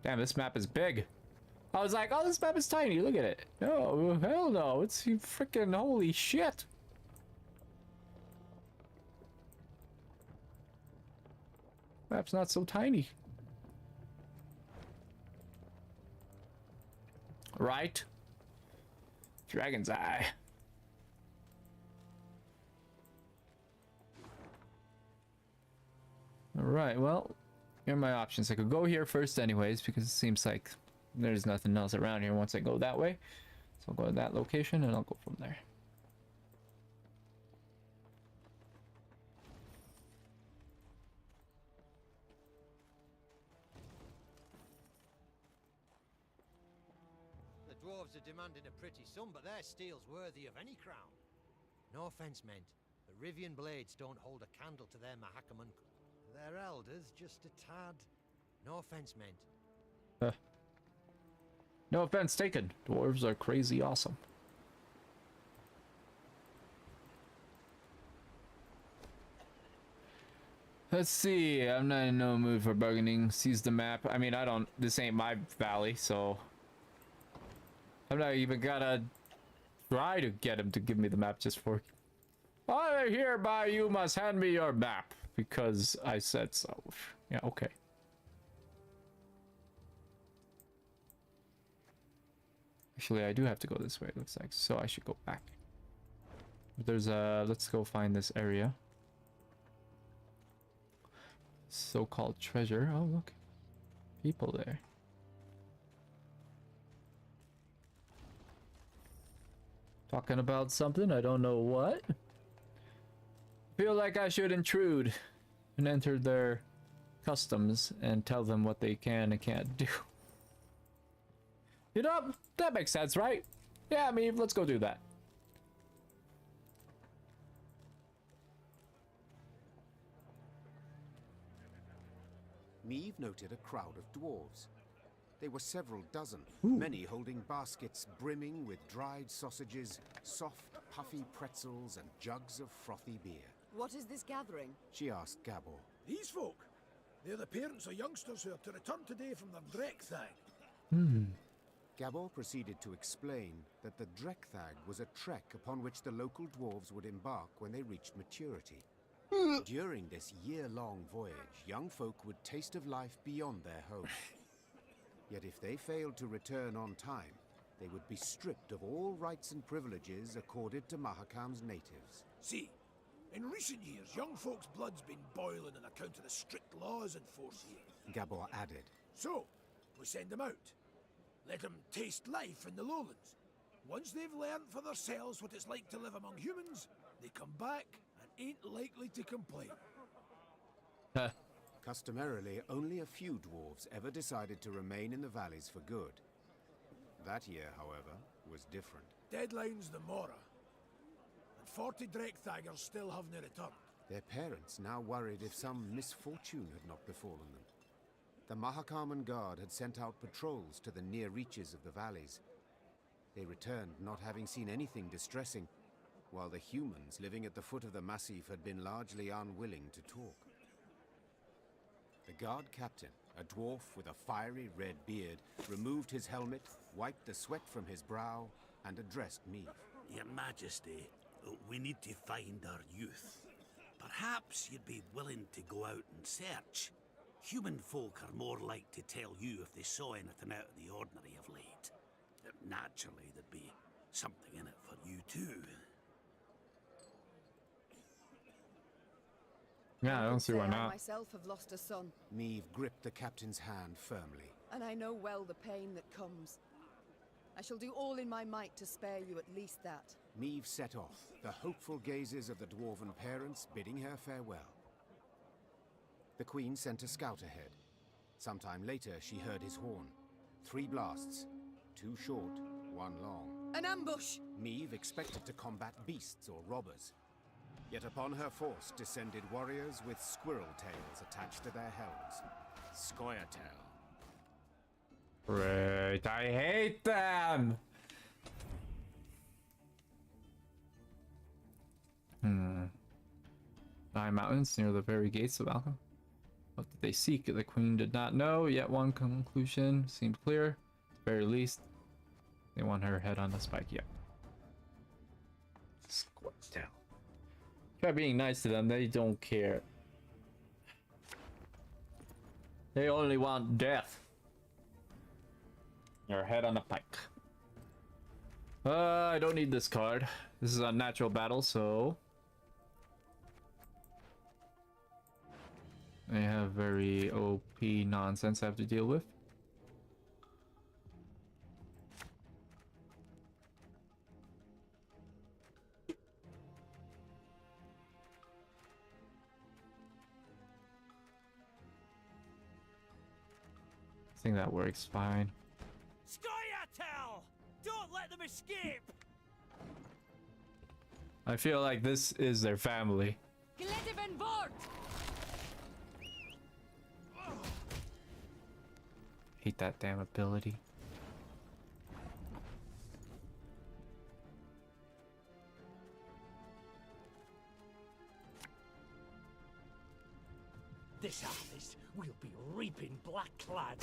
Damn, this map is big. I was like, oh, this map is tiny. Look at it. No, hell no. It's freaking holy shit. Map's not so tiny. Right? Dragon's Eye. Alright, well, here are my options. I could go here first anyways, because it seems like there's nothing else around here once I go that way. So I'll go to that location and I'll go from there. The dwarves are demanding a pretty sum, but their steel's worthy of any crown. No offense meant, but Rivian blades don't hold a candle to their Mahakaman. Their elders just a tad. No offense meant. No offense taken. Dwarves are crazy awesome. Let's see. I'm not in no mood for bargaining. Seize the map. I mean, I don't. This ain't my valley, so I'm not even gonna try to get him to give me the map just for. I hereby you must hand me your map because I said so. Yeah. Okay. Actually, I do have to go this way, it looks like, so I should go back. There's a... let's go find this area. So-called treasure. Oh, look. People there. Talking about something, I don't know what. Feel like I should intrude and enter their customs and tell them what they can and can't do. You know, that makes sense, right? Yeah, I mean, let's go do that. Meve noted a crowd of dwarves. They were several dozen, many holding baskets brimming with dried sausages, soft, puffy pretzels, and jugs of frothy beer. What is this gathering? She asked Gabor. These folk, they're the parents of youngsters who are to return today from their Dreckthag. Gabor proceeded to explain that the Dreckthag was a trek upon which the local dwarves would embark when they reached maturity. During this year-long voyage, young folk would taste of life beyond their home. Yet if they failed to return on time, they would be stripped of all rights and privileges accorded to Mahakam's natives. See, in recent years, young folks' blood's been boiling on account of the strict laws in force here. Gabor added. So, we send them out. Let them taste life in the lowlands. Once they've learned for themselves what it's like to live among humans, they come back and ain't likely to complain. Customarily, only a few dwarves ever decided to remain in the valleys for good. That year, however, was different. Deadline's the Mora, and 40 Drechthaggers still haven't returned. Their parents now worried if some misfortune had not befallen them. The Mahakaman Guard had sent out patrols to the near reaches of the valleys. They returned not having seen anything distressing, while the humans living at the foot of the massif had been largely unwilling to talk. The guard captain, a dwarf with a fiery red beard, removed his helmet, wiped the sweat from his brow, and addressed me. Your Majesty, we need to find our youth. Perhaps you'd be willing to go out and search. Human folk are more like to tell you if they saw anything out of the ordinary of late. Naturally, there'd be something in it for you too. Yeah, I don't see why I not. myself have lost a son, Meave gripped the captain's hand firmly. and I know well the pain that comes. I shall do all in my might to spare you at least that. Meave set off, the hopeful gazes of the dwarven parents bidding her farewell. The Queen sent a scout ahead. Sometime later, she heard his horn. 3 blasts. 2 short, 1 long. An ambush! Meave expected to combat beasts or robbers. Yet upon her force descended warriors with squirrel tails attached to their helms. Scoia'tael. Great, I hate them! High mountains near the very gates of Alchem. What did they seek? The Queen did not know, yet one conclusion seemed clear. At the very least, they want her head on the spike. Yep. Squirrel. Try being nice to them, they don't care. They only want death. Your head on a pike. I don't need this card. This is a natural battle, so I have very OP nonsense I have to deal with. I think that works fine. Scoia'tael! Don't let them escape! I feel like this is their family. Hate that damn ability. This harvest, we'll be reaping black-clad.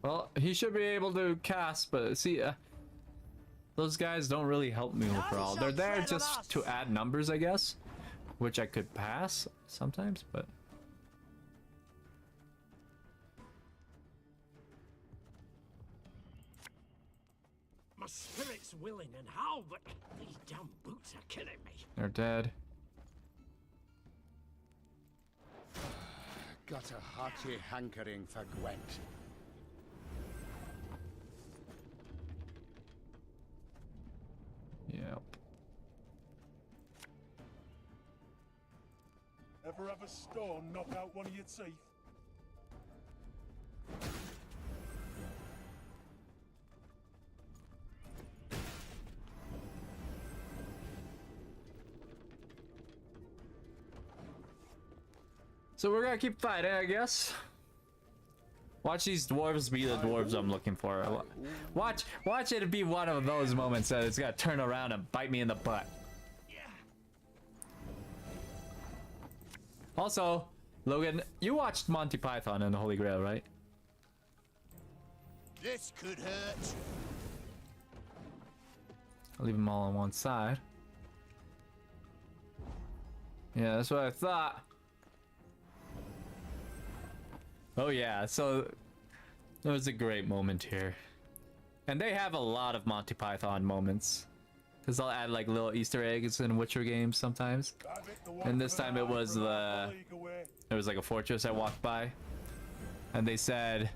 Well, he should be able to cast, but see, those guys don't really help me overall. They're there just to add numbers, I guess, which I could pass sometimes, but My spirit's willing and how, but these damn boots are killing me. they're dead. Got a hearty hankering for Gwent. Yep. Ever have a storm knock out one of your teeth? So we're gonna keep fighting, I guess. Watch these dwarves be the dwarves I'm looking for. Watch it be one of those moments that it's gonna turn around and bite me in the butt. Also, Logan, you watched Monty Python and the Holy Grail, right? This could hurt. I'll leave them all on one side. Yeah, that's what I thought. Oh yeah, so it was a great moment here. And they have a lot of Monty Python moments. Because I'll add like little Easter eggs in Witcher games sometimes. And this time it was there was like a fortress I walked by, and they said,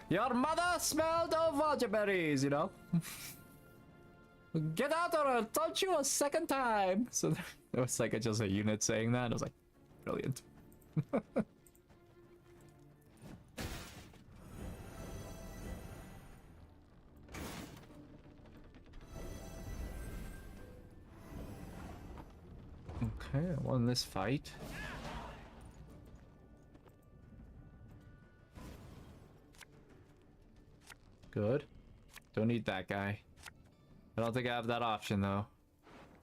"Your mother smelled of elderberries," you know. Get out or I'll touch you a second time. So there was like just a unit saying that. I was like, brilliant. Okay, I won this fight. Good. Don't need that guy. I don't think I have that option though.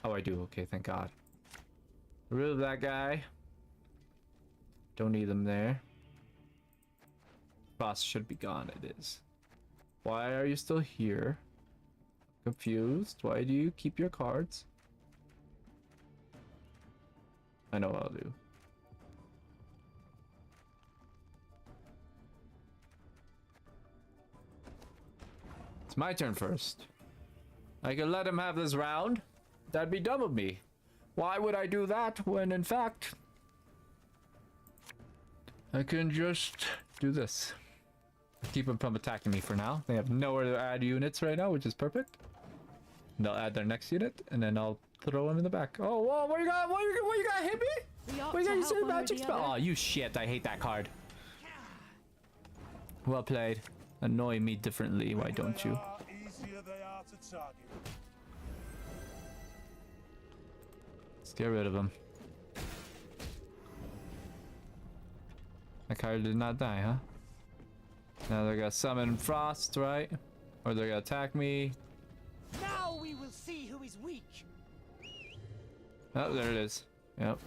Oh, I do. Okay, thank God. Remove that guy. Don't need him there. Boss should be gone. It is. Why are you still here? Confused. Why do you keep your cards? I know what I'll do. It's my turn first. I could let him have this round. That'd be dumb of me. Why would I do that when in fact I can just do this. Keep him from attacking me for now. They have nowhere to add units right now, which is perfect. And they'll add their next unit, and then I'll throw him in the back. Oh, whoa, what you got? What you got? Hit me? What you got? You said magic spell? Oh, you shit. I hate that card. Well played. Annoy me differently. Why don't you? Let's get rid of him. That card did not die, huh? Now they're gonna summon Frost, right? Or they're gonna attack me. Now we will see who is weak. Oh, there it is. Yep.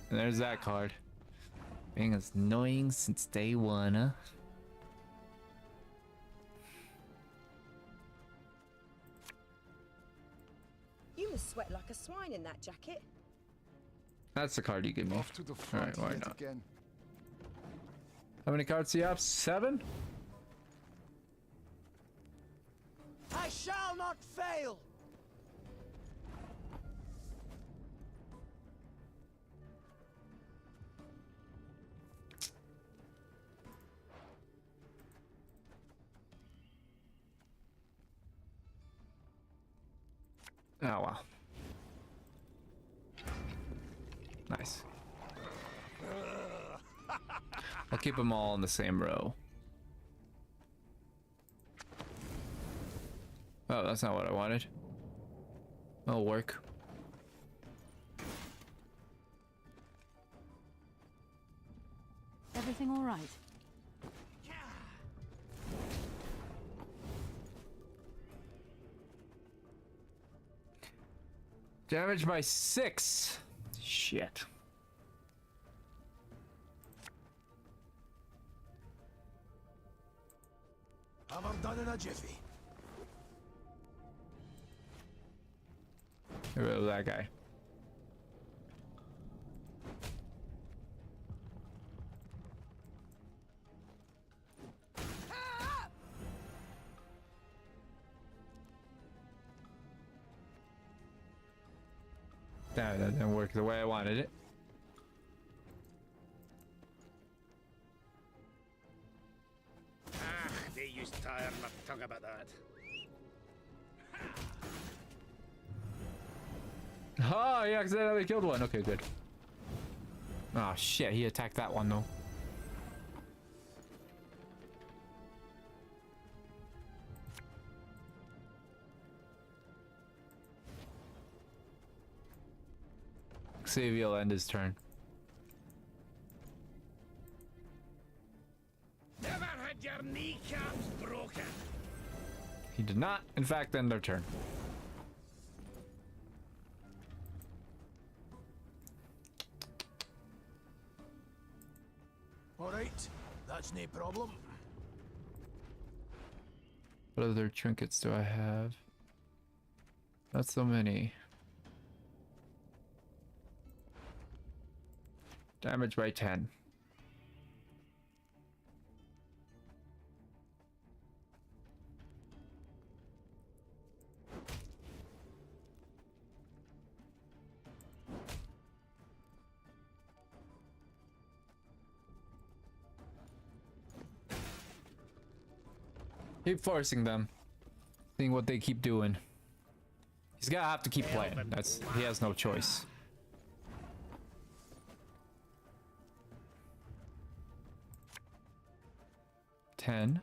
And there's that card. Being as annoying since day one, huh? You must sweat like a swine in that jacket. That's the card you give me. Off to the front. Alright, why not? Again. How many cards do you have? 7? I shall not fail. Oh, wow. Nice. I'll keep them all in the same row. Oh, that's not what I wanted. That'll work. Everything all right? Damage by 6. Shit. Hammer done in a jiffy. Get rid of that guy. Damn, that didn't work the way I wanted it. Ah, they used to tire my tongue about that. Oh, he accidentally killed one. Okay, good. Oh shit, he attacked that one though. Xavier will end his turn. Never had your kneecaps broken. He did not, in fact, end their turn. All right, that's no problem. What other trinkets do I have? Not so many. Damage by 10. Keep forcing them. Seeing what they keep doing. He's gonna have to keep playing. He has no choice. $10.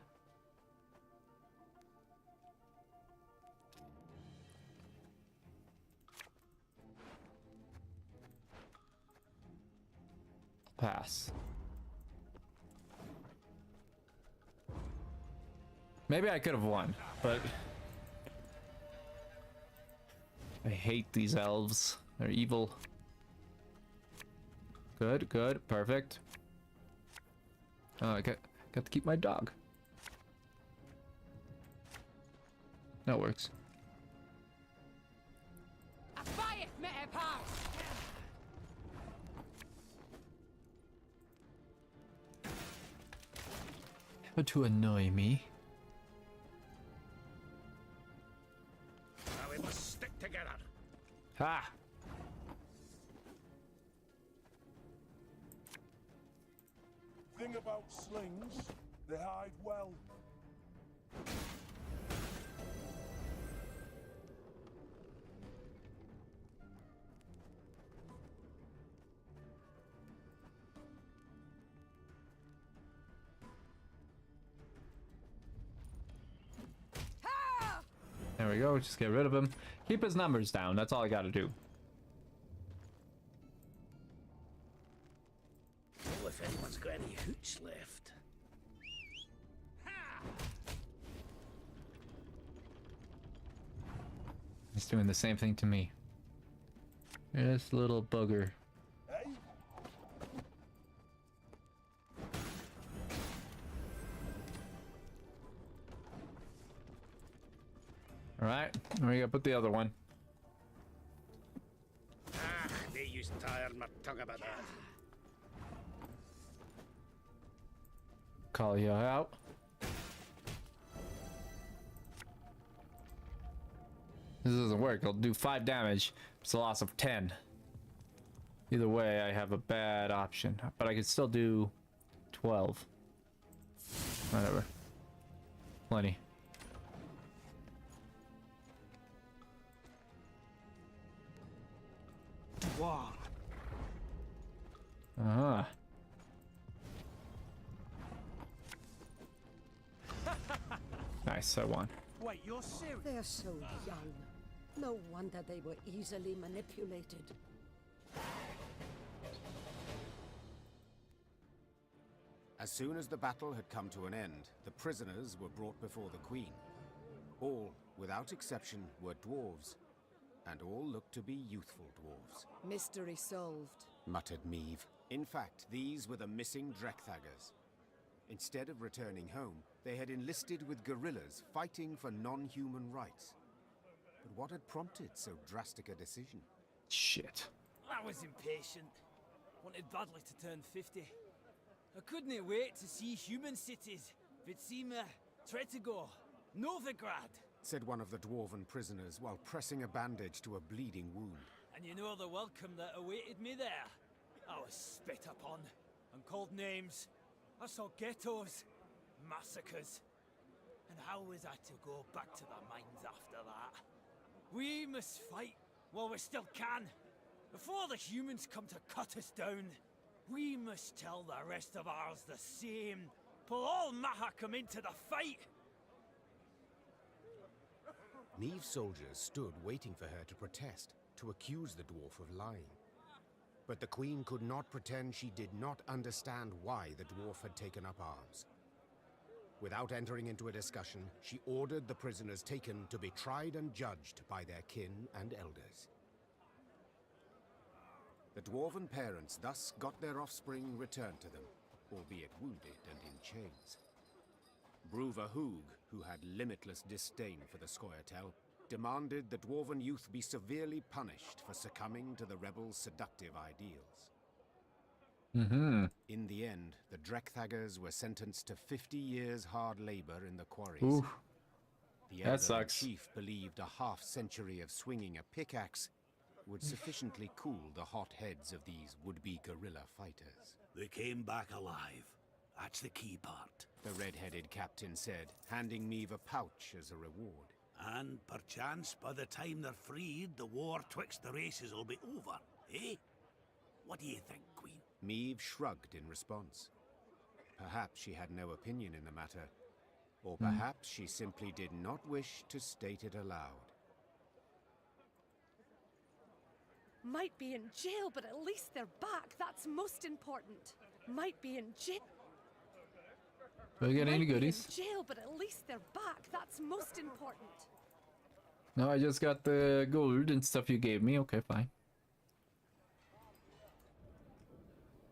Pass. Maybe I could have won, but I hate these elves. They're evil. Good, good, perfect. Oh, I got to keep my dog. That works. How to annoy me. Now we must stick together. Ha! Thing about slings, they hide well. There we go, just get rid of him. Keep his numbers down, that's all I gotta do. Oh, if anyone's got any hooch left. He's doing the same thing to me. This little bugger. Alright, we gotta put the other one. Ah, they used tired my tongue about that. Call you out. This doesn't work. It'll do 5 damage. It's a loss of 10. Either way, I have a bad option. But I could still do 12. Whatever. Plenty. Wow. Uh-huh. Nice, I won. Wait, you're serious? They're so young. No wonder they were easily manipulated. As soon as the battle had come to an end, the prisoners were brought before the Queen. All, without exception, were dwarves, and all looked to be youthful dwarves. Mystery solved. Muttered Meve. In fact, these were the missing Drechthaggers. Instead of returning home, they had enlisted with guerrillas fighting for non-human rights. But what had prompted so drastic a decision? Shit. I was impatient. Wanted badly to turn 50. I couldn't wait to see human cities. Vitsima, Tretogor, Novigrad. Said one of the dwarven prisoners while pressing a bandage to a bleeding wound. And you know the welcome that awaited me there. I was spit upon and called names. I saw ghettos, massacres. And how was I to go back to the mines after that? We must fight while we still can. Before the humans come to cut us down, we must tell the rest of ours the same. Pull all Mahakam into the fight. Neve's soldiers stood waiting for her to protest, to accuse the dwarf of lying. But the Queen could not pretend she did not understand why the dwarf had taken up arms. Without entering into a discussion, she ordered the prisoners taken to be tried and judged by their kin and elders. The dwarven parents thus got their offspring returned to them, albeit wounded and in chains. Bruva Hoog, who had limitless disdain for the Scoia'tael, demanded the dwarven youth be severely punished for succumbing to the rebels' seductive ideals. In the end, the Drechthaggers were sentenced to 50 years hard labor in the quarries. Ooh, the that sucks. chief believed a half-century of swinging a pickaxe would sufficiently cool the hot heads of these would-be guerrilla fighters. They came back alive, That's the key part. The red-headed captain said, handing Meave a pouch as a reward. And perchance by the time they're freed, the war twixt the races will be over, eh? What do you think, Queen? Meave shrugged in response. Perhaps she had no opinion in the matter, or perhaps she simply did not wish to state it aloud. Might be in jail, but at least they're back. That's most important. Might be in jail. Do I get any goodies? Might be in jail, but at least they're back. That's most important. No, I just got the gold and stuff you gave me. Okay, fine.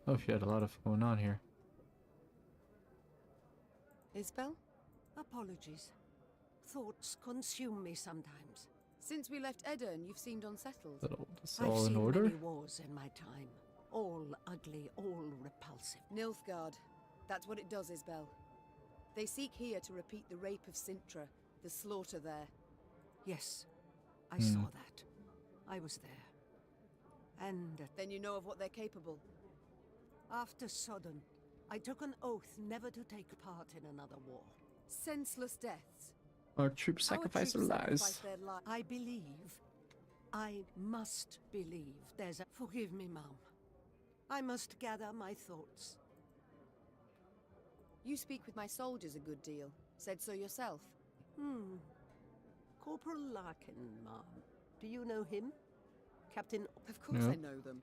Oh shit, a lot of going on here. Isbel? Apologies. Thoughts consume me sometimes. Since we left Edirne, you've seemed unsettled. It's all in I've order? seen many wars in my time. All ugly, all repulsive. Nilfgaard. That's what it does, Isbel. They seek here to repeat the rape of Sintra, the slaughter there. Yes, I saw that. I was there. And then you know of what they're capable. After Sodden, I took an oath never to take part in another war. Senseless deaths. Our troops sacrifice their lives. I believe, I must believe there's a... Forgive me, Mom. I must gather my thoughts. You speak with my soldiers a good deal. Said so yourself. Corporal Larkin, Mom. Do you know him? Captain... Of course I know them.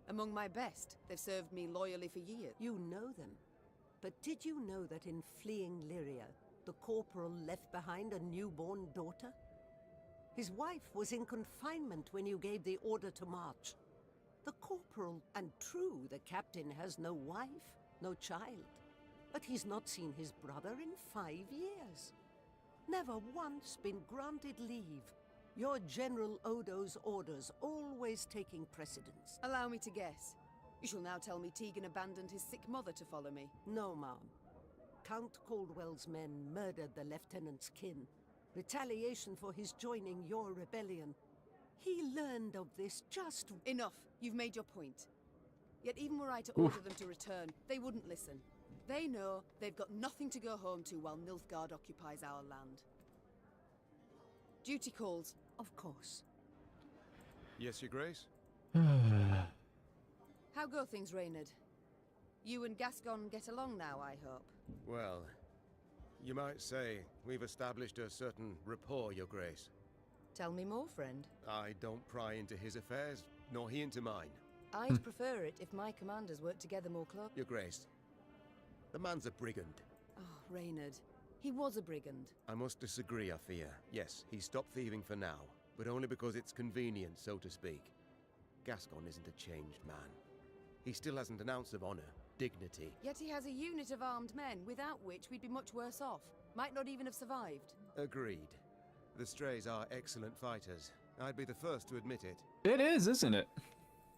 Among my best. They've served me loyally for years. You know them. But did you know that in fleeing Lyria, the corporal left behind a newborn daughter? His wife was in confinement when you gave the order to march. The corporal, and true, the captain has no wife, no child. But he's not seen his brother in 5 years. Never once been granted leave. Your General Odo's orders always taking precedence. Allow me to guess. You shall now tell me Tegan abandoned his sick mother to follow me. No, Ma'am. Count Caldwell's men murdered the lieutenant's kin. Retaliation for his joining your rebellion. He learned of this just... Enough. You've made your point. Yet even were I to order them to return, they wouldn't listen. They know they've got nothing to go home to while Nilfgaard occupies our land. Duty calls. Of course. Yes, Your Grace? How go things, Reynard? You and Gascon get along now, I hope. Well, you might say we've established a certain rapport, Your Grace. Tell me more, friend. I don't pry into his affairs, nor he into mine. I'd prefer it if my commanders worked together more closely. Your Grace, the man's a brigand. Oh, Reynard. He was a brigand. I must disagree, I fear. Yes, he stopped thieving for now, but only because it's convenient, so to speak. Gascon isn't a changed man. He still hasn't an ounce of honor, dignity. Yet he has a unit of armed men, without which we'd be much worse off. Might not even have survived. Agreed. The Strays are excellent fighters. I'd be the first to admit it. It is, isn't it?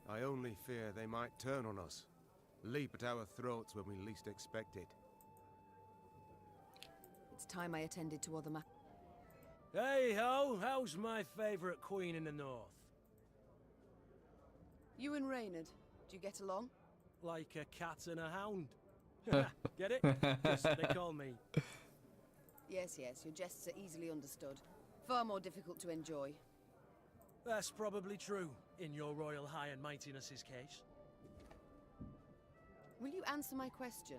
I only fear they might turn on us. Leap at our throats when we least expect it. It's time I attended to other matters. Hey ho, how's my favourite queen in the north? You and Reynard, do you get along? Like a cat and a hound. Get it? Yes, they call me. Yes, your jests are easily understood. Far more difficult to enjoy. That's probably true, in your royal high and mightiness's case. Will you answer my question?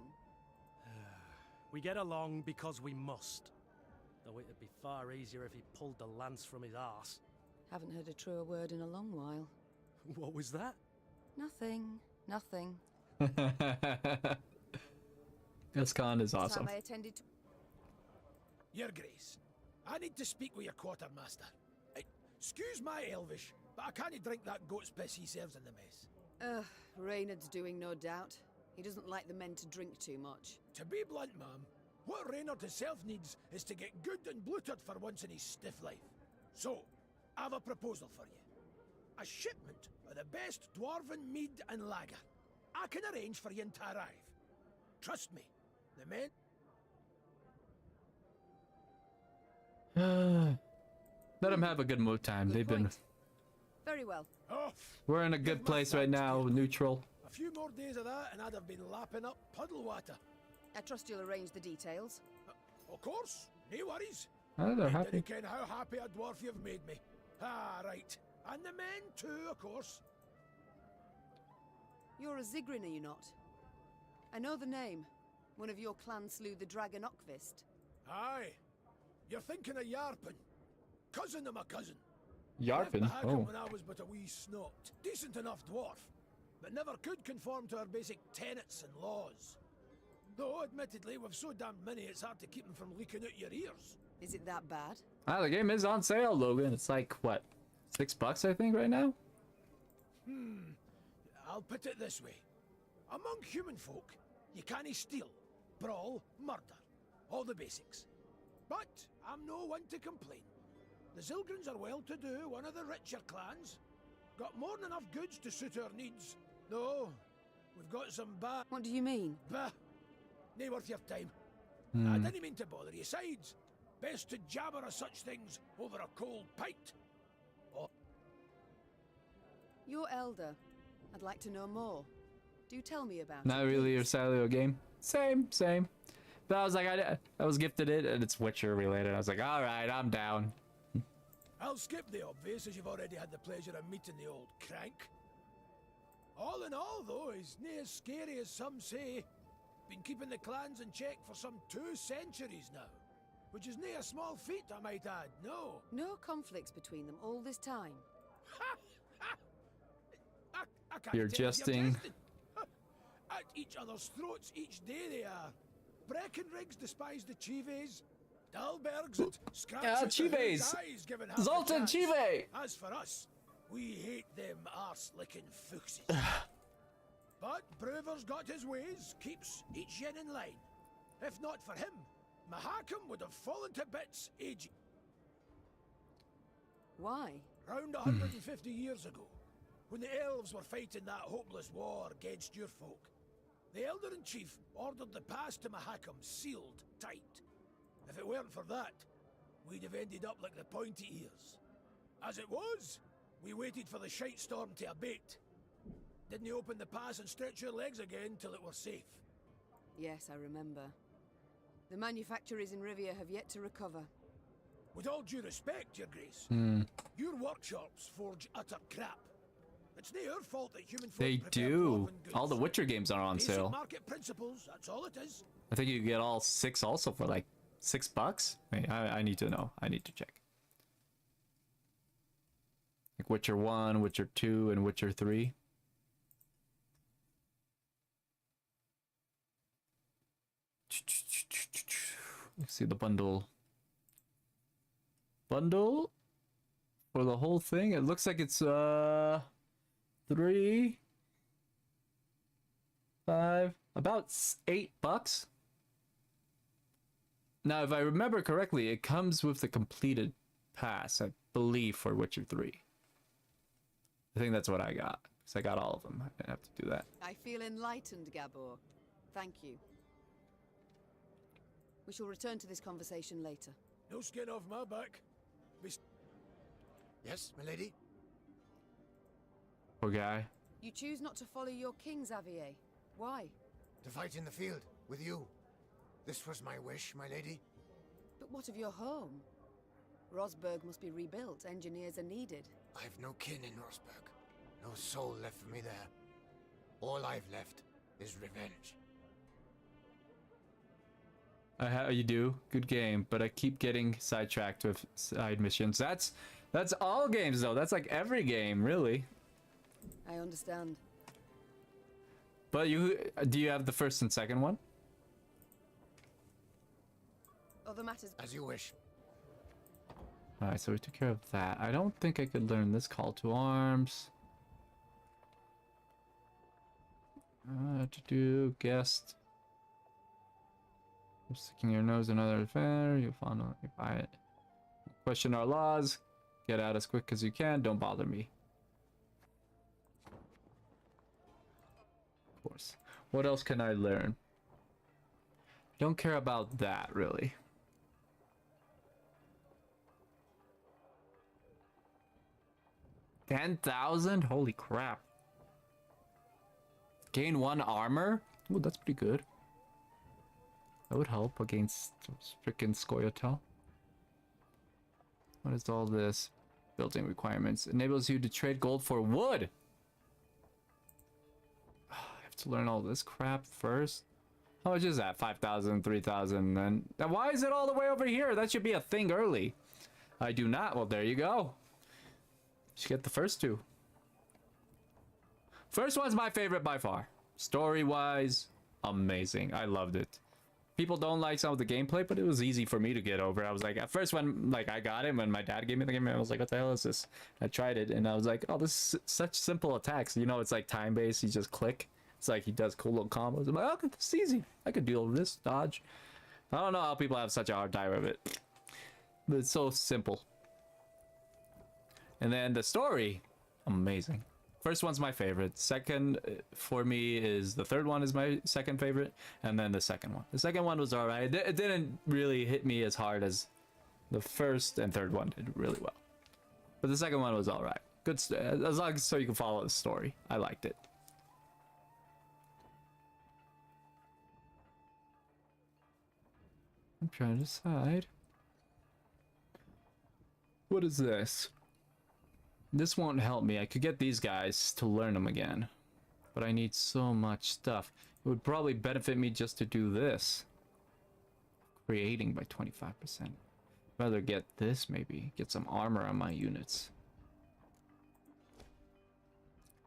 We get along because we must. Though it'd be far easier if he pulled the lance from his arse. Haven't heard a truer word in a long while. What was that? Nothing. Gascon is awesome. Time I attended to... Your Grace, I need to speak with your quartermaster. Excuse my Elvish, but I can't drink that goat's piss he serves in the mess. Reynard's doing, no doubt. He doesn't like the men to drink too much. To be blunt, ma'am, what Reynard himself needs is to get good and bloated for once in his stiff life. So, I have a proposal for you. A shipment of the best dwarven mead and lager. I can arrange for you to arrive. Trust me, the men... Let them have a good mood time. They've been... Very well. We're in a good place right now, neutral. A few more days of that and I'd have been lapping up puddle water. I trust you'll arrange the details. Of course, no worries. Oh, they're I happy. didn't ken how happy a dwarf you've made me. Ah, right. And the men too, of course. You're a Zigrin, are you not? I know the name. One of your clan slew the dragon Ockvist. Aye. You're thinking of Yarpen. Cousin of my cousin. Yarpen? Left Mahakam Oh. when I was but a wee snot. Decent enough dwarf, but never could conform to our basic tenets and laws. Though, admittedly, we've so damned many it's hard to keep them from leaking out your ears. Is it that bad? Ah, the game is on sale, Logan. It's like, what, $6 I think right now? I'll put it this way. Among human folk, you can't steal, brawl, murder. All the basics. But I'm no one to complain. The Zilgrins are well-to-do, one of the richer clans. Got more than enough goods to suit our needs. No, we've got some bad... What do you mean? Bah! Nae worth your time. Hmm. I didn't mean to bother you. Sides, best to jabber of such things over a cold pint. Oh, You're elder. I'd like to know more. Do tell me about Not it, really your please. Salio game. Same. But I was like, I was gifted it, and it's Witcher related. I was like, all right, I'm down. I'll skip the obvious, as you've already had the pleasure of meeting the old crank. All in all, though, he's nae as scary as some say. Been keeping the clans in check for some 2 centuries now. Which is nae a small feat, I might add, no. No conflicts between them all this time. I can't You're tell if jesting. At each other's throats each day they are. Breckenriggs despise the Chives. Dalbergs and scratch Yeah, out the Chives. hood's eyes given half a Zoltan chance. Chive. As for us, we hate them arse-licking fuchsies. But Brewer's got his ways, keeps each yen in line. If not for him, Mahakam would have fallen to bits ages. Why? Round 150 years ago, when the elves were fighting that hopeless war against your folk, the Elder-in-Chief ordered the pass to Mahakam sealed tight. If it weren't for that, we'd have ended up like the pointy ears. As it was, we waited for the shite storm to abate. Didn't open the pass and stretch your legs again till it were safe. Yes, I remember. The manufacturers in Rivia have yet to recover. With all due respect, Your Grace, your workshops forge utter crap. It's not your fault that human folk They prepare do. dwarven goods. All the Witcher games are on Basic sale. market principles, that's all it is. I think you get all 6 also for like $6. Wait, I need to know. I need to check. Like Witcher 1, Witcher 2, and Witcher 3. Let's see the bundle. Bundle for the whole thing. It looks like it's 3, 5, about $8. Now, if I remember correctly, it comes with the completed pass, I believe, for Witcher 3. I think that's what I got, because I got all of them. I didn't have to do that. I feel enlightened, Gabor. Thank you. We shall return to this conversation later. No skin off my back. Yes, my lady? Poor guy. You choose not to follow your king, Xavier. Why? To fight in the field, with you. This was my wish, my lady. But what of your home? Rosberg must be rebuilt. Engineers are needed. I've no kin in Rosberg. No soul left for me there. All I've left is revenge. You do good game, but I keep getting sidetracked with side missions. That's all games though. That's like every game, really. I understand. But do you have the first and second one? Other matters. As you wish. All right, so we took care of that. I don't think I could learn this call to arms. To do guest. Sticking your nose in another affair. You found out you buy it. Question our laws. Get out as quick as you can. Don't bother me. Of course. What else can I learn? Don't care about that really. $10,000? Holy crap. Gain 1 armor? Oh, that's pretty good. That would help against freaking Scoia'tael. What is all this? Building requirements. Enables you to trade gold for wood! I have to learn all this crap first. How much is that? 5,000, 3,000, then why is it all the way over here? That should be a thing early. I do not. Well, there you go. Should get the first two. First one's my favorite by far. Story-wise, amazing. I loved it. People don't like some of the gameplay, but it was easy for me to get over. I was like, at first when like I got it, when my dad gave me the game, I was like, what the hell is this? I tried it and I was like, oh, this is such simple attacks. You know, it's like time-based. You just click. It's like he does cool little combos. I'm like, oh, this is easy. I could deal with this, dodge. I don't know how people have such a hard time with it. But it's so simple. And then the story, amazing. First one's my favorite. Second for me is the third one is my second favorite, and then the second one. The second one was alright. It didn't really hit me as hard as the first and third one did really well. But the second one was alright. Good, as long as so you can follow the story. I liked it. I'm trying to decide. What is this? This won't help me. I could get these guys to learn them again. But I need so much stuff. It would probably benefit me just to do this. Creating by 25%. Rather get this maybe. Get some armor on my units.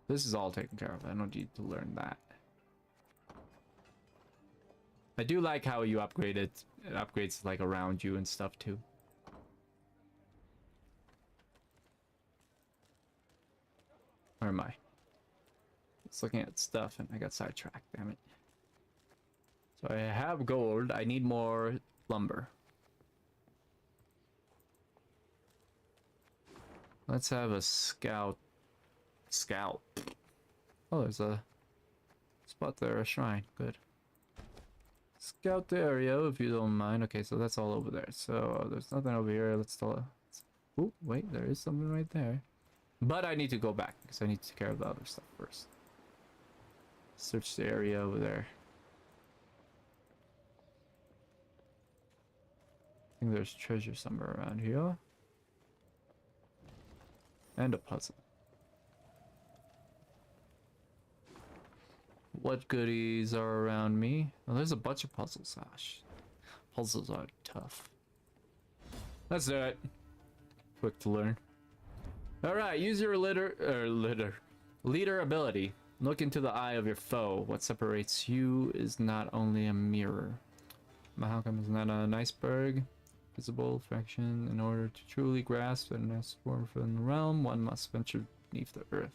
This is all taken care of. I don't need to learn that. I do like how you upgrade it. It upgrades like around you and stuff too. Where am I? I was looking at stuff and I got sidetracked, damn it. So I have gold. I need more lumber. Let's have a scout. Scout. Oh, there's a spot there, a shrine. Good. Scout the area if you don't mind. Okay, so that's all over there. So there's nothing over here. Let's still. Oh, wait, there is something right there. But I need to go back because I need to take care of the other stuff first. Search the area over there. I think there's treasure somewhere around here. And a puzzle. What goodies are around me? Oh, there's a bunch of puzzles. Gosh. Puzzles are tough. Let's do it. Quick to learn. Alright, use your leader ability. Look into the eye of your foe. What separates you is not only a mirror. Mahakam is not an iceberg. Visible fraction. In order to truly grasp and nest form from the realm, one must venture beneath the earth.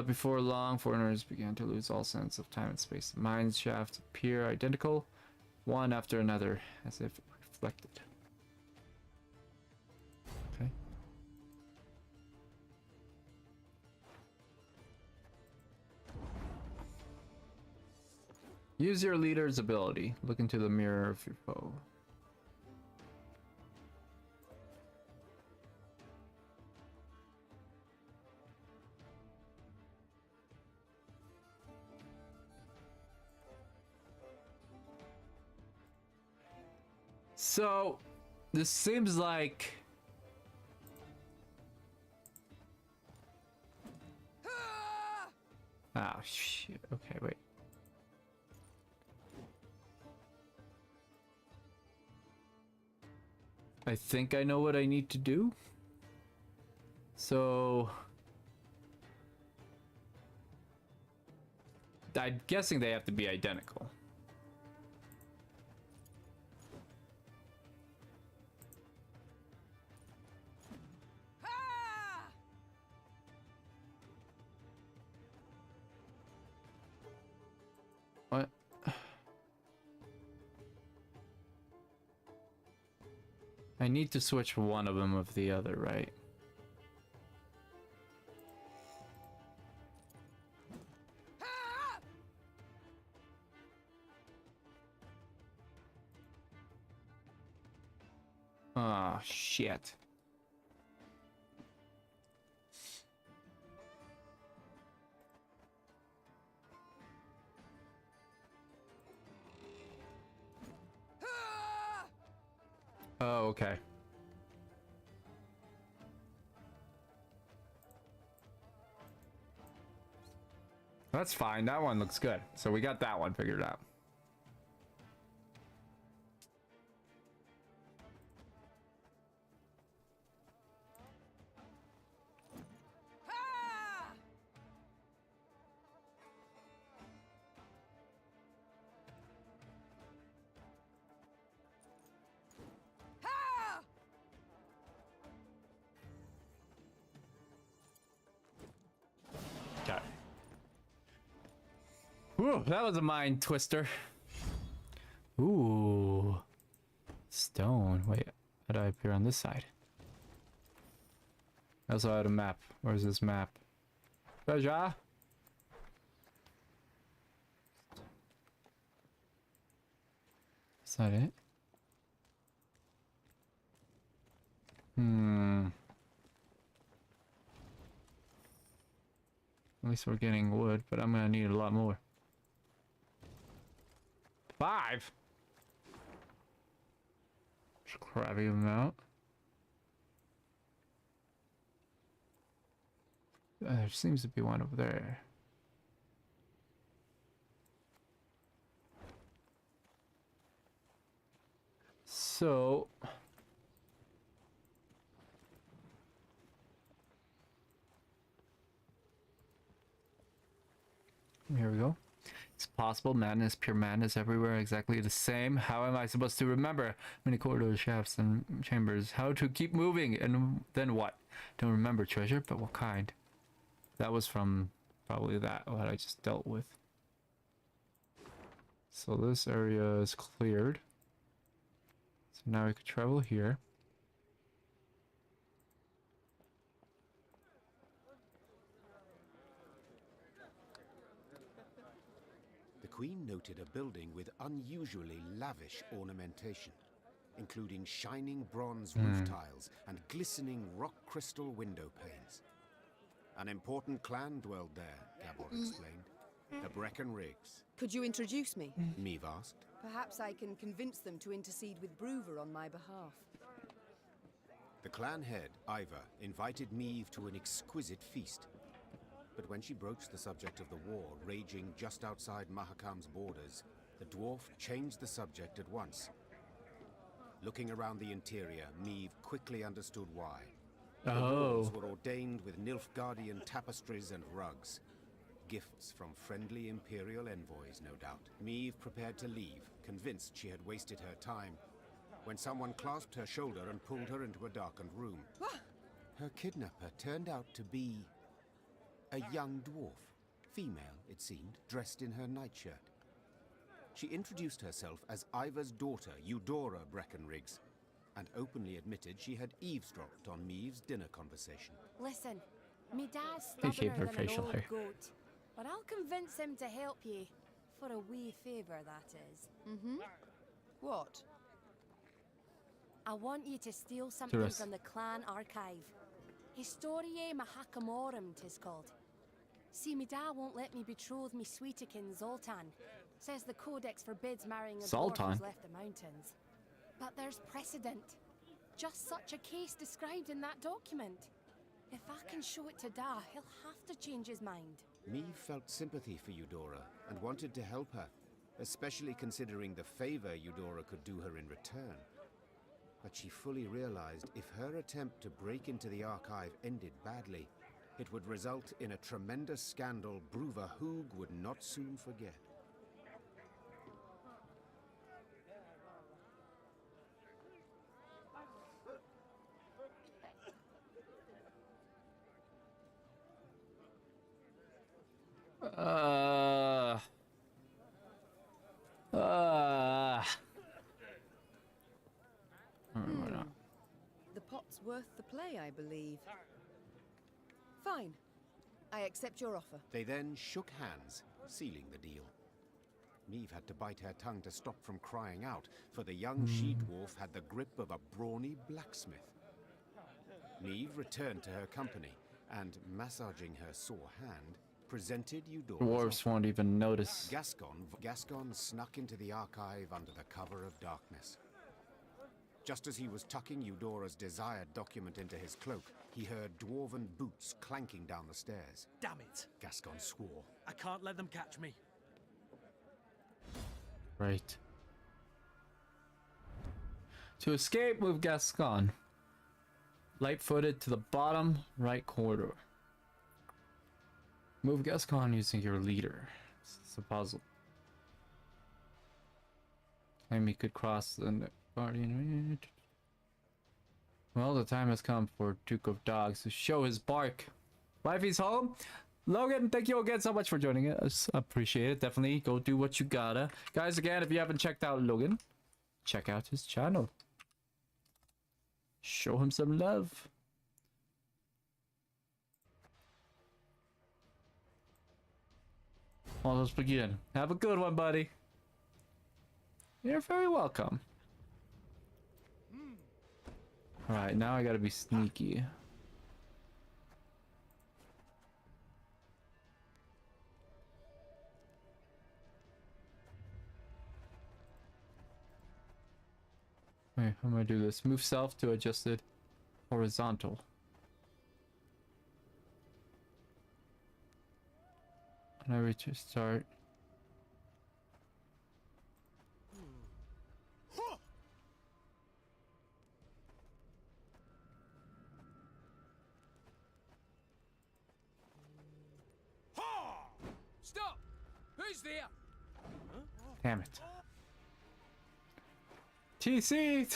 Before long, foreigners began to lose all sense of time and space. The mine shafts appear identical, one after another, as if reflected. Okay. Use your leader's ability. Look into the mirror of your foe. So, this seems like... Ah, shit. Okay, wait. I think I know what I need to do. So... I'm guessing they have to be identical. What? I need to switch one of them with the other, right? Ah, shit. Oh, okay. That's fine. That one looks good. So we got that one figured out. Okay. Whew, that was a mind twister. Ooh. Stone. Wait, how do I appear on this side? I also had a map. Where's this map? Treasure? Is that it? At least we're getting wood, but I'm gonna need a lot more. 5? Crappy amount. There seems to be one over there. So here we go. It's possible madness, pure madness everywhere, exactly the same. How am I supposed to remember many corridors, shafts, and chambers? How to keep moving, and then what? Don't remember treasure, but what kind? That was from probably that what I just dealt with. So this area is cleared. So now we could travel here. The Queen noted a building with unusually lavish ornamentation, including shining bronze roof tiles and glistening rock crystal window panes. An important clan dwelled there, Gabor explained. The Breckenrigs. Could you introduce me? Meve asked. Perhaps I can convince them to intercede with Bruver on my behalf. The clan head, Iva, invited Meve to an exquisite feast. But when she broached the subject of the war raging just outside Mahakam's borders, the dwarf changed the subject at once. Looking around the interior, Meve quickly understood why. The walls were ordained with Nilfgaardian tapestries and rugs. Gifts from friendly Imperial envoys, no doubt. Meve prepared to leave, convinced she had wasted her time, when someone clasped her shoulder and pulled her into a darkened room. Her kidnapper turned out to be a young dwarf, female, it seemed, dressed in her nightshirt. She introduced herself as Iva's daughter, Eudora Breckenrigs, and openly admitted she had eavesdropped on Meve's dinner conversation. Listen, me dad's Appreciate stubborner her than an facial old hair. goat, but I'll convince him to help you. For a wee favour, that is. What? I want you to steal something Tourist. from the clan archive. Historiae Mahakamorum, 'tis called. See, me dad won't let me betroth me sweetekin Zoltan. Says the codex forbids marrying a dwarf Zoltan? who's left the mountains. But there's precedent. Just such a case described in that document. If I can show it to Da, he'll have to change his mind. Meve felt sympathy for Eudora and wanted to help her, especially considering the favor Eudora could do her in return. But she fully realized if her attempt to break into the archive ended badly, it would result in a tremendous scandal Bruver Hoog would not soon forget. The pot's worth the play, I believe. Fine. I accept your offer. They then shook hands, sealing the deal. Meve had to bite her tongue to stop from crying out, for the young she-dwarf had the grip of a brawny blacksmith. Meve returned to her company, and, massaging her sore hand, presented Eudora. Dwarves won't even notice. Gascon snuck into the archive under the cover of darkness. Just as he was tucking Eudora's desired document into his cloak, he heard dwarven boots clanking down the stairs. Damn it! Gascon swore. I can't let them catch me. Right. To escape, move Gascon. Light-footed to the bottom right corridor. Move Gascon using your leader. It's a puzzle. Enemy could cross the guardian. Well, the time has come for Duke of Dogs to show his bark. Wifey's home. Logan, thank you again so much for joining us. Appreciate it. Definitely go do what you gotta. Guys, again, if you haven't checked out Logan, check out his channel. Show him some love. Well, let's begin. Have a good one, buddy. You're very welcome. Alright, now I gotta be sneaky. Wait, how am I do this? Move self to adjusted horizontal. And I reach a start. Stop! Who's there? Damn it. TC!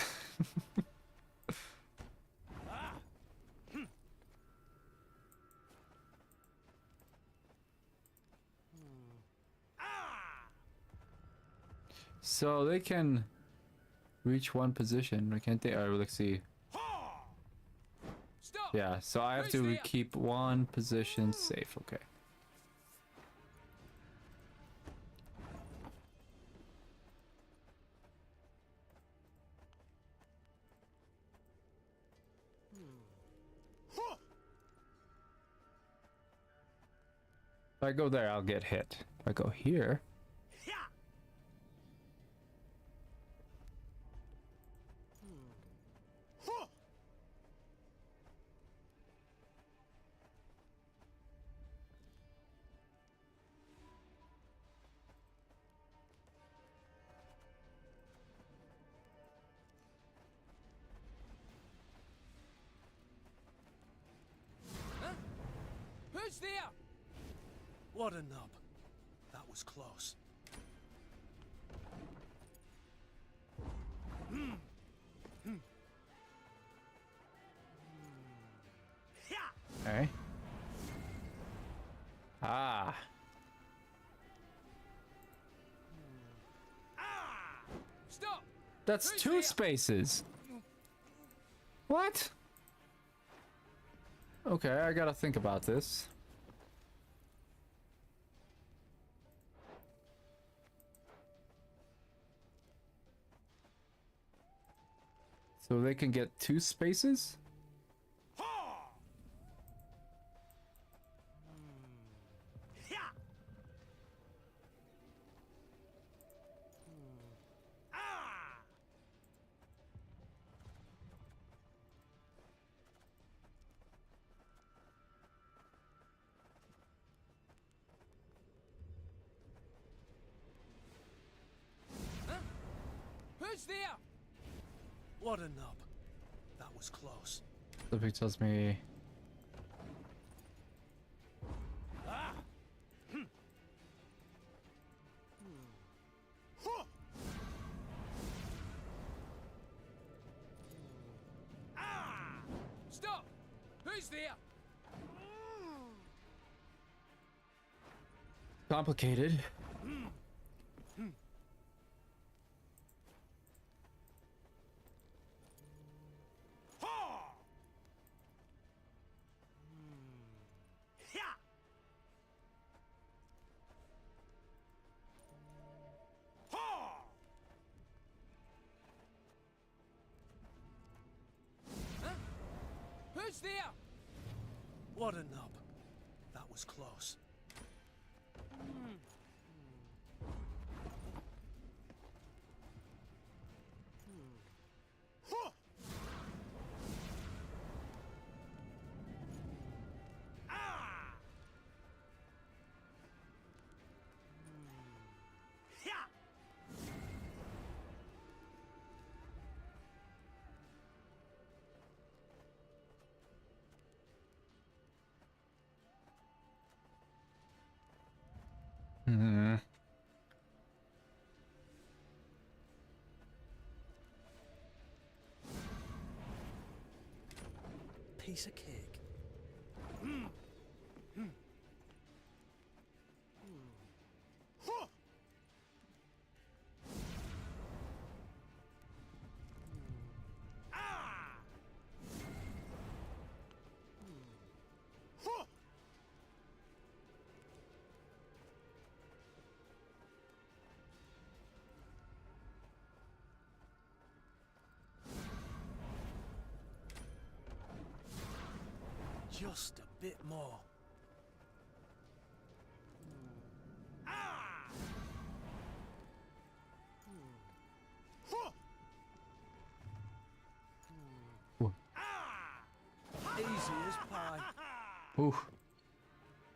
So they can reach one position, can't they? Alright, let's see. Yeah, so I have to keep one position safe, okay. If I go there, I'll get hit. If I go here... Who's there? What a nub. That was close. Okay. Ah. Stop! That's two spaces. What? Okay, I gotta think about this. So they can get two spaces? Who's there? What a nub. That was close. Something tells me... Stop! Who's there? Complicated. Who's there? What a nub. That was close. Hmm. Piece of cake. Just a bit more. Easy as pie. Ooh.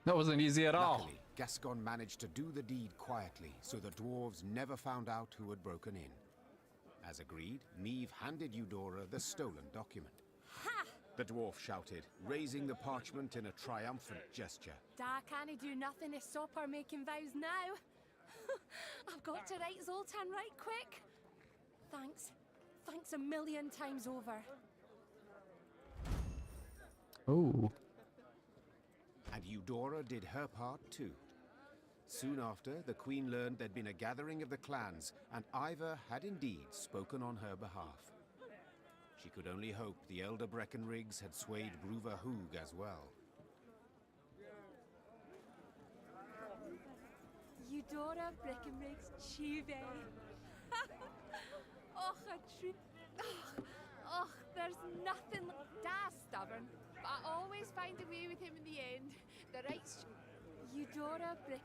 That wasn't easy at all. Luckily, Gascon managed to do the deed quietly, so the dwarves never found out who had broken in. As agreed, Meve handed Eudora the stolen document. Ha! The dwarf shouted, raising the parchment in a triumphant gesture. Da can't do nothing to stop her making vows now. I've got to write Zoltan right quick. Thanks. Thanks a million times over. Oh. And Eudora did her part too. Soon after, the Queen learned there'd been a gathering of the clans, and Ivor had indeed spoken on her behalf. She could only hope the elder Breckenriggs had swayed Bruva Hoog as well. Eudora Breckenriggs Chive. Oh, a true. Oh, there's nothing. Dad's stubborn, but I always find a way with him in the end. The right. Eudora Brick.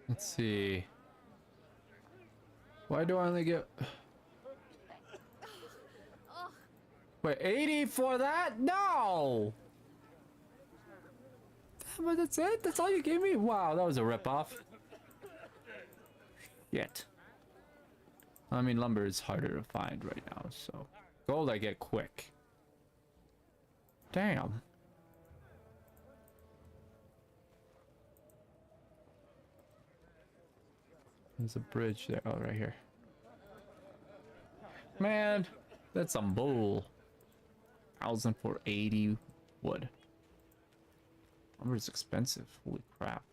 Let's see. Why do I only get... Wait, 80 for that? No! But that's it? That's all you gave me? Wow, that was a ripoff. Shit. I mean, lumber is harder to find right now, so... Gold I get quick. Damn. There's a bridge there. Oh, right here. Man, that's some bull. 1,000 for 80 wood. Lumber is expensive. Holy crap.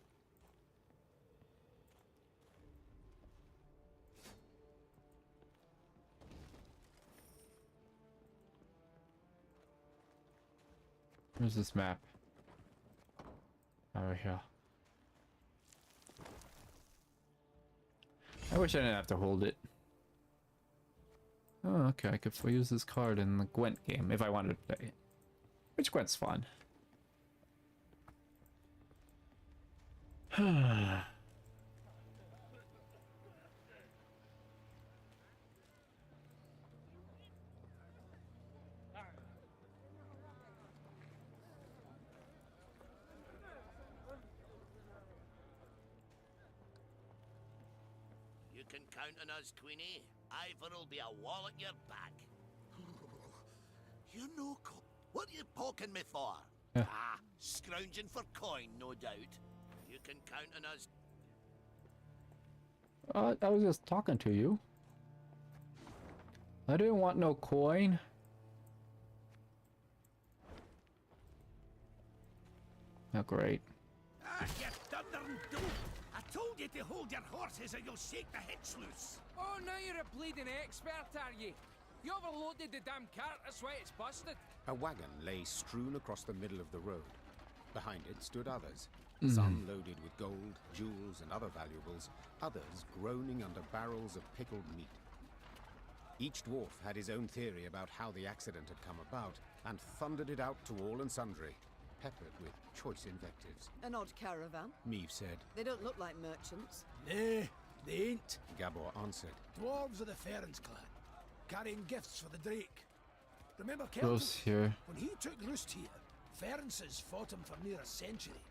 Where's this map? Over here. I wish I didn't have to hold it. Oh, okay. I could use this card in the Gwent game if I wanted to play it. Which Gwent's fun. You can count on us, Queenie. Ivor'll be a wall at your back. You know, what are you poking me for? Ah, scrounging for coin, no doubt. You can count on us. I was just talking to you. I didn't want no coin. Oh, great. Ah, you thundering dope! I told you to hold your horses or you'll shake the hitch loose. Oh, now you're a bleeding expert, are you? You overloaded the damn cart, that's why it's busted. A wagon lay strewn across the middle of the road. Behind it stood others, some loaded with gold, jewels, and other valuables, others groaning under barrels of pickled meat. Each dwarf had his own theory about how the accident had come about, and thundered it out to all and sundry, peppered with choice invectives. An odd caravan. Meve said. They don't look like merchants. Nay, they ain't. Gabor answered. Dwarves of the Ferens clan, carrying gifts for the Drake. Remember Close Kelton? here. When he took roost here, Ferences fought him for near a century.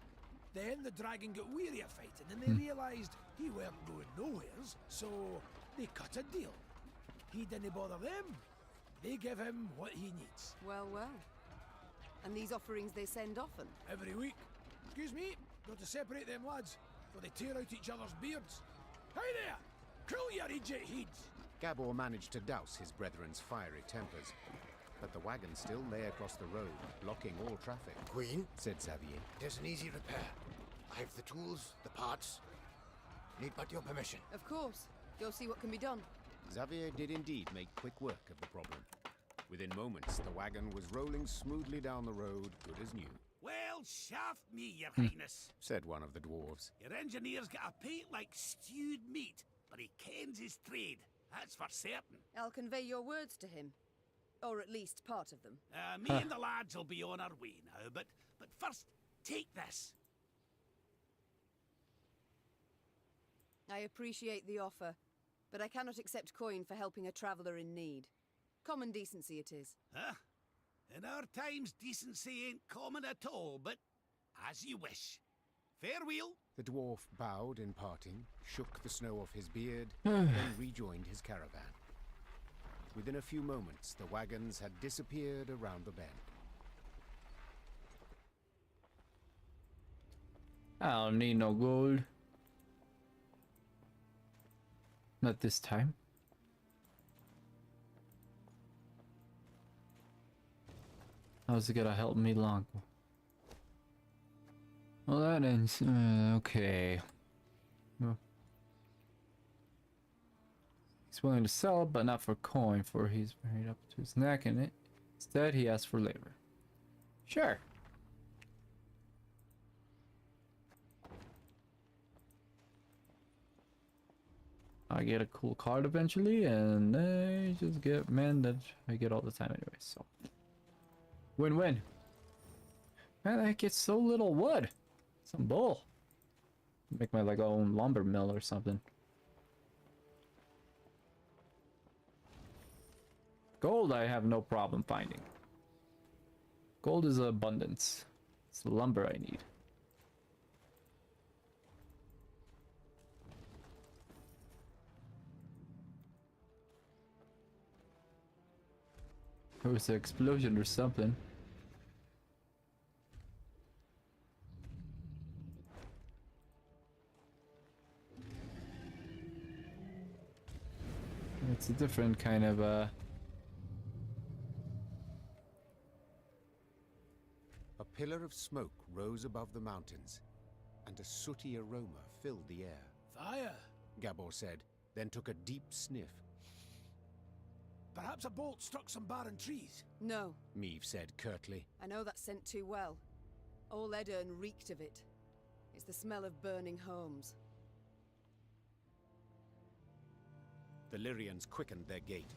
Then the dragon got weary of fighting and they realised he weren't going nowheres, so they cut a deal. He didn't bother them. They give him what he needs. Well, well. And these offerings they send often? Every week. Excuse me, Got to separate them lads, for they tear out each other's beards. Hey there! Cool your idiot heads! Gabor managed to douse his brethren's fiery tempers, but the wagon still lay across the road, blocking all traffic. Queen, said Xavier. there's an easy repair. I have the tools, the parts. Need but your permission. Of course. Go see what can be done. Xavier did indeed make quick work of the problem. Within moments, the wagon was rolling smoothly down the road, good as new. Well, shaft me, your highness, said one of the dwarves. Your engineer's got a pate like stewed meat, but he kens his trade. That's for certain. I'll convey your words to him. Or at least part of them. Me and the lads will be on our way now, but first, take this. I appreciate the offer, but I cannot accept coin for helping a traveller in need. Common decency it is. Huh? In our times, decency ain't common at all, but as you wish. Farewell. The dwarf bowed in parting, shook the snow off his beard, then rejoined his caravan. Within a few moments, the wagons had disappeared around the bend. I don't need no gold. Not this time. How's it gonna help me long? Well, that ends. Okay. Well, he's willing to sell, but not for coin, for he's buried up to his neck in it. Instead, he asks for labor. Sure. I get a cool card eventually, and they just get men that I get all the time anyway, so. Win-win. Man, I get so little wood. Some bull. Make my like own lumber mill or something. Gold I have no problem finding. Gold is abundance. It's the lumber I need. There was an explosion or something. It's a different kind of A pillar of smoke rose above the mountains, and a sooty aroma filled the air. Fire! Gabor said, then took a deep sniff. Perhaps a bolt struck some barren trees? No. Meave said curtly. I know that scent too well. All Edirn reeked of it. It's the smell of burning homes. The Lyrians quickened their gait.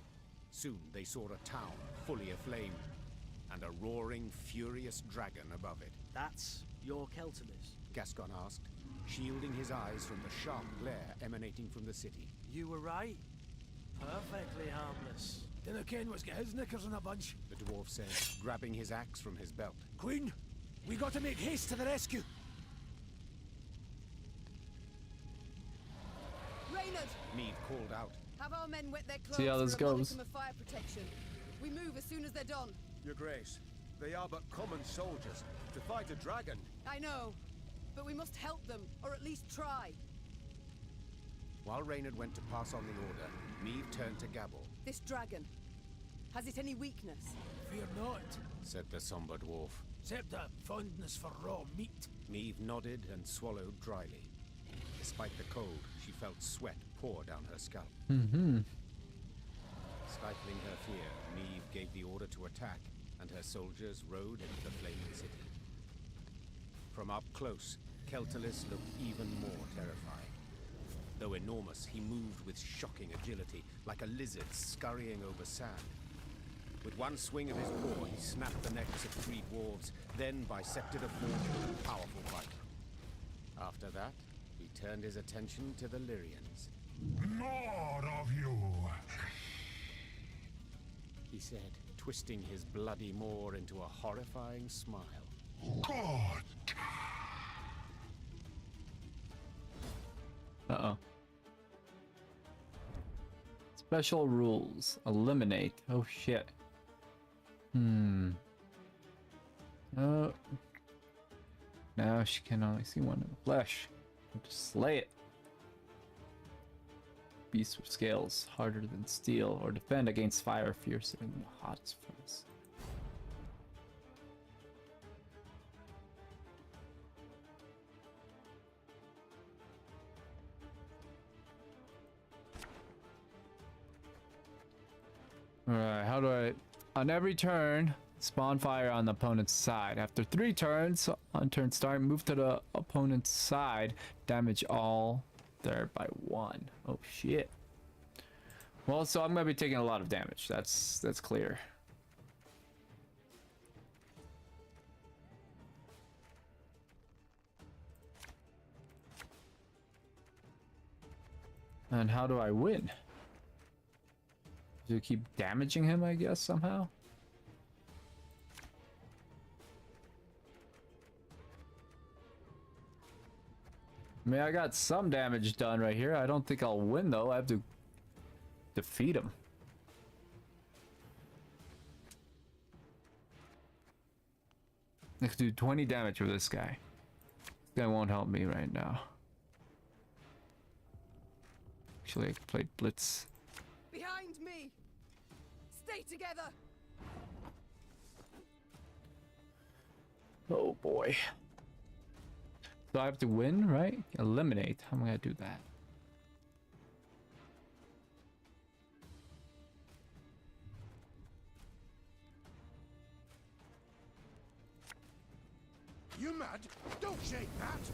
Soon they saw a town fully aflame, and a roaring, furious dragon above it. That's your Keltanis? Gascon asked, shielding his eyes from the sharp glare emanating from the city. You were right. Perfectly harmless. Dinna ken what's got his knickers in a bunch, the dwarf said, grabbing his axe from his belt. Queen, we got to make haste to the rescue. Reynard! Meade called out. Have our men wet their clothes. See how this for a goes. modicum of fire protection. We move as soon as they're done. Your Grace, they are but common soldiers. To fight a dragon. I know, but we must help them, or at least try. While Reynard went to pass on the order, Meave turned to Gabor. This dragon, has it any weakness? Fear not, said the somber dwarf. Except a fondness for raw meat. Meave nodded and swallowed dryly. Despite the cold, she felt sweat pour down her scalp. Mm-hmm. Stifling her fear, Meave gave the order to attack, and her soldiers rode into the flaming city. From up close, Keltalis looked even more terrifying. Though enormous, he moved with shocking agility, like a lizard scurrying over sand. With one swing of his paw, he snapped the necks of 3 dwarves, then bisected a fourth with a powerful bite. After that, he turned his attention to the Lyrians. More of you! He said, twisting his bloody maw into a horrifying smile. Good! Uh-oh. Special rules. Eliminate. Oh, shit. Now she can only see one in the flesh. Just slay it. Beast with scales, harder than steel, or defend against fire fiercer than the hottest furnace. Alright, how do I... On every turn, spawn fire on the opponent's side. After 3 turns, on turn start, move to the opponent's side, damage all there by 1. Oh shit. Well, so I'm gonna be taking a lot of damage. That's clear. And how do I win? Do you keep damaging him, I guess, somehow? I mean, I got some damage done right here. I don't think I'll win, though. I have to defeat him. I can do 20 damage with this guy. This guy won't help me right now. Actually, I can play Blitz. Behind me! Stay together! Oh boy. So I have to win, right? Eliminate. How am I gonna do that? You mad? Don't shake that!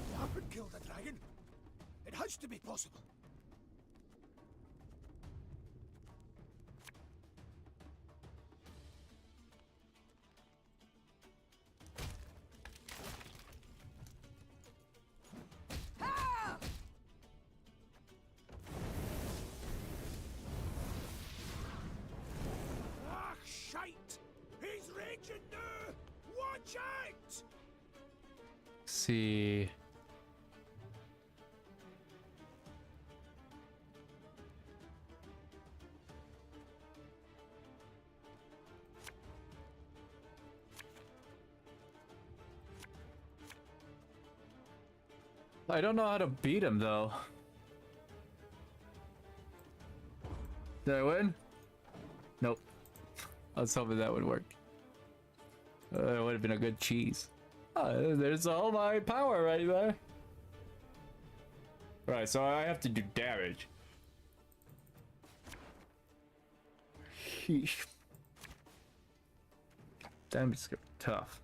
You haven't killed the dragon. It has to be possible. See. I don't know how to beat him though. Did I win? Nope. I was hoping that would work. It would have been a good cheese. Oh, there's all my power right there. Right, so I have to do damage. Sheesh. Damage is gonna be tough.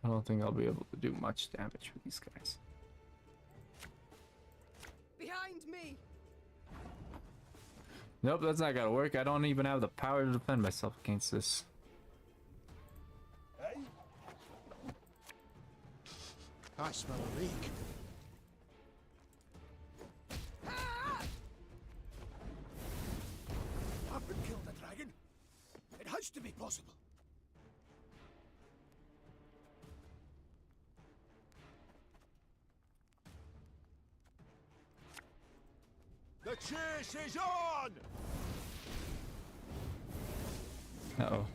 I don't think I'll be able to do much damage with these guys. Behind me! Nope, that's not gonna work. I don't even have the power to defend myself against this. Hey? I smell a leak. You haven't killed the dragon. It has to be possible. The chase is on! Uh-oh.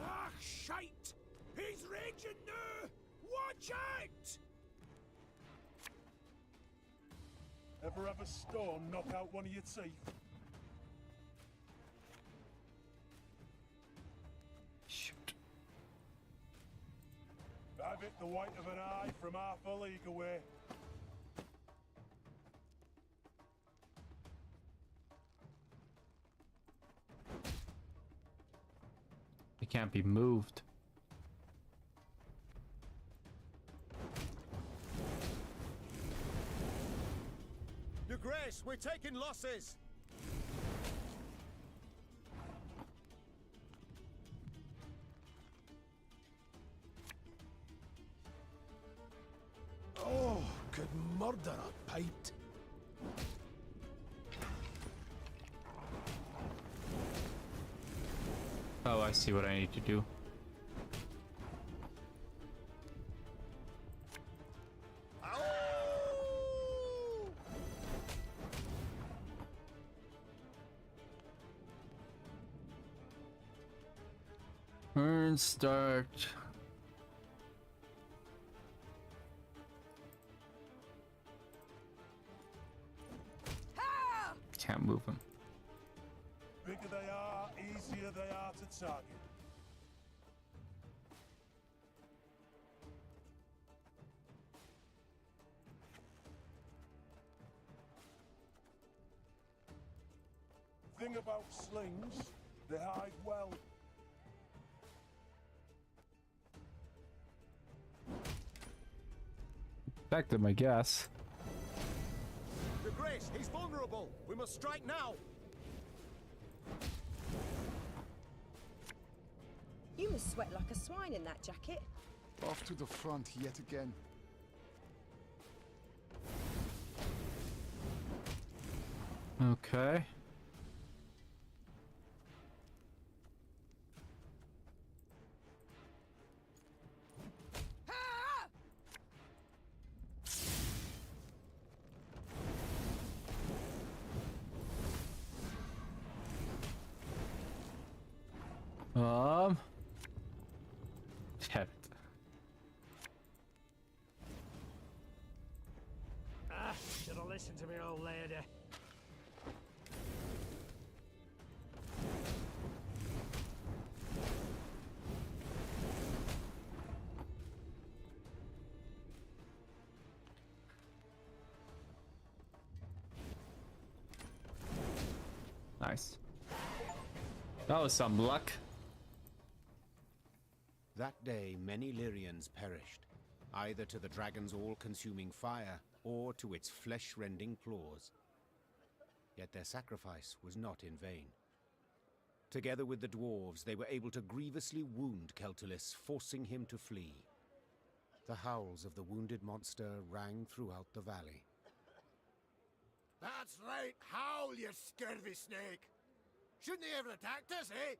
Ah, shite! He's raging now! Watch out! Ever have a storm knock out one of your teeth? Shoot. I've hit the white of an eye from half a league away. It can't be moved. Your Grace, we're taking losses! Oh, could murder a piped. Oh, I see what I need to do. Turn start. Can't move him. Bigger they are, easier they are to target. Thing about slings, they hide well. Effective, I guess. Your Grace, he's vulnerable. We must strike now. You must sweat like a swine in that jacket. Off to the front yet again. Okay. Damn it. Should have listened to me, old lady. Nice. That was some luck. That day, many Lyrians perished, either to the dragon's all-consuming fire or to its flesh-rending claws. Yet their sacrifice was not in vain. Together with the dwarves, they were able to grievously wound Keltulis, forcing him to flee. The howls of the wounded monster rang throughout the valley. That's right, howl, you scurvy snake! Shouldn't they ever attacked us, eh?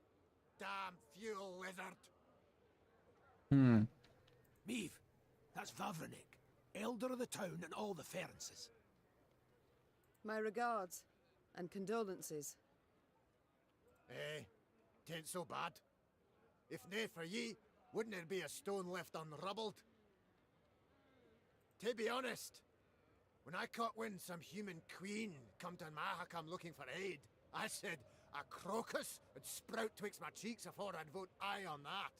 Damn fuel lizard! Meave, that's Vavranik, elder of the town and all the Ferences. My regards and condolences. Eh, tain't so bad. If nae for ye, wouldn't there be a stone left unrubbled? To be honest, when I caught wind some human queen come to Mahakam looking for aid, I said a crocus would sprout twixt my cheeks afore I'd vote aye on that.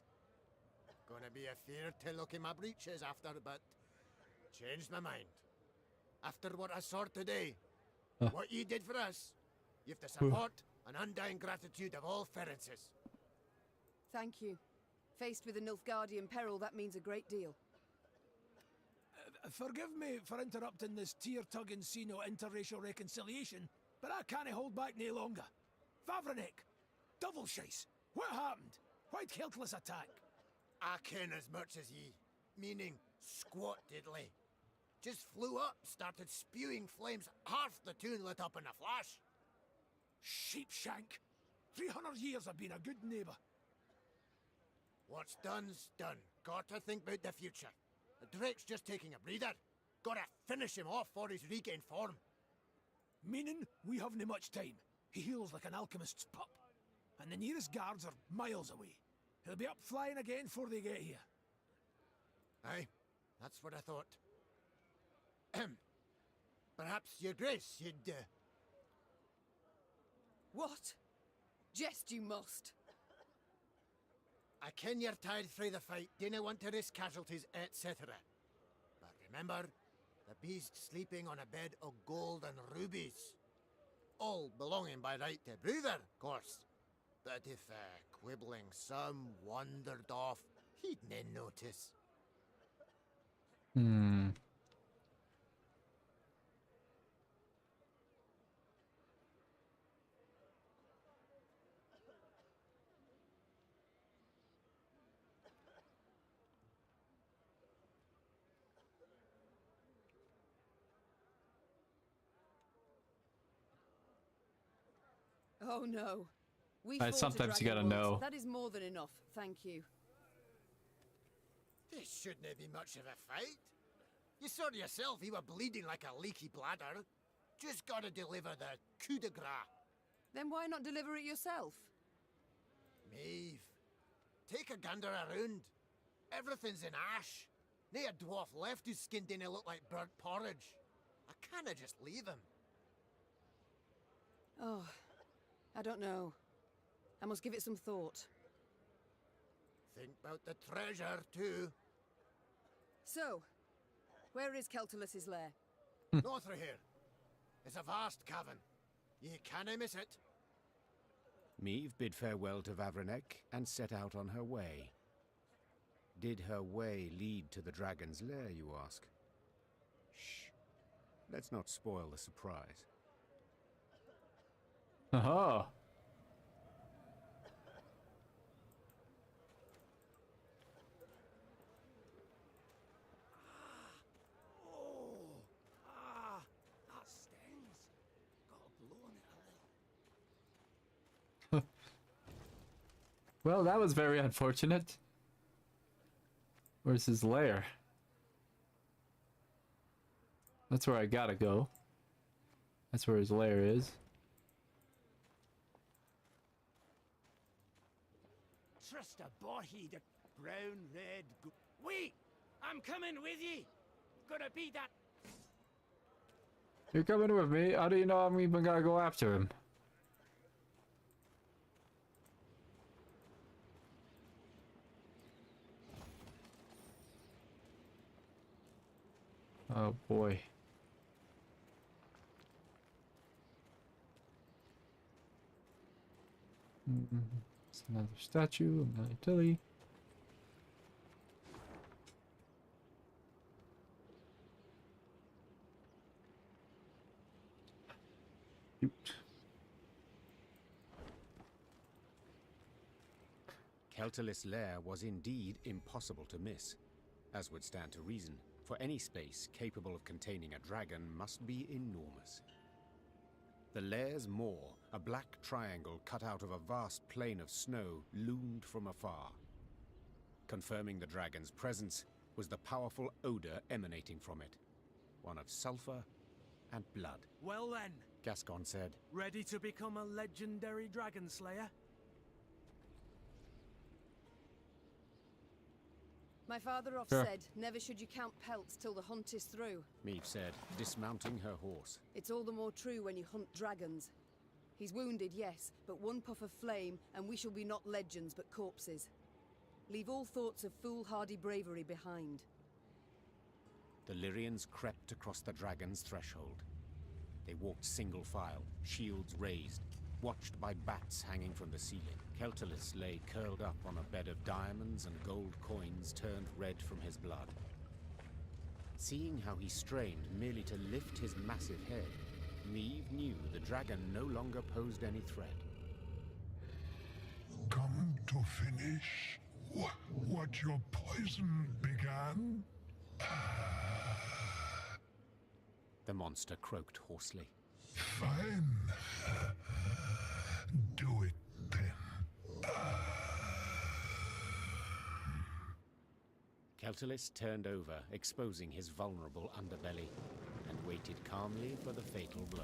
Gonna be a fear to look in my breeches after, but changed my mind. After what I saw today, what ye did for us, you've the support and undying gratitude of all Ferences. Thank you. Faced with a Nilfgaardian peril, that means a great deal. Forgive me for interrupting this tear-tugging scene of interracial reconciliation, but I can't hold back no longer. Vavranik! Double shice! What happened? Why'd Keltulis attack? I ken as much as ye, meaning squat diddly. Just flew up, started spewing flames, half the town lit up in a flash. Sheepshank! 300 years I've been a good neighbour. What's done's done. Gotta think about the future. The Drake's just taking a breather. Gotta finish him off for his regained form. Meaning we haven't much time. He heals like an alchemist's pup. And the nearest guards are miles away. He'll be up flying again before they get here. Aye, that's what I thought. Perhaps, your grace, you'd, What? Jest you must. I ken you're tired through the fight, dinna want to risk casualties, etc. But remember, the beast sleeping on a bed of gold and rubies. All belonging by right to Bruther, of course. But if quibbling some wandered off, he'd nae notice. Oh no. We fought a sometimes you dragon gotta once. know. That is more than enough, thank you. This shouldn't be much of a fight. You saw yourself he were bleeding like a leaky bladder. Just gotta deliver the coup de grace. Then why not deliver it yourself? Maeve, take a gander around. Everything's in ash. Nae a dwarf left whose skin didn't look like burnt porridge. I canna just leave him. Oh, I don't know. I must give it some thought. Think about the treasure, too. So, where is Keltulus's lair? North of here. It's a vast cavern. Ye canna miss it. Maeve bid farewell to Vavrenek and set out on her way. Did her way lead to the dragon's lair, you ask? Shh. Let's not spoil the surprise. Aha. That stings. Got a blow on it a little. Well, that was very unfortunate. Where's his lair? That's where I gotta go. That's where his lair is. Trust a bohy, the brown, red. Wait! I'm coming with ye! Gonna be that. You're coming with me? How do you know I'm even gonna go after him? Oh boy. It's another statue, another Tilly. Shoot. Keltulis' lair was indeed impossible to miss, as would stand to reason, for any space capable of containing a dragon must be enormous. The lair's maw, a black triangle cut out of a vast plain of snow, loomed from afar. Confirming the dragon's presence was the powerful odor emanating from it, one of sulfur and blood. Well then, Gascon said, ready to become a legendary dragon slayer? My father oft Sure. said, never should you count pelts till the hunt is through. Maeve said, dismounting her horse. It's all the more true when you hunt dragons. He's wounded, yes, but one puff of flame, and we shall be not legends, but corpses. Leave all thoughts of foolhardy bravery behind. The Lyrians crept across the dragon's threshold. They walked single file, shields raised, watched by bats hanging from the ceiling. Keltulis lay curled up on a bed of diamonds and gold coins turned red from his blood. Seeing how he strained merely to lift his massive head, Maeve knew the dragon no longer posed any threat. Come to finish what your poison began? The monster croaked hoarsely. Fine. Do it then. Keltulis turned over, exposing his vulnerable underbelly, and waited calmly for the fatal blow.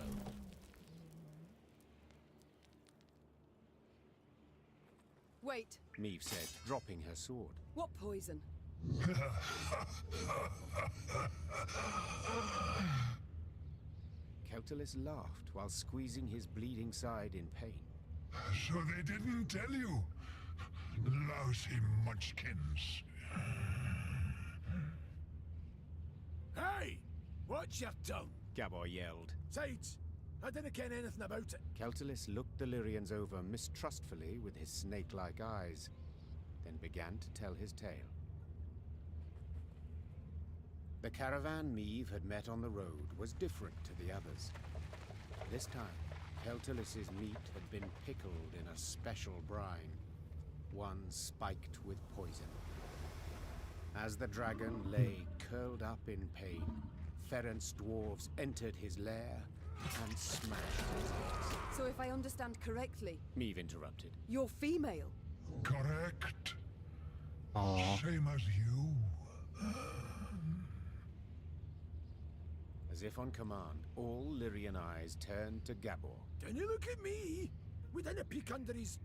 Wait, Maeve said, dropping her sword. what poison? Keltulis laughed while squeezing his bleeding side in pain. So they didn't tell you? Lousy munchkins. Hey! Watch your tongue! Gabor yelled. Sides, I didn't ken anything about it. Keltulis looked the Lyrians over mistrustfully with his snake-like eyes, then began to tell his tale. The caravan Maeve had met on the road was different to the others. This time, Keltulis's meat had been pickled in a special brine, one spiked with poison. As the dragon lay curled up in pain, Ferenc dwarves entered his lair and smashed his legs. So if I understand correctly, Meve interrupted. you're female. Correct. Aww. Same as you. As if on command, all Lyrian eyes turned to Gabor. Don't you look at me? We didn't peek under his,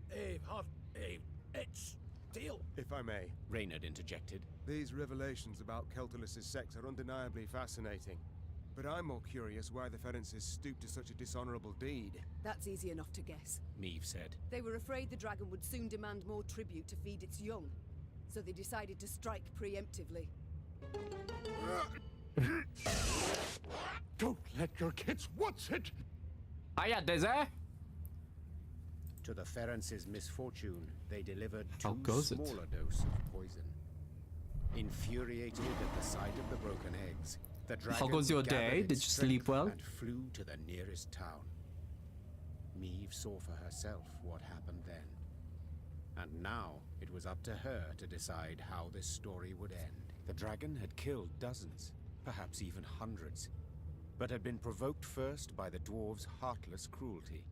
its tail. If I may, Reynard interjected. These revelations about Keltulus's sex are undeniably fascinating. But I'm more curious why the Ferences stooped to such a dishonorable deed. That's easy enough to guess. Meve said. They were afraid the dragon would soon demand more tribute to feed its young, so they decided to strike preemptively. Don't let your kids watch it! Hiya, Dizzy! To the Ferences' misfortune, they delivered How two goes it? smaller doses of poison. Infuriated at the sight of the broken eggs, the dragon How goes your gathered day? its Did you sleep strength well? and flew to the nearest town. Meve saw for herself what happened then. And now it was up to her to decide how this story would end. The dragon had killed dozens, perhaps even hundreds, but had been provoked first by the dwarves' heartless cruelty.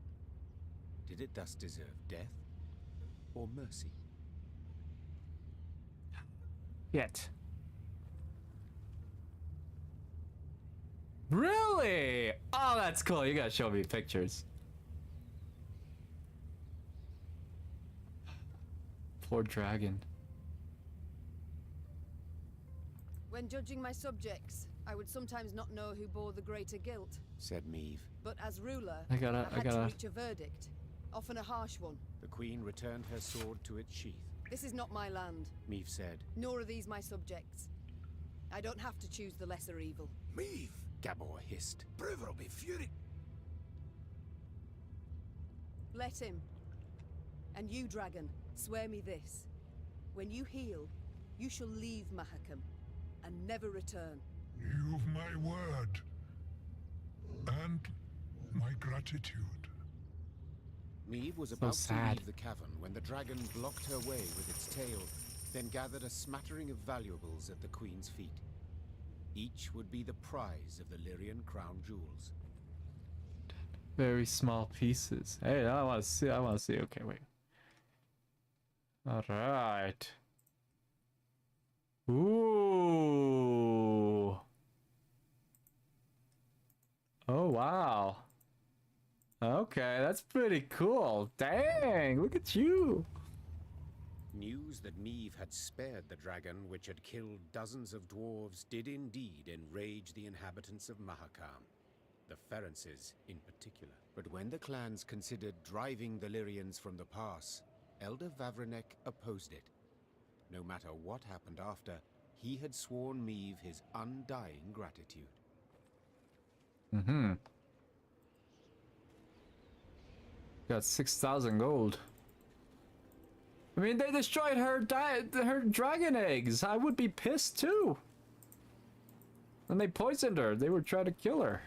Did it thus deserve death or mercy? Yet. Really? Oh, that's cool. You gotta show me pictures. Poor dragon. When judging my subjects, I would sometimes not know who bore the greater guilt. Said Meve. But as ruler, I had to gotta. reach a verdict, often a harsh one. The queen returned her sword to its sheath. This is not my land, Meve said. nor are these my subjects. I don't have to choose the lesser evil. Meve! Gabor hissed. Brewer will be furious. Let him. And you, dragon, swear me this. When you heal, you shall leave Mahakam and never return. You've my word. And my gratitude. Meve was So about to sad. leave the cavern when the dragon blocked her way with its tail, then gathered a smattering of valuables at the queen's feet. Each would be the prize of the Lyrian crown jewels. Very small pieces. Hey, I wanna see. Okay, wait. Alright. Ooh. Oh, wow. Okay, that's pretty cool. Dang, look at you. News that Meve had spared the dragon, which had killed dozens of dwarves, did indeed enrage the inhabitants of Mahakam, the Ferences in particular. But when the clans considered driving the Lyrians from the pass, Elder Vavrenek opposed it. No matter what happened after, he had sworn Meve his undying gratitude. Mm-hmm. Got 6,000 gold. I mean, they destroyed her dragon eggs. I would be pissed too. And they poisoned her. They were trying to kill her.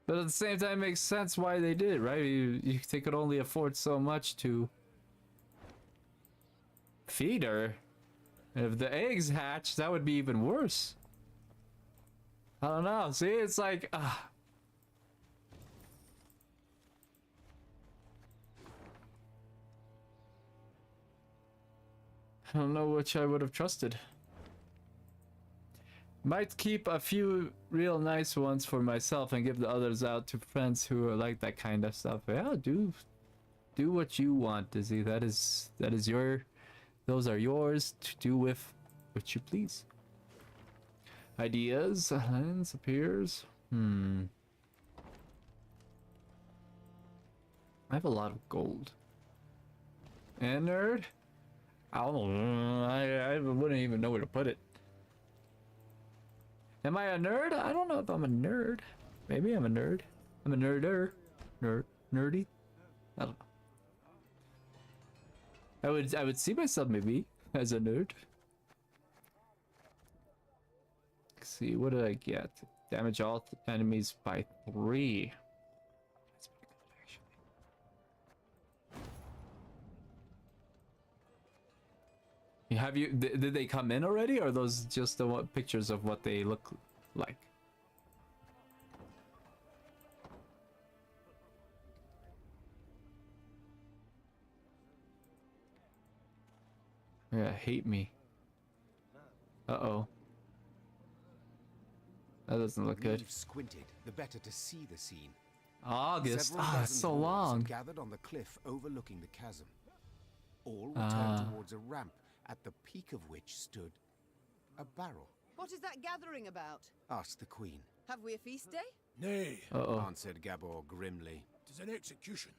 But at the same time, it makes sense why they did, right? They could only afford so much to feed her. And if the eggs hatch, that would be even worse. I don't know. See, it's like, I don't know which I would have trusted. Might keep a few real nice ones for myself and give the others out to friends who are like that kind of stuff. Yeah, do what you want, Dizzy. That is your, those are yours to do with what you please. Ideas, lens appears. I have a lot of gold. And nerd? I don't know. I wouldn't even know where to put it. Am I a nerd? I don't know if I'm a nerd. Maybe I'm a nerd. I'm a nerder. Nerdy? I don't know. I would see myself maybe as a nerd. Let's see, what did I get? Damage all enemies by 3. That's pretty good, actually. Have you? Did they come in already, or are those just the pictures of what they look like? Yeah, hate me. Uh-oh. That doesn't look good. Reeve squinted, the better to see the scene. August. Several Ah, dozen it's so dwarves long. had gathered on the cliff overlooking the chasm. All were Ah. turned towards a ramp, at the peak of which stood a barrel. What is that gathering about? Asked the queen. Have we a feast day? Nay, Answered Gabor grimly. 'tis an execution.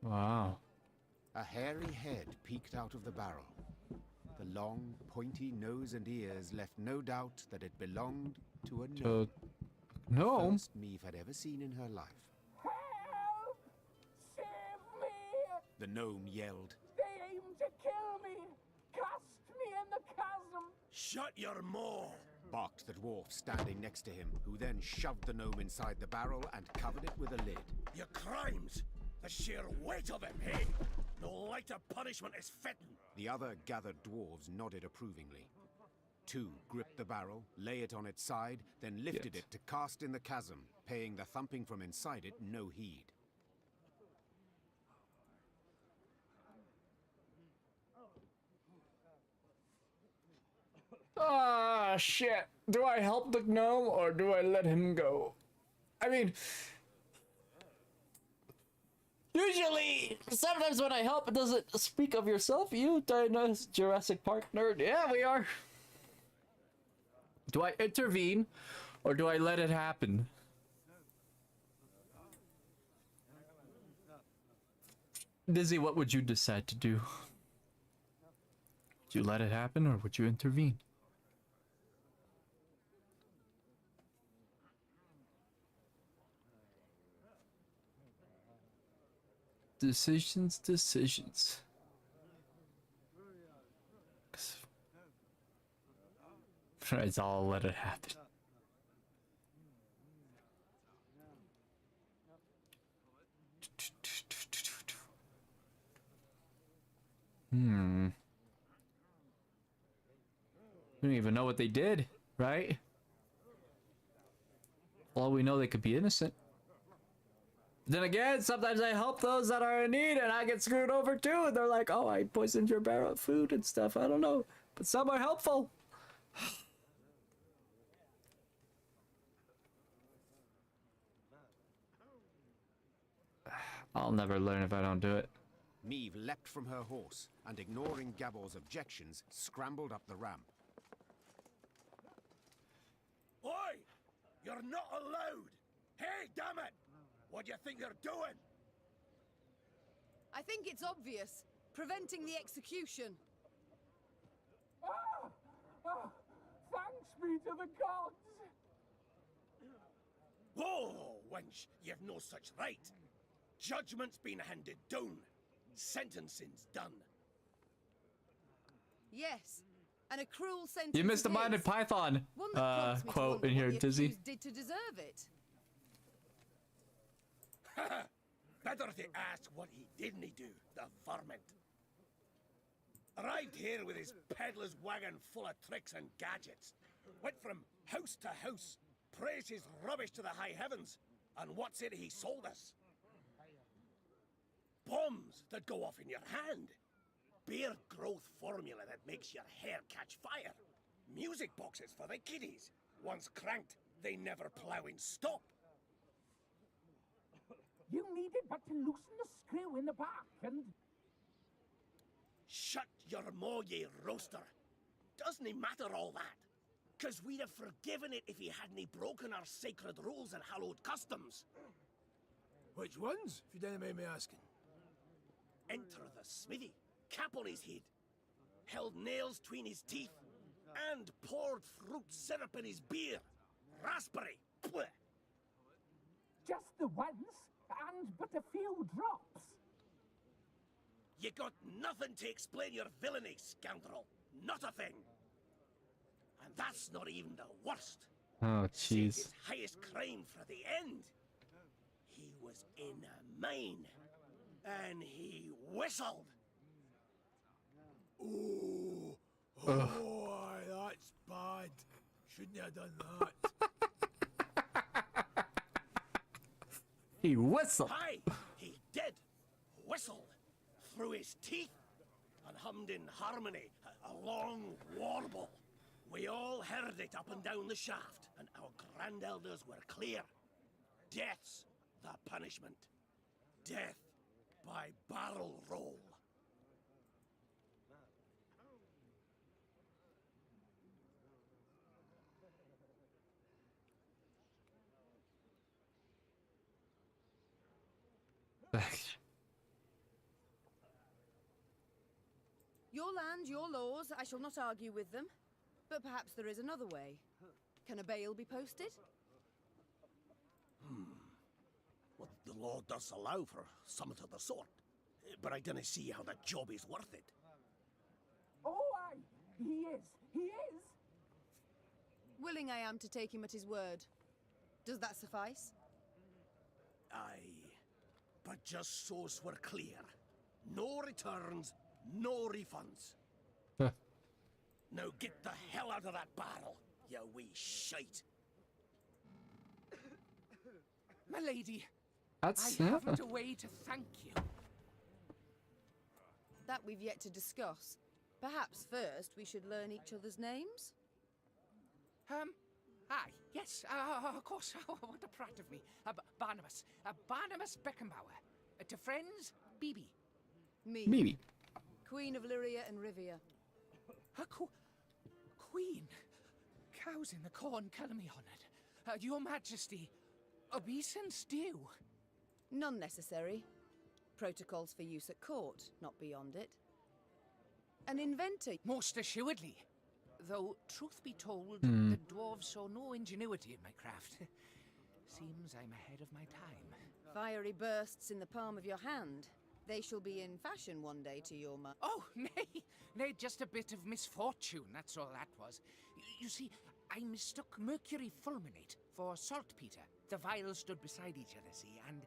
Wow. A hairy head peeked out of the barrel. The long, pointy nose and ears left no doubt that it belonged to a gnome. Gnome? The first Meve had ever seen in her life. Help! Save me! The gnome yelled. They aim to kill me! Cast me in the chasm! Shut your maw! Barked the dwarf standing next to him, who then shoved the gnome inside the barrel and covered it with a lid. Your crimes! The sheer weight of him, hey? No lighter punishment is fitting. The other gathered dwarves nodded approvingly. Two gripped the barrel, lay it on its side, then lifted it to cast in the chasm, paying the thumping from inside it no heed. Ah, shit. Do I help the gnome or do I let him go? I mean, usually, sometimes when I help, it doesn't speak of yourself. You, Jurassic Park nerd. Yeah, we are. Do I intervene or do I let it happen? Dizzy, what would you decide to do? Would you let it happen or would you intervene? Decisions. Right, I'll let it happen. We don't even know what they did, right? For all we know, they could be innocent. Then again, sometimes I help those that are in need and I get screwed over too. And they're like, oh, I poisoned your barrel of food and stuff. I don't know. But some are helpful. I'll never learn if I don't do it. Meve leapt from her horse and, ignoring Gabor's objections, scrambled up the ramp. Oi! You're not allowed! Hey, damn it! What do you think you're doing? I think it's obvious. Preventing the execution. Thanks be to the gods! Whoa, wench! You've no such right. Judgment's been handed down. Sentencing's done. Yes, and a cruel sentence. You missed the it minded is. Python One that prompts me to quote wonder in here, what the Dizzy. accused did to deserve it. Better to ask what he didn't do, the varmint. Arrived here with his peddler's wagon full of tricks and gadgets. Went from house to house, praised his rubbish to the high heavens, and what's it he sold us? Bombs that go off in your hand. Beer growth formula that makes your hair catch fire. Music boxes for the kiddies. Once cranked, they never plough in stop. You needed but to loosen the screw in the back and... Shut your maw, ye roaster. Doesn't it matter all that? 'Cause we'd have forgiven it if he hadn't broken our sacred rules and hallowed customs. Which ones, if you don't mind me asking? Enter the smithy, cap on his head, held nails between his teeth, and poured fruit syrup in his beer. Raspberry. Blech. Just the once, and but a few drops. You got nothing to explain your villainy, scoundrel. Not a thing. And that's not even the worst. Oh, Saved jeez. his highest crime for the end. He was in a mine, and he whistled. Oh, Ugh. aye, that's bad. Shouldn't have done that. He whistled. Aye, he did whistle through his teeth and hummed in harmony a long warble. We all heard it up and down the shaft, and our grand elders were clear. Death's the punishment. Death by barrel roll. Your land, your laws, I shall not argue with them. But perhaps there is another way. Can a bail be posted? Well, the law does allow for something of the sort, but I don't see how that job is worth it. Oh, aye, he is. He is. Willing I am to take him at his word. Does that suffice? Aye, but just so's we're clear. No returns, no refunds. Now get the hell out of that barrel, you wee shite. My lady, That's I haven't a way to thank you. That we've yet to discuss. Perhaps first we should learn each other's names? Aye, yes, of course. What a prat of me. Barnabas. Barnabas Beckenbauer. To friends, Bibi. Me. Bibi. Queen of Lyria and Rivia. Queen. Cows in the corn, kill me on it. Your Majesty, obeisance due. None necessary. Protocols for use at court, not beyond it. An inventor. Most assuredly. Though, truth be told, the dwarves saw no ingenuity in my craft. Seems I'm ahead of my time. Fiery bursts in the palm of your hand. They shall be in fashion one day to your Oh, nay, just a bit of misfortune, that's all that was. You see, I mistook mercury fulminate for saltpeter. The vials stood beside each other, see, and...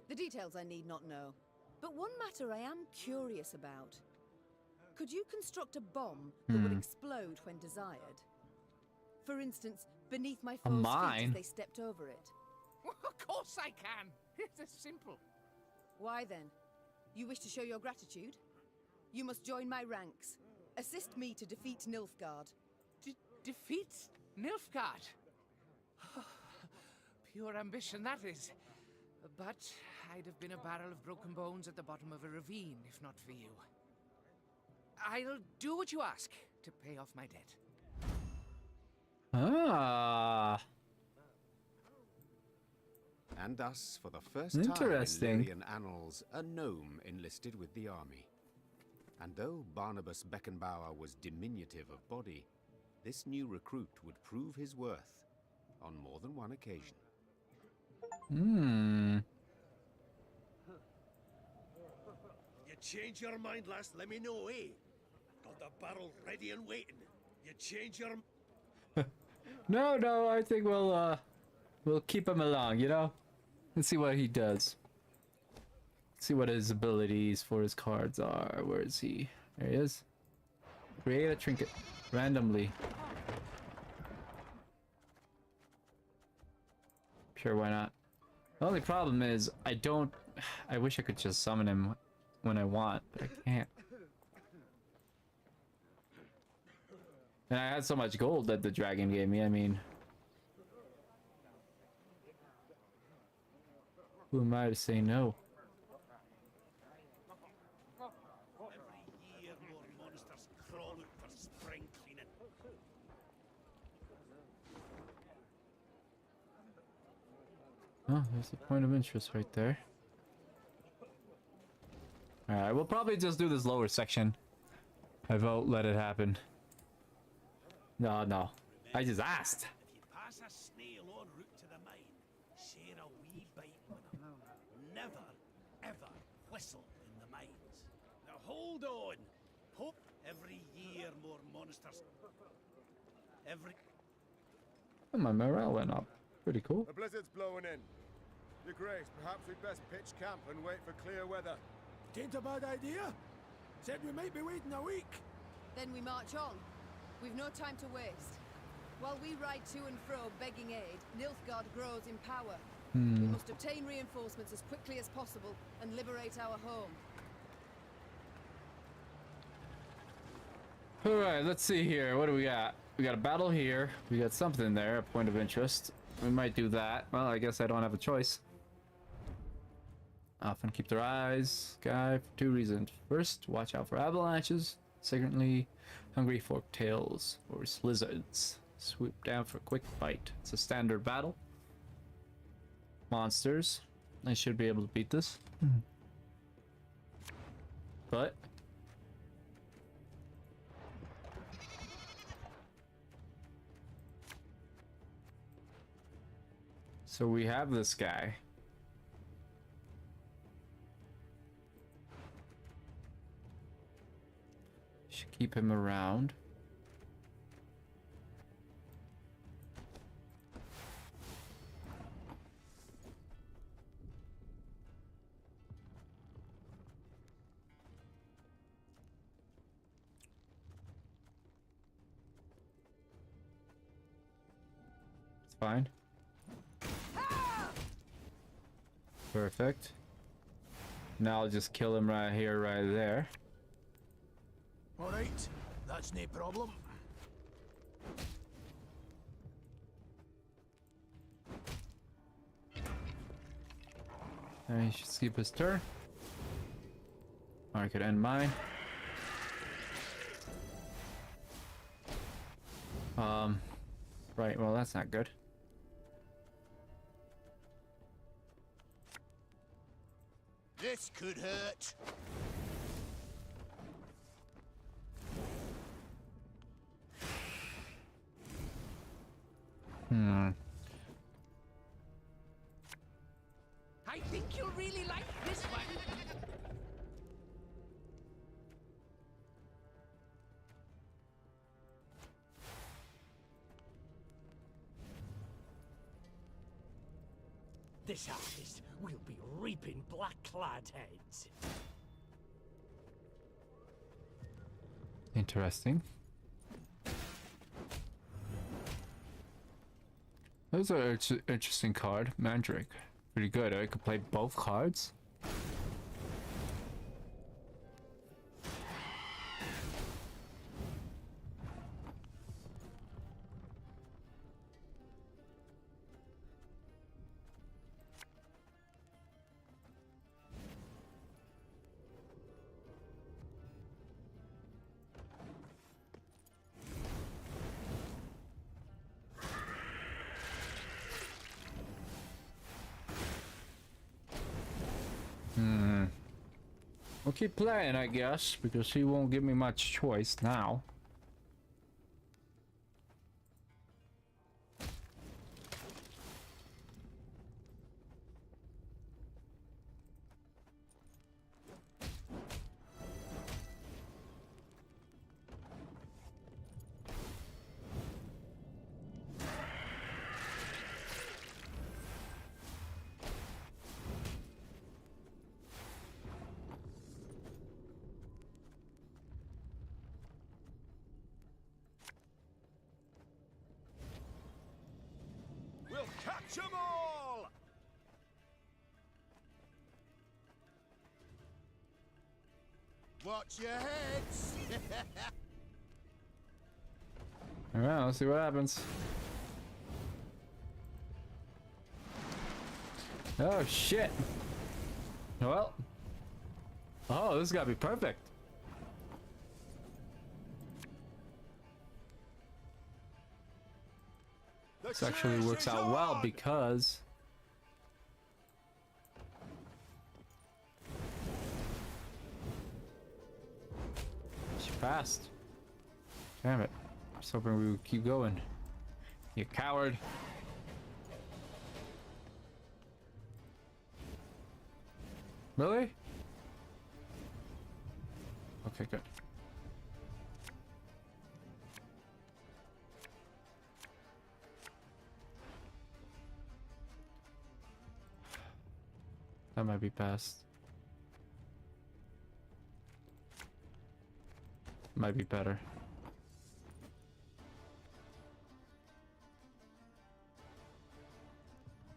The details I need not know. But one matter I am curious about. Could you construct a bomb that would explode when desired? For instance, beneath my foes' feet as they stepped over it. Of course I can. It's simple. Why then? You wish to show your gratitude? You must join my ranks. Assist me to defeat Nilfgaard. Defeat Nilfgaard? Pure ambition, that is. But I'd have been a barrel of broken bones at the bottom of a ravine, if not for you. I'll do what you ask to pay off my debt. Ah. And thus, for the first time in Lyrian annals, a gnome enlisted with the army. And though Barnabas Beckenbauer was diminutive of body, this new recruit would prove his worth on more than one occasion. You change your mind, lass, let me know, eh? Got the barrel ready and waiting. You change your... No, I think we'll keep him along, you know? Let's see what he does. See what his abilities for his cards are. Where is he? There he is. Create a trinket randomly. Sure, why not? The only problem is I wish I could just summon him when I want, but I can't. And I had so much gold that the dragon gave me, I mean. Who am I to say no? Every year more monsters crawl out for spring cleaning. Oh, there's a point of interest right there. Alright, we'll probably just do this lower section. I vote let it happen. No. I just asked. If you pass a snail en route to the mine, share a wee bite with him. Never, ever whistle in the mines. Now hold on. Hope every year more monsters. Oh, my morale went up. Pretty cool. A blizzard's blowing in. Your Grace, perhaps we'd best pitch camp and wait for clear weather. Tain't a bad idea. Said we might be waiting a week. Then we march on. We've no time to waste. While we ride to and fro begging aid, Nilfgaard grows in power. We must obtain reinforcements as quickly as possible and liberate our home. Alright, let's see here. What do we got? We got a battle here. We got something there, a point of interest. We might do that. Well, I guess I don't have a choice. Often keep their eyes sky for two reasons. First, watch out for avalanches. Secondly, hungry forked tails or lizards. Swoop down for a quick bite. It's a standard battle. Monsters. I should be able to beat this. But so we have this guy. Should keep him around. It's fine. Perfect. Now I'll just kill him right here, right there. Alright, that's no problem. And he should skip his turn. Or I could end mine. Right, well that's not good. This could hurt. I think you'll really like this one. This artist will be reaping black-clad heads. Interesting. That was an interesting card, Mandrake. Pretty good. I could play both cards. We'll keep playing, I guess, because he won't give me much choice now. We'll catch 'em all! Watch your heads! Alright, let's see what happens. Oh shit. Well. Oh, this is gotta be perfect. This actually works out well because she passed. Damn it. I was hoping we would keep going. You coward. Really? Okay, good. That might be past. might be better.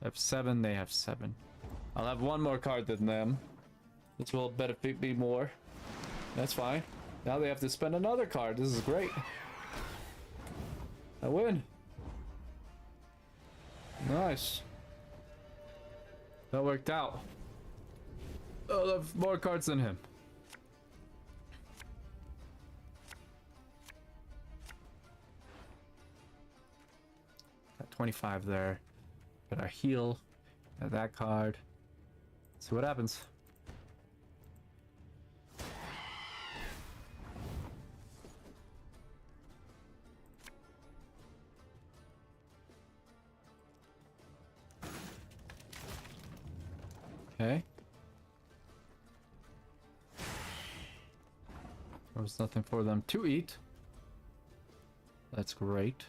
I have 7, they have 7. I'll have 1 more card than them. This will benefit me more. That's fine. Now they have to spend another card. This is great. I win. Nice. That worked out. I'll have more cards than him. Got 25 there. Got our heal. Got that card. See what happens. Okay. There was nothing for them to eat. That's great.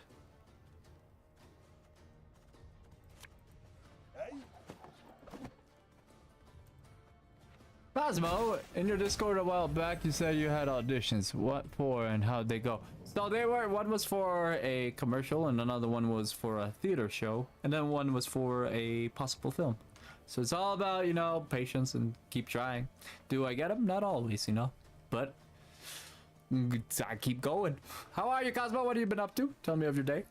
Cosmo, in your Discord a while back, you said you had auditions. What for and how'd they go? So they were, one was for a commercial and another one was for a theater show. And then one was for a possible film. So it's all about, you know, patience and keep trying. Do I get them? Not always, you know. But I keep going. How are you, Cosmo? What have you been up to? Tell me of your day.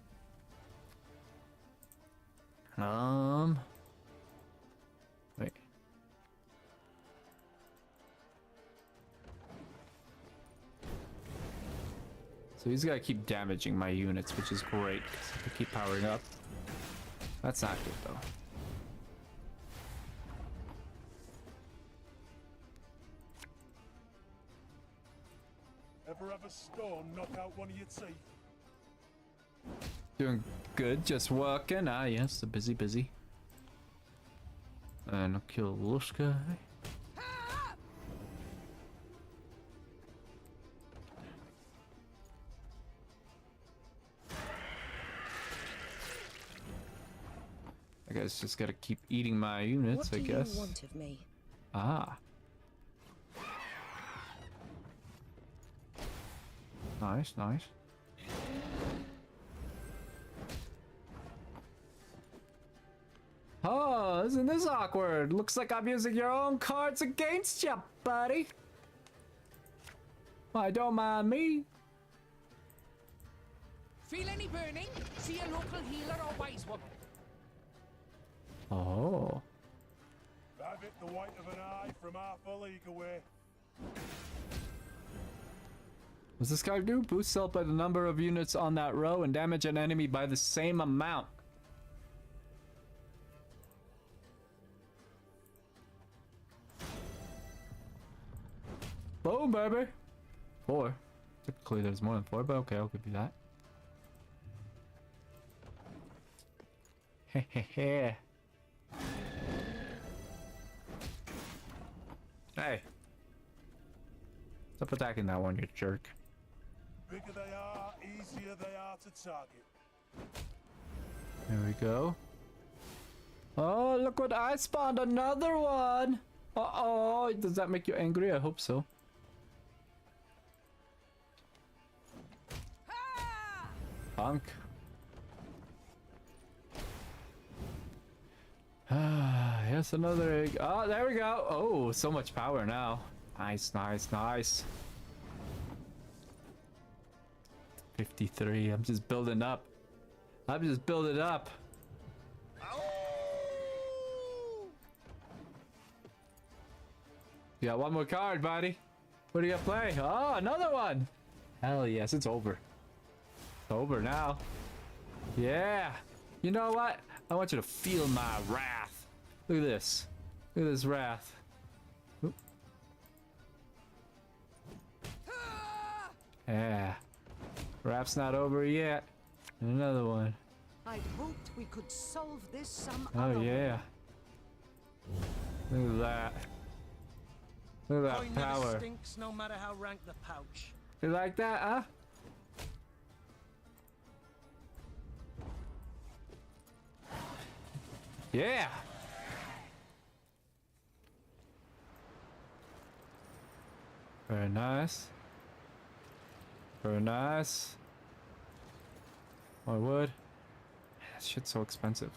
Wait. So he's got to keep damaging my units, which is great because they keep powering up. That's not good though. Ever have a storm knock out one of your teeth? Doing good, just working. Ah, yes, the busy. And I'll kill this guy. I guess just gotta keep eating my units, I guess. What do you want of me? Ah. Nice. Oh, isn't this awkward? Looks like I'm using your own cards against you, buddy. Why, don't mind me. Feel any burning? See a local healer or wise woman. Oh. Have it the white of an eye from half a league away. What's this card do? Boosts health by the number of units on that row and damage an enemy by the same amount. Boom, baby. 4. Typically there's more than 4, but okay, I'll give you that. Hehehe. Hey. Stop attacking that one, you jerk. Bigger they are, easier they are to target. There we go. Oh, look what I spawned, another one. Uh-oh, does that make you angry? I hope so. Punk. Ah, yes, another egg. Oh, there we go. Oh, so much power now. Nice. 53. I'm just building up. You got one more card, buddy. What do you got to play? Oh, another one. Hell yes, it's over. It's over now. Yeah. You know what? I want you to feel my wrath. Look at this. Look at this wrath. Oop. Yeah. Wrath's not over yet. Another one. I'd hoped we could solve this some Oh yeah. Look at that. Look at that power. Stinks no matter how rank the pouch. You like that, huh? Yeah. Very nice. Very nice. More wood. That shit's so expensive.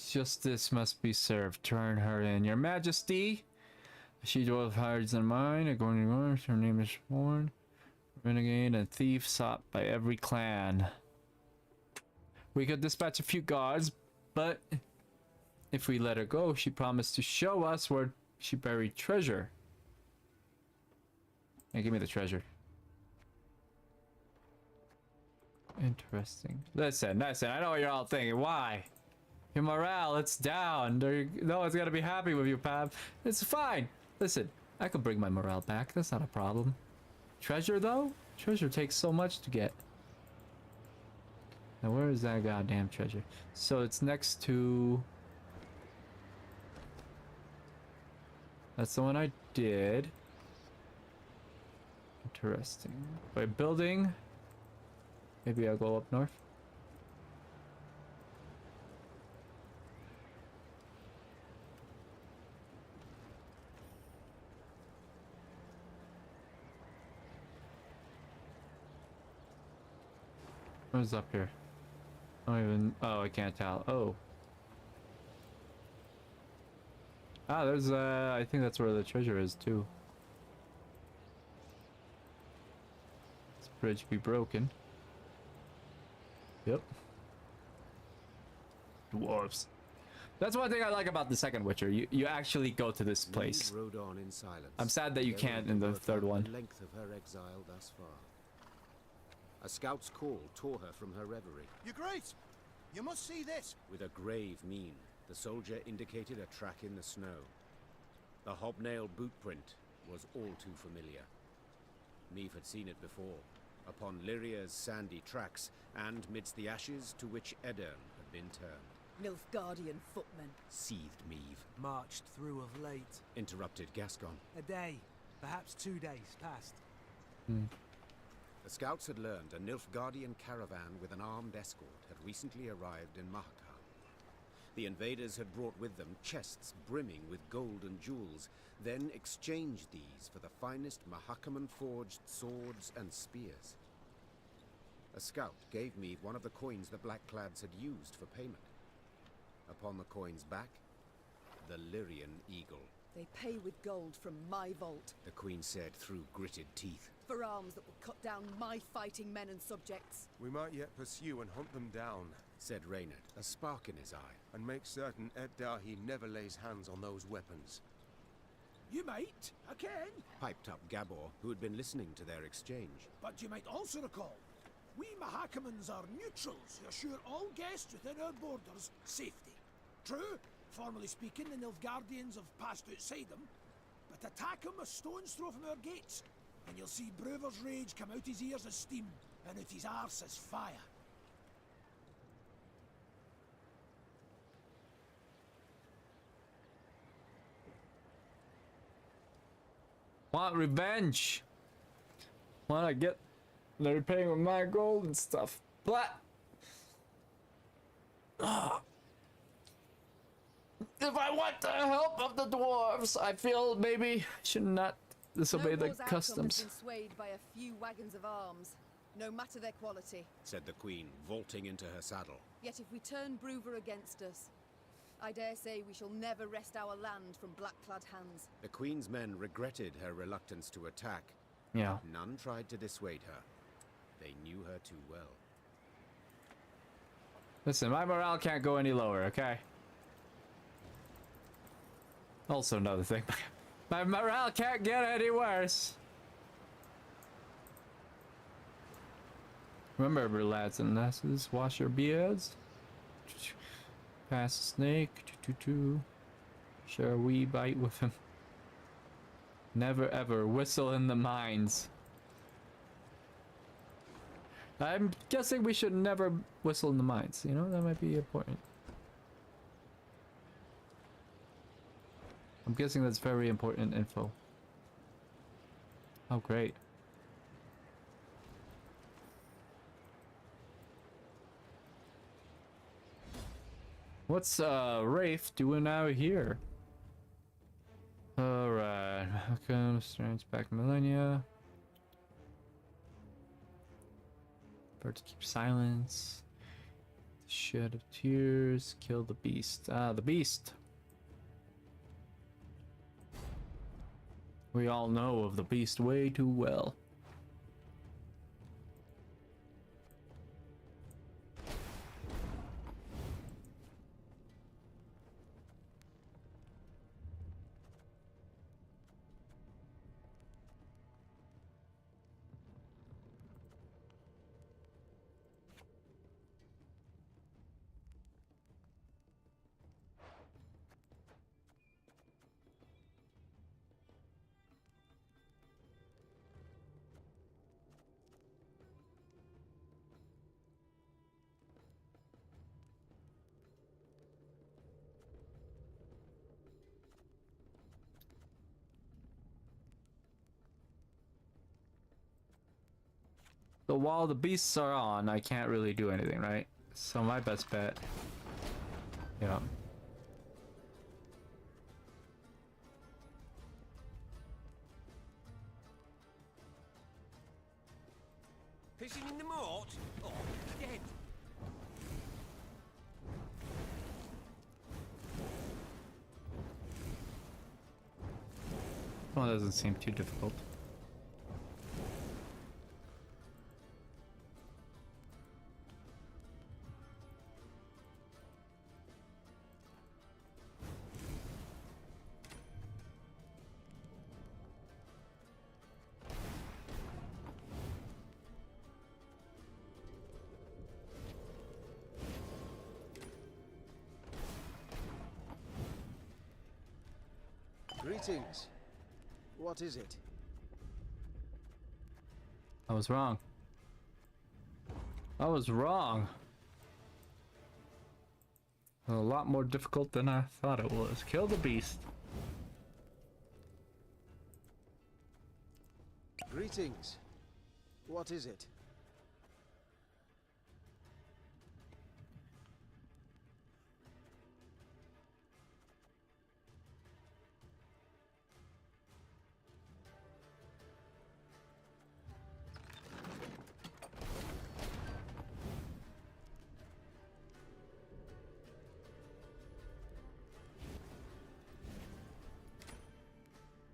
Justice must be served. Turn her in, Your Majesty. She dwells hides in mine. According to orders, her name is sworn. Renegade and thief sought by every clan. We could dispatch a few guards, but if we let her go, she promised to show us where she buried treasure. Hey, give me the treasure. Interesting. Listen, I know what you're all thinking. Why? Your morale, it's down. No one's gonna be happy with you, Pab. It's fine. Listen, I can bring my morale back. That's not a problem. Treasure, though? Treasure takes so much to get. Now, where is that goddamn treasure? So it's next to... That's the one I did. Interesting. By building... Maybe I'll go up north. What's up here? I don't even... Oh, I can't tell. Oh. Ah, there's I think that's where the treasure is too. This bridge be broken. Yep. Dwarves. That's one thing I like about the second Witcher. You actually go to this place. Rode on in silence. I'm sad that you can't in the third one. The length of her exile thus far. A scout's call tore her from her reverie. Your Grace, you must see this. With a grave mien, the soldier indicated a track in the snow. The hobnail boot print was all too familiar. Neve had seen it before, upon Lyria's sandy tracks, and midst the ashes to which Edern had been turned. Nilfgaardian footmen. Seethed Meve. Marched through of late. Interrupted Gascon. A day, perhaps 2 days past. The scouts had learned a Nilfgaardian caravan with an armed escort had recently arrived in Mahakam. The invaders had brought with them chests brimming with gold and jewels, then exchanged these for the finest Mahakaman-forged swords and spears. A scout gave me one of the coins the Blackclads had used for payment. Upon the coin's back, the Lyrian eagle. They pay with gold from my vault. The Queen said through gritted teeth. For arms that will cut down my fighting men and subjects. We might yet pursue and hunt them down, said Reynard, a spark in his eye. And make certain Ed Dahi never lays hands on those weapons. You might, I can. Piped up Gabor, who had been listening to their exchange. But you might also recall, we Mahakamans are neutrals who assure all guests within our borders safety. True, formally speaking, the Nilfgaardians have passed outside them, but attack him a stone's throw from our gates, and you'll see Brewer's rage come out his ears as steam, and out his arse as fire. Want revenge. Wanna get they're paying with my gold and stuff. But if I want the help of the dwarves, I feel maybe I should not disobey the customs. Has been swayed by a few wagons of arms, no matter their quality, said the Queen, vaulting into her saddle. Yet if we turn Brewer against us, I dare say we shall never wrest our land from black-clad hands. The Queen's men regretted her reluctance to attack. Yeah. None tried to dissuade her. They knew her too well. Listen, my morale can't go any lower, okay? Also another thing. My morale can't get any worse. Remember, lads and lasses, wash your beards. Pass a snake. Share a wee bite with him. Never ever whistle in the mines. I'm guessing we should never whistle in the mines. You know, that might be important. I'm guessing that's very important info. Oh, great. What's Rafe doing out here? Welcome, strange back millennia. Bird to keep silence. Shed of tears. Kill the beast. Ah, the beast. We all know of the beast way too well. So while the beasts are on, I can't really do anything, right? So my best bet, yeah. Fishing in the moat? Oh, dead. Well, that doesn't seem too difficult. Greetings. What is it? I was wrong. I was wrong. A lot more difficult than I thought it was. Kill the beast. Greetings. What is it?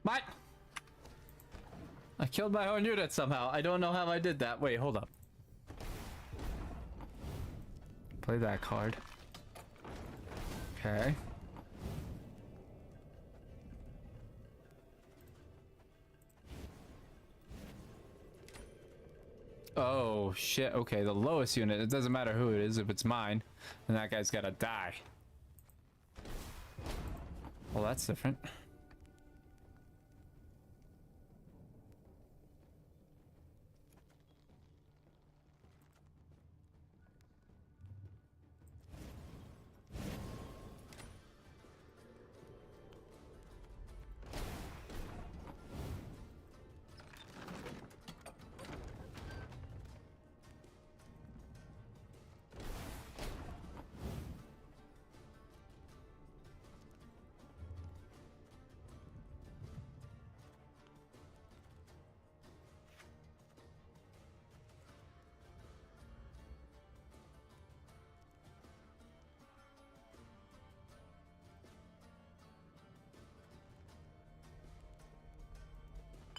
What? I killed my own unit somehow. I don't know how I did that. Wait, hold up. Play that card. Okay. Oh, shit. Okay, the lowest unit. It doesn't matter who it is. If it's mine, then that guy's gotta die. Well, that's different.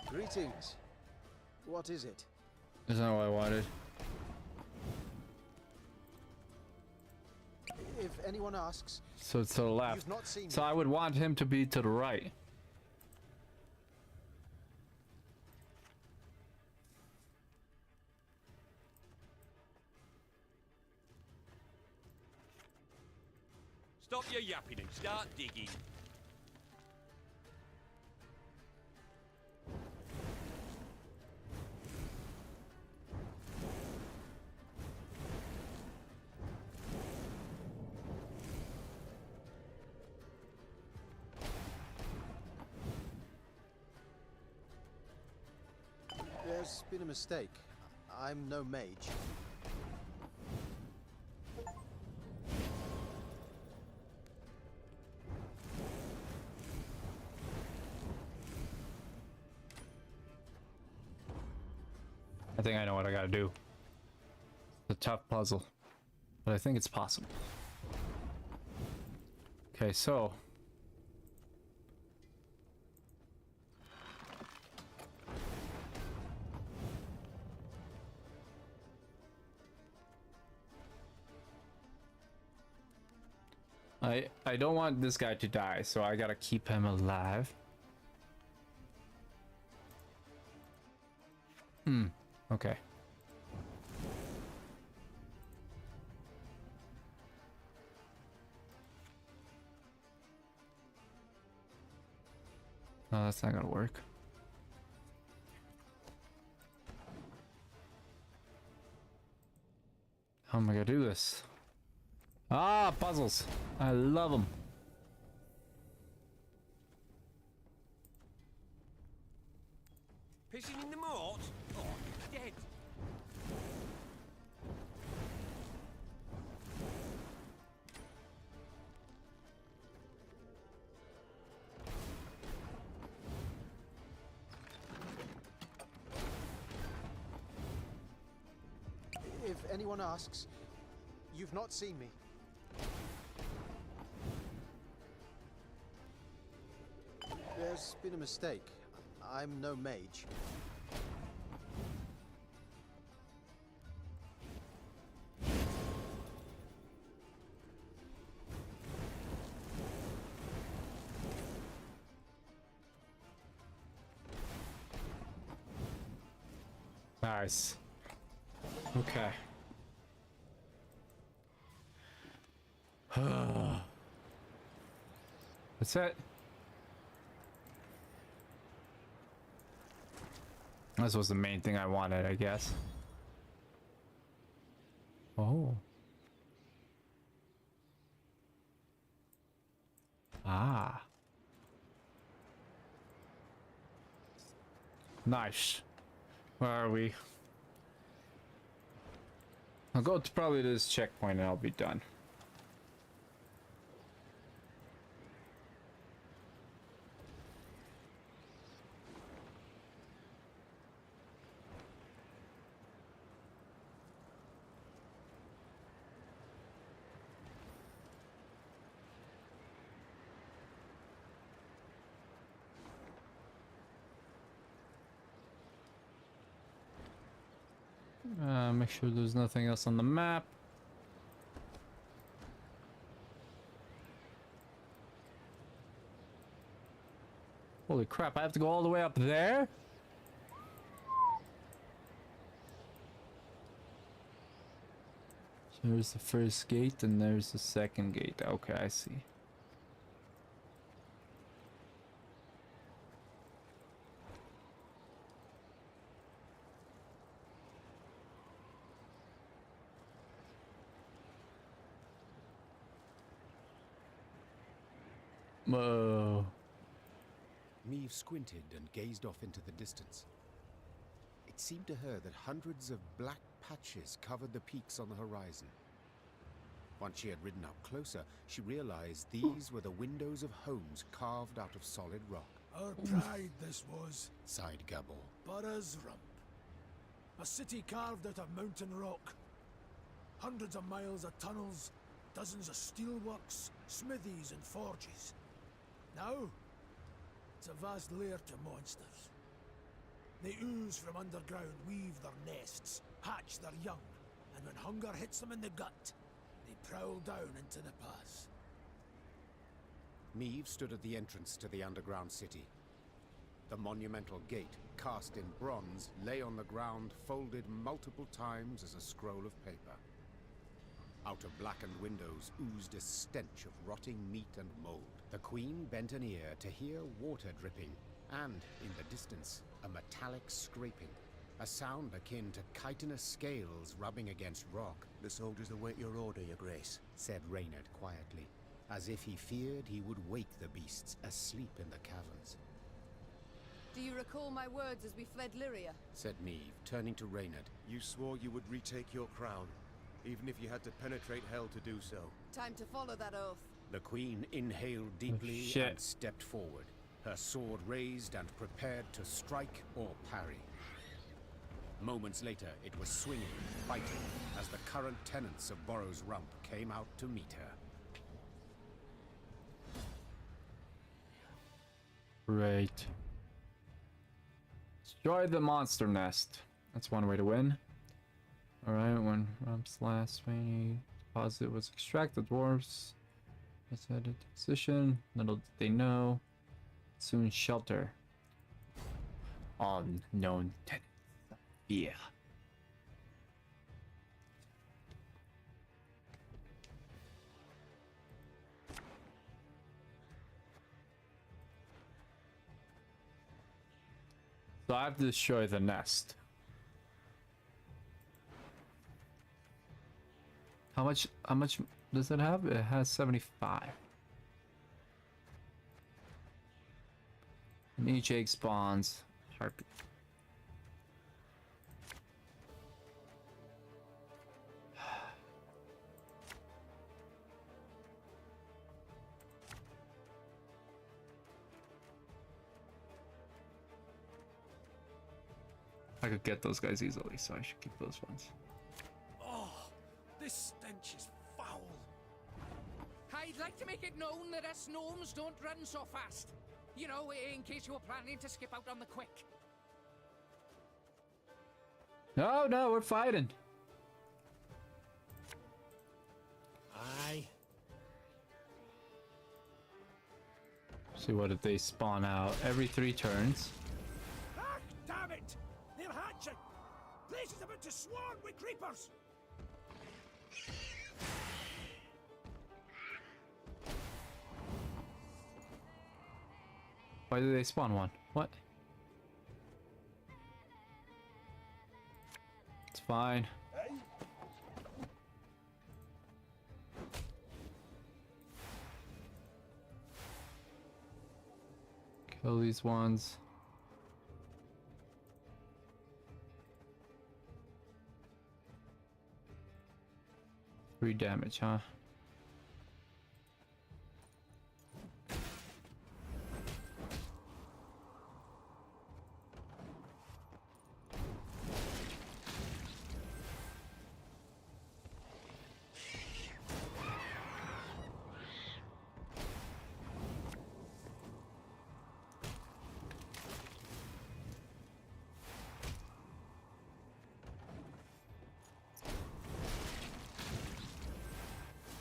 Greetings. What is it? That's not what I wanted. If anyone asks... So it's to the left. You've not seen So me. I would want him to be to the right. Stop your yapping and start digging. There's been a mistake. I'm no mage. think I know what I gotta do. It's a tough puzzle, but I think it's possible. Okay, so I don't want this guy to die, so I gotta keep him alive. Okay. No, that's not gonna work. How am I gonna do this? Ah, puzzles. I love them. Pissing in the moat? Oh, dead. If anyone asks, you've not seen me. There's been a mistake. I'm no mage. Nice. Okay. That's it. This was the main thing I wanted, I guess. Oh. Ah. Nice. Where are we? I'll go to probably this checkpoint and I'll be done. Make sure there's nothing else on the map. Holy crap, I have to go all the way up there? So there's the first gate and there's the second gate. Okay, I see. Whoa. Meve squinted and gazed off into the distance. It seemed to her that hundreds of black patches covered the peaks on the horizon. Once she had ridden up closer, she realized these were the windows of homes carved out of solid rock. Our pride this was, sighed Gabor. Burra's Rump. A city carved out of mountain rock. Hundreds of miles of tunnels, dozens of steelworks, smithies and forges. Now, it's a vast lair to monsters. They ooze from underground, weave their nests, hatch their young, and when hunger hits them in the gut, they prowl down into the pass. Meve stood at the entrance to the underground city. The monumental gate, cast in bronze, lay on the ground, folded multiple times as a scroll of paper. Out of blackened windows oozed a stench of rotting meat and mold. The Queen bent an ear to hear water dripping, and, in the distance, a metallic scraping. A sound akin to chitinous scales rubbing against rock. The soldiers await your order, Your Grace, said Reynard quietly, as if he feared he would wake the beasts asleep in the caverns. Do you recall my words as we fled Lyria? Said Meve, turning to Reynard. You swore you would retake your crown, even if you had to penetrate hell to do so. Time to follow that oath. The Queen inhaled deeply and stepped forward, her sword raised and prepared to strike or parry. Moments later, it was swinging, fighting, as the current tenants of Borrow's Rump came out to meet her. Right. Destroy the monster nest. That's one way to win. Alright, when Rump's last remaining deposit was extracted, the dwarves decided to position. Little did they know. Soon shelter. Unknown tenants. Yeah. So I have to destroy the nest. How much does it have? It has 75. And each egg spawns heartbeat. I could get those guys easily, so I should keep those ones. Oh, this stench is foul. I'd like to make it known that us gnomes don't run so fast. You know, in case you were planning to skip out on the quick. No, we're fighting. Aye. See, what if they spawn out every 3 turns? Ah, damn it! They're hatching! Place is about to swarm with creepers! Why did they spawn one? What? It's fine. Kill these ones. Three damage, huh?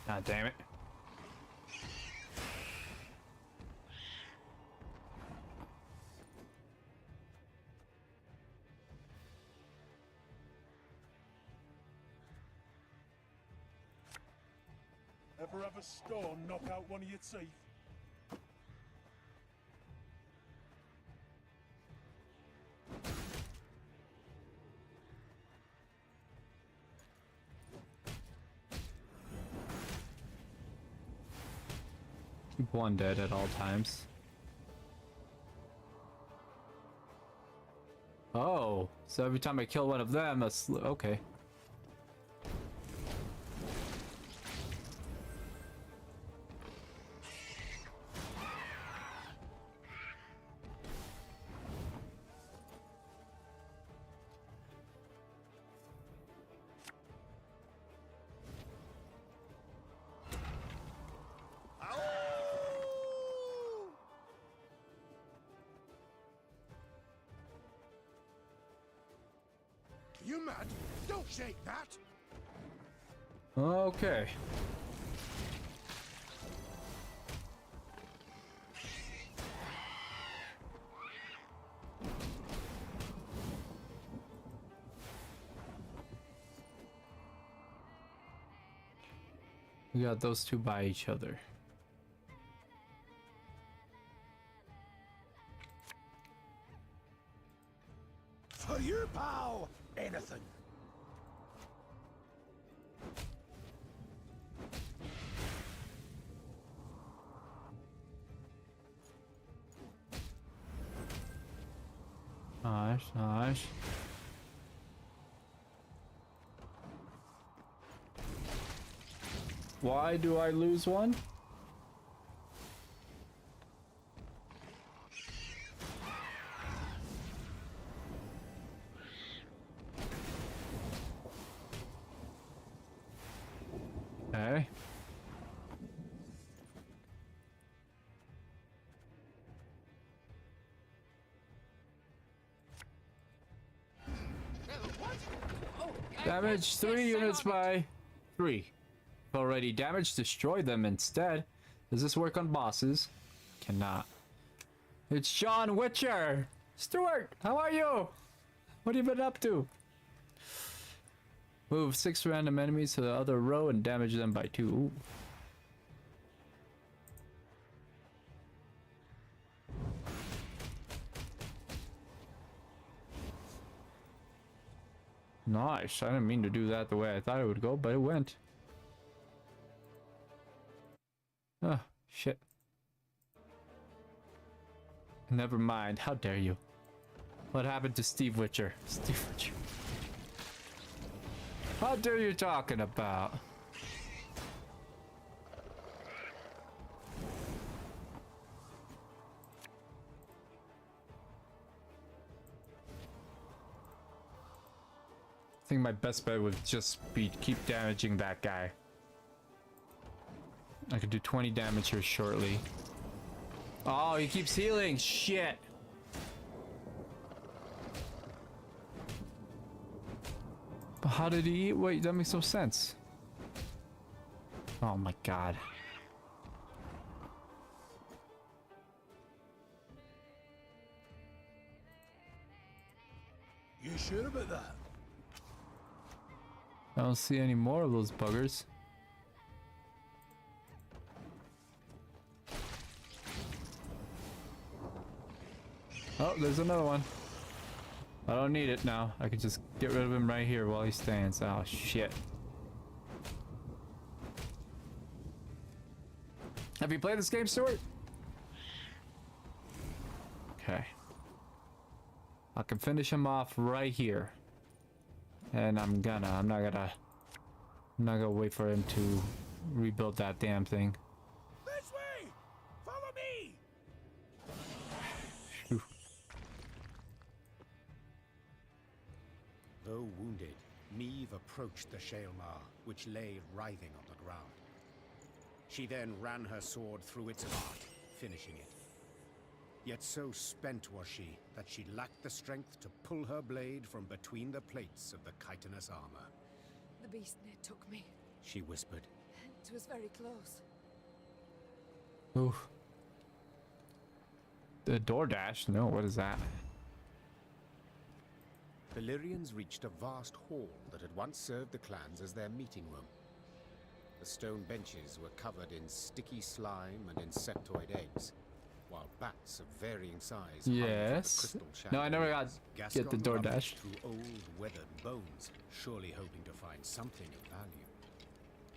God damn it. Ever have a stone knock out one of your teeth? Keep one dead at all times. Oh, so every time I kill one of them, that's okay. You mad? Don't shake that! Okay. We got those two by each other. For you, pal! Anything. Nice. Why do I lose one? Damage 3 units by 3. Already damaged, destroy them instead. Does this work on bosses? Cannot. It's John Witcher! Stuart, how are you? What have you been up to? Move 6 random enemies to the other row and damage them by 2. Ooh. Nice. I didn't mean to do that the way I thought it would go, but it went. Oh, shit. Never mind. How dare you? What happened to Steve Witcher? Steve Witcher. How dare you talking about? I think my best bet would just be keep damaging that guy. I could do 20 damage here shortly. Oh, he keeps healing. Shit. But how did he eat? Wait, that makes no sense. Oh my god. You sure about that? I don't see any more of those buggers. Oh, there's another one. I don't need it now. I can just get rid of him right here while he stands. Oh, shit. Have you played this game, Stuart? Okay. I can finish him off right here. And I'm not gonna wait for him to rebuild that damn thing. This way! Follow me! Phew. Though wounded, Meve approached the Shaelmar, which lay writhing on the ground. She then ran her sword through its heart, finishing it. Yet so spent was she that she lacked the strength to pull her blade from between the plates of the chitinous armor. The beast near took me. She whispered. It was very close. Oof. The DoorDash? No, what is that? The Lyrians reached a vast hall that had once served the clans as their meeting room. The stone benches were covered in sticky slime and insectoid eggs, while bats of varying size hung from the Yes. crystal No, I never got Gascon get the DoorDash. rummaged through old, weathered bones, surely hoping to find something of value.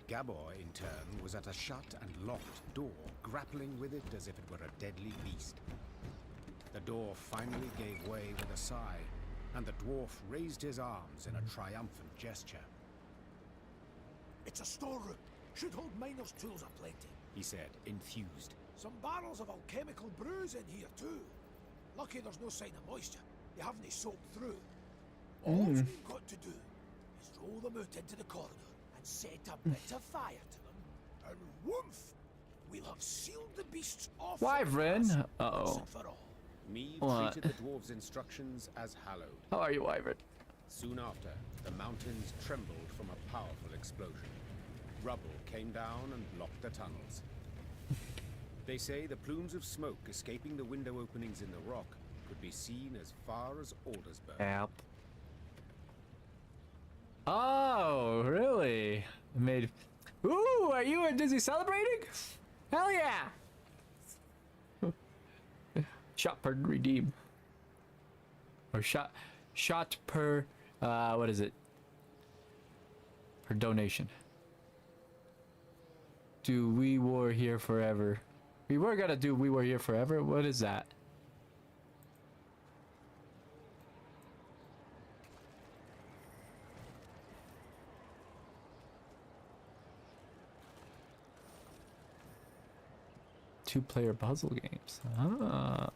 Gabor, in turn, was at a shut and locked door, grappling with it as if it were a deadly beast. The door finally gave way with a sigh, and the dwarf raised his arms in a triumphant gesture. It's a storeroom. Should hold miner's tools aplenty, He said, enthused. Some barrels of alchemical brews in here too. Lucky there's no sign of moisture. They haven't soaked through. All we've got to do is roll them out into the corridor and set a bit of fire to them, and woof! We'll have sealed the beasts off. Wyvern. Uh-oh. Once and for all. Meve What? treated the dwarves' instructions as hallowed. How are you, Wyvern? Soon after, the mountains trembled from a powerful explosion. Rubble came down and blocked the tunnels. They say the plumes of smoke escaping the window openings in the rock could be seen as far as Aldersburg. Help. Oh, really? Made. Ooh, are you and Dizzy celebrating? Hell yeah! Shot per redeem. Or shot per, what is it? Per donation. Do We War Here Forever. We were gonna do We Were Here Forever. What is that? Two-player puzzle games. Ah.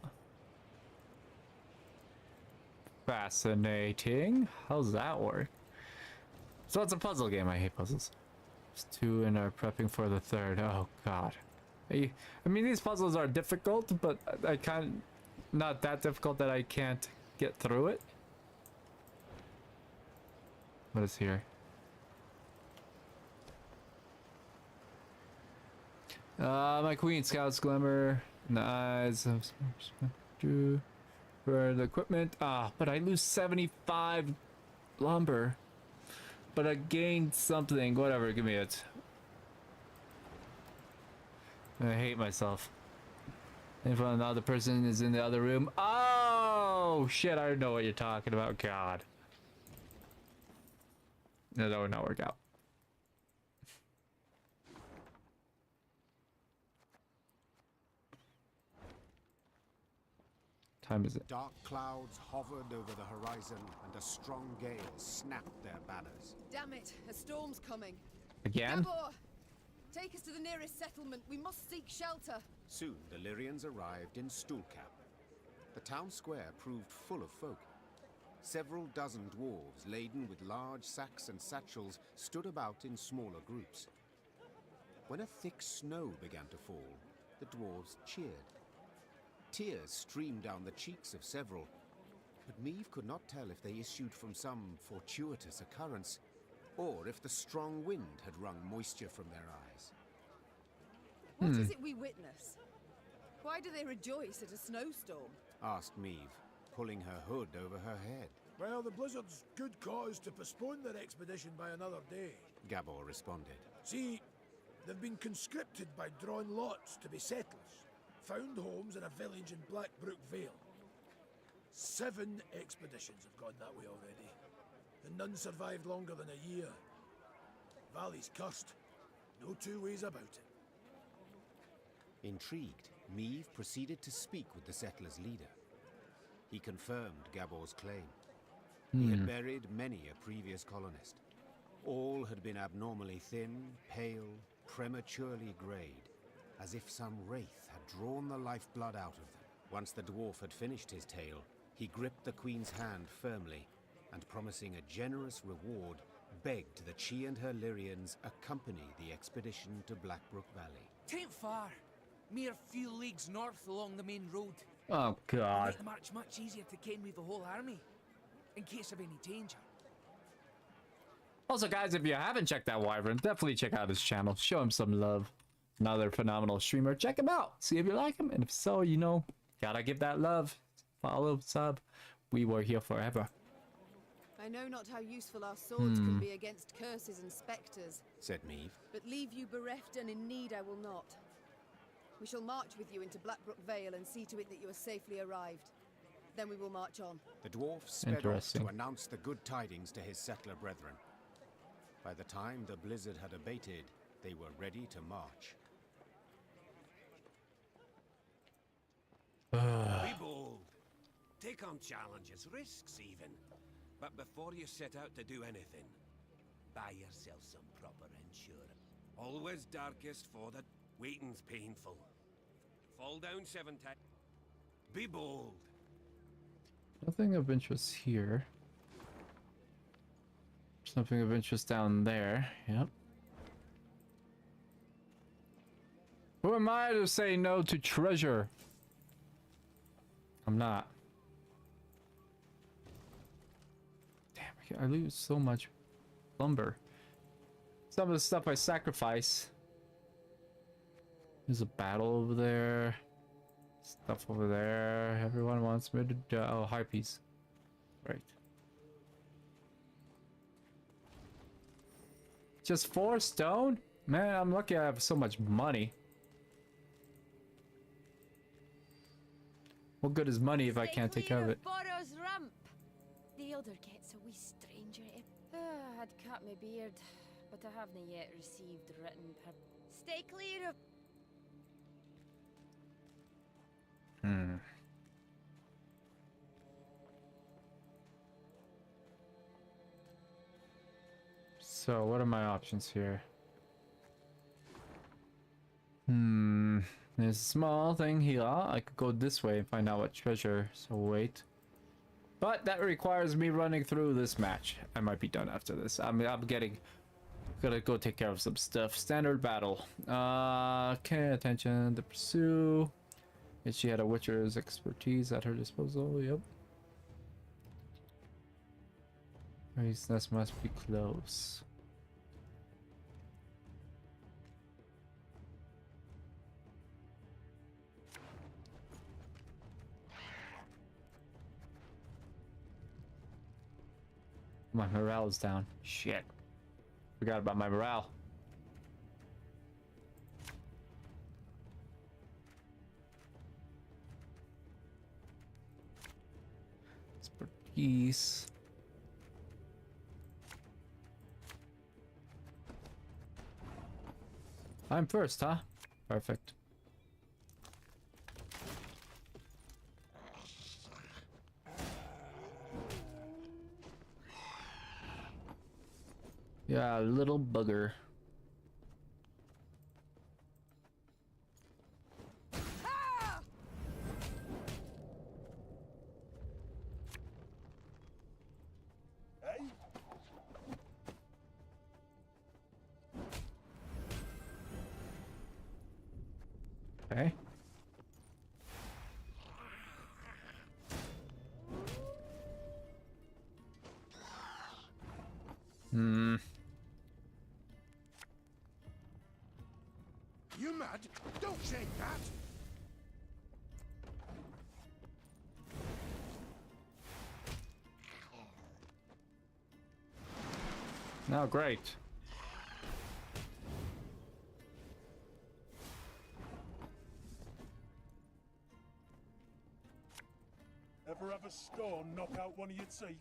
Fascinating. How's that work? So it's a puzzle game. I hate puzzles. There's two and are prepping for the third. Oh god. I mean, these puzzles are difficult, but I can't. Not that difficult that I can't get through it. What is here? My queen scouts glimmer in the eyes of for the equipment. But I lose 75 lumber. But I gained something. Whatever, give me it. I hate myself. If another person is in the other room. Oh shit! I don't know what you're talking about. God, no, that would not work out. Time is it? Dark clouds hovered over the horizon, and a strong gale snapped their banners. Damn it! A storm's coming. Again? Gabor! Take us to the nearest settlement. We must seek shelter. Soon the Lyrians arrived in Stuhlkamp. The town square proved full of folk. Several dozen dwarves, laden with large sacks and satchels, stood about in smaller groups. When a thick snow began to fall, the dwarves cheered. Tears streamed down the cheeks of several, but Meve could not tell if they issued from some fortuitous occurrence, or if the strong wind had wrung moisture from their eyes. What is it we witness? Why do they rejoice at a snowstorm? Asked Meve, pulling her hood over her head. Well, the Blizzard's good cause to postpone their expedition by another day. Gabor responded. See, they've been conscripted by drawn lots to be settlers. Found homes in a village in Blackbrook Vale. 7 expeditions have gone that way already, and none survived longer than a year. Valley's cursed. No two ways about it. Intrigued, Meve proceeded to speak with the settlers' leader. He confirmed Gabor's claim. He had buried many a previous colonist. All had been abnormally thin, pale, prematurely greyed, as if some wraith had drawn the lifeblood out of them. Once the dwarf had finished his tale, he gripped the queen's hand firmly, and promising a generous reward, begged that she and her Lyrians accompany the expedition to Blackbrook Valley. Tain't far. Mere few leagues north along the main road. Oh God. Make the march much easier to ken with the whole army, in case of any danger. Also, guys, if you haven't checked out Wyvern, definitely check out his channel. Show him some love. Another phenomenal streamer. Check him out. See if you like him, and if so, you know, gotta give that love. Follow, sub. We were here forever. I know not how useful our swords can be against curses and spectres, said Meve. but leave you bereft and in need I will not. We shall march with you into Blackbrook Vale and see to it that you are safely arrived. Then we will march on. The dwarf sped off to announce the good tidings to his settler brethren. By the time the blizzard had abated, they were ready to march. Be bold. Take on challenges, risks even. But before you set out to do anything, buy yourself some proper insurance. Always darkest for the waiting's painful. Fall down 7 times. Be bold. Nothing of interest here. Something of interest down there. Yep. Who am I to say no to treasure? I'm not. Damn, I lose so much lumber. Some of the stuff I sacrifice. There's a battle over there. Stuff over there. Everyone wants me to oh, harpies. Right. Just 4 stone? Man, I'm lucky I have so much money. What good is money if I can't take care of it? Borrow's rump. The elder gets a wee stranger. I'd cut my beard, but I haven't yet received written Stay clear of. So, what are my options here? There's a small thing here. I could go this way and find out what treasure, so wait. But that requires me running through this match. I might be done after this. I'm gotta go take care of some stuff. Standard battle. Okay, attention to pursue. And she had a witcher's expertise at her disposal. Yep. This must be close. My morale is down. Shit. Forgot about my morale. Expertise. I'm first, huh? Perfect. Yeah, little bugger. Okay. Hmm. You mad? Don't say that! No, great. Ever have a stone knock out one of your teeth?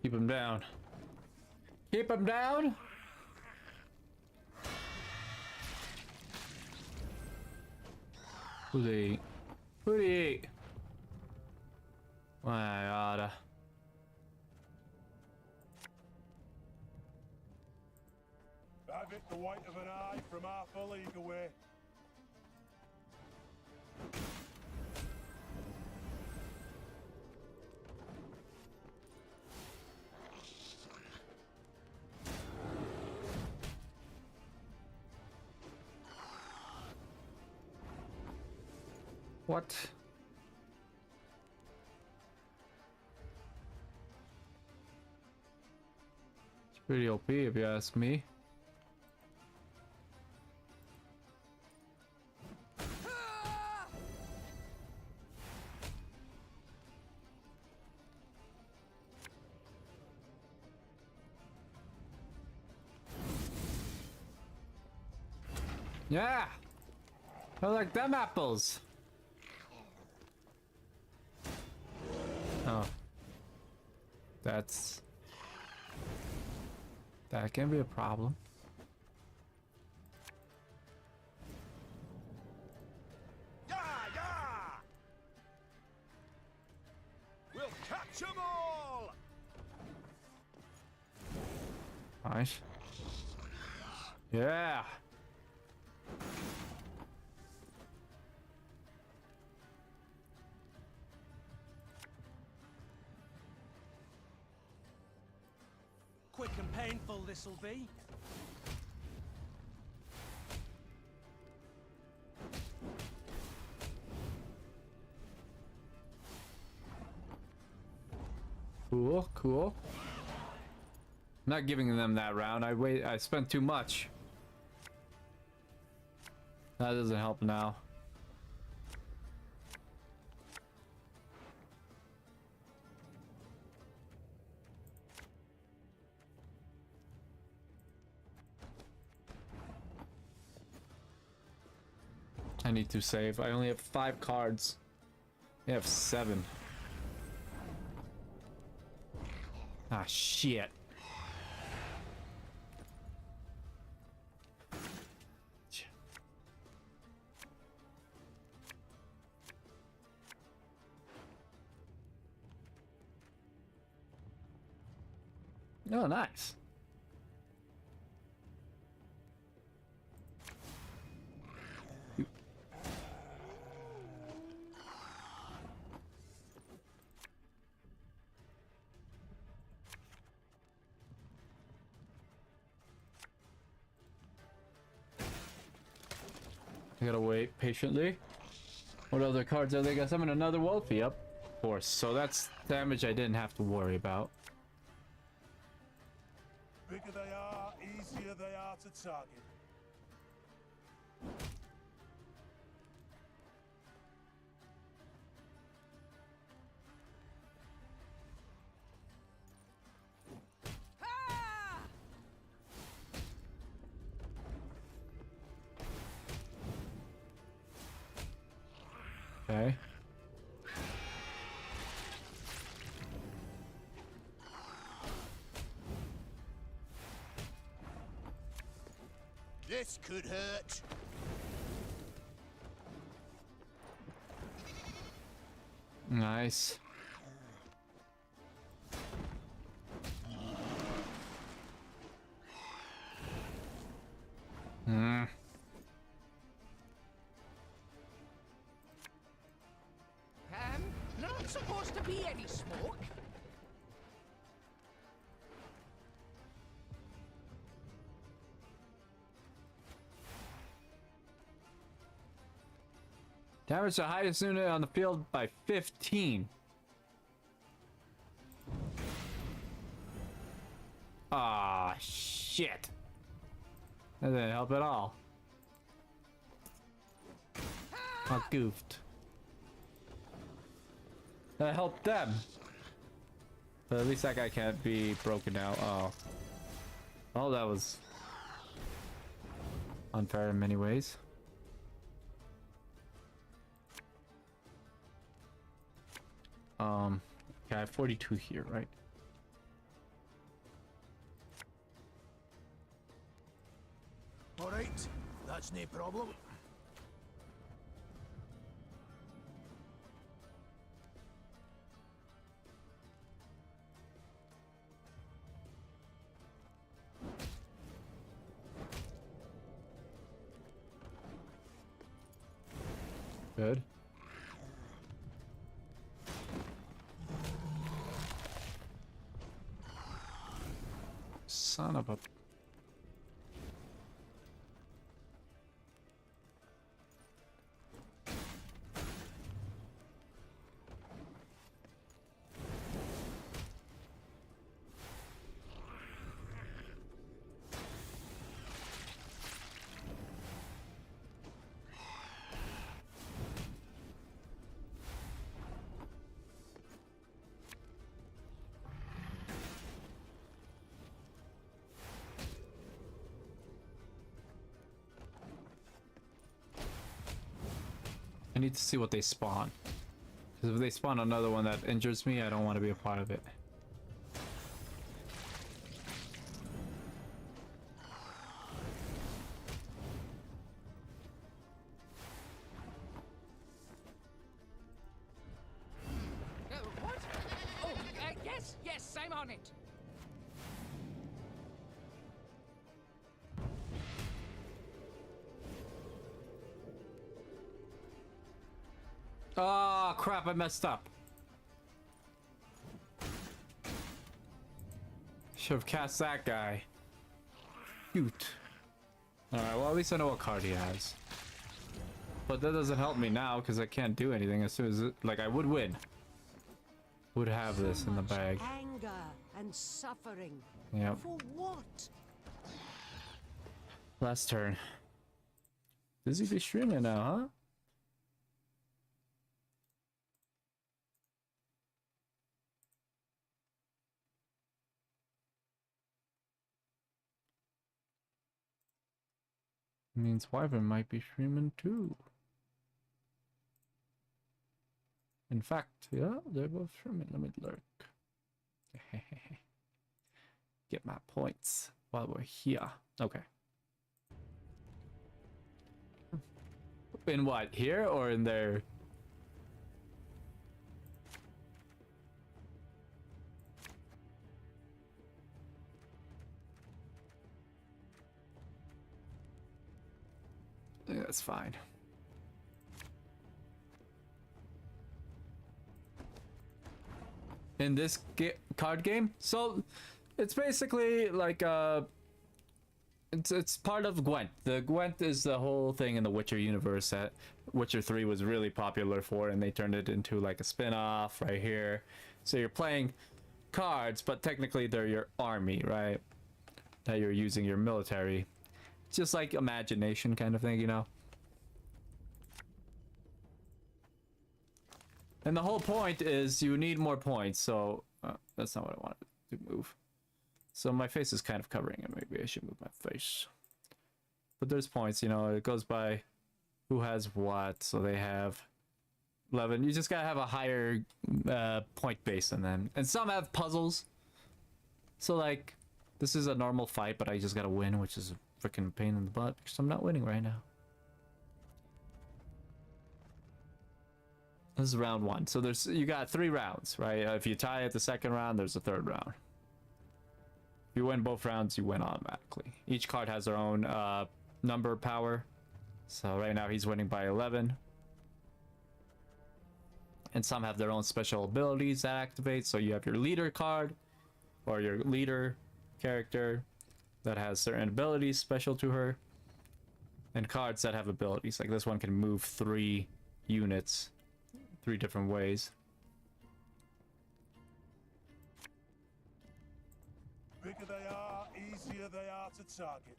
Keep him down. Keep him down. Who they eat? Who they eat? My God. I've hit the white of an eye from half a league away. What? It's pretty OP if you ask me. Yeah! I like them apples! Oh. That can be a problem. Yeah, yeah! We'll catch 'em all! Nice. Yeah! Quick and painful this'll be. Cool, cool. Not giving them that round. I spent too much. That doesn't help now. I need to save. I only have 5 cards. I have 7. Ah, shit. Oh, nice. I gotta wait patiently. What other cards are they? Got summon another wolf? Yep, of course. So that's damage I didn't have to worry about. Bigger they are, easier they are to target. Okay. This could hurt. Nice. Hmm. Not supposed to be any smoke. Damage the highest unit on the field by 15. Ah, shit. That didn't help at all. I goofed. That helped them. But at least that guy can't be broken out. Oh. Oh, that was unfair in many ways. Okay, I have 42 here, right? All right, that's no problem. Good. Son of a... I need to see what they spawn. Because if they spawn another one that injures me, I don't want to be a part of it. What? Oh, yes, I'm on it. Oh crap, I messed up. Should have cast that guy. Shoot. Alright, well at least I know what card he has. But that doesn't help me now because I can't do anything as soon as it, like I would win. Would have this in the bag. Anger and suffering. Yep. For what? Last turn. Does he be streaming now, huh? Means Wyvern might be streaming too. In fact, yeah, they're both streaming. Let me lurk. Get my points while we're here. Okay. In what? Here or in there? Yeah, that's fine. In this card game, so it's basically like it's part of Gwent. The Gwent is the whole thing in the Witcher universe that Witcher 3 was really popular for, and they turned it into like a spin-off right here. So you're playing cards, but technically they're your army, right? that you're using your military. It's just like imagination kind of thing, you know? And the whole point is you need more points, so that's not what I wanted to move. So my face is kind of covering it. Maybe I should move my face. But there's points, you know, it goes by who has what. So they have 11. You just gotta have a higher point base than them. And some have puzzles. So like, this is a normal fight, but I just gotta win, which is a freaking pain in the butt because I'm not winning right now. This is round 1. So you got 3 rounds, right? If you tie at the second round, there's a third round. If you win both rounds, you win automatically. Each card has their own number power. So right now he's winning by 11. And some have their own special abilities that activate. So you have your leader card or your leader character that has certain abilities special to her. And cards that have abilities. Like this one can move 3 units 3 different ways. Bigger they are, easier they are to target.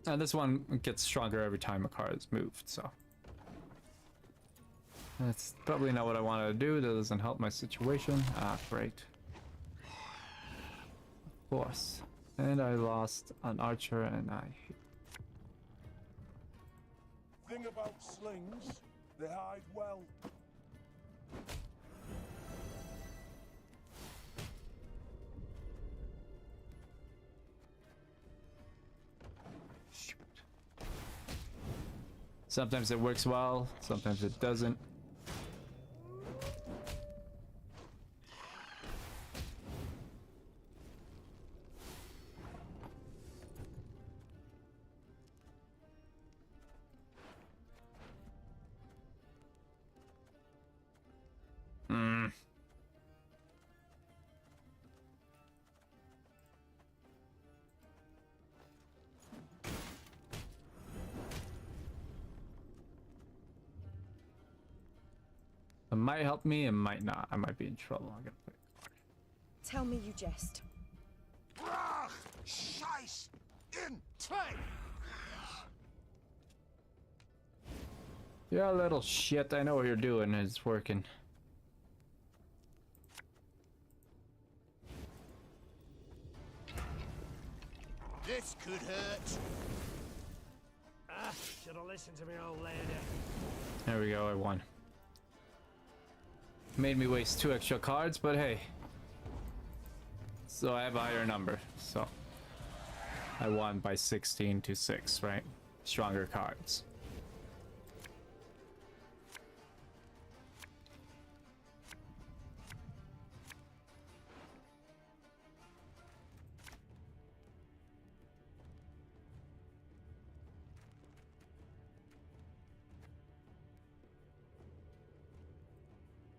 And this one gets stronger every time a card is moved, so that's probably not what I wanted to do. That doesn't help my situation. Ah, great. Of course. And I lost an archer, and I hate. Thing about slings, they hide well. Shoot. Sometimes it works well, sometimes it doesn't. It might help me, it might not. I might be in trouble. I'm gonna play a card. Tell me you jest. Brach! Scheiß! In! Train! Yeah, little shit. I know what you're doing. It's working. This could hurt. Ah, should have listened to me old lady. There we go. I won. Made me waste 2 extra cards, but hey. So I have a higher number. So I won by 16 to 6, right? Stronger cards.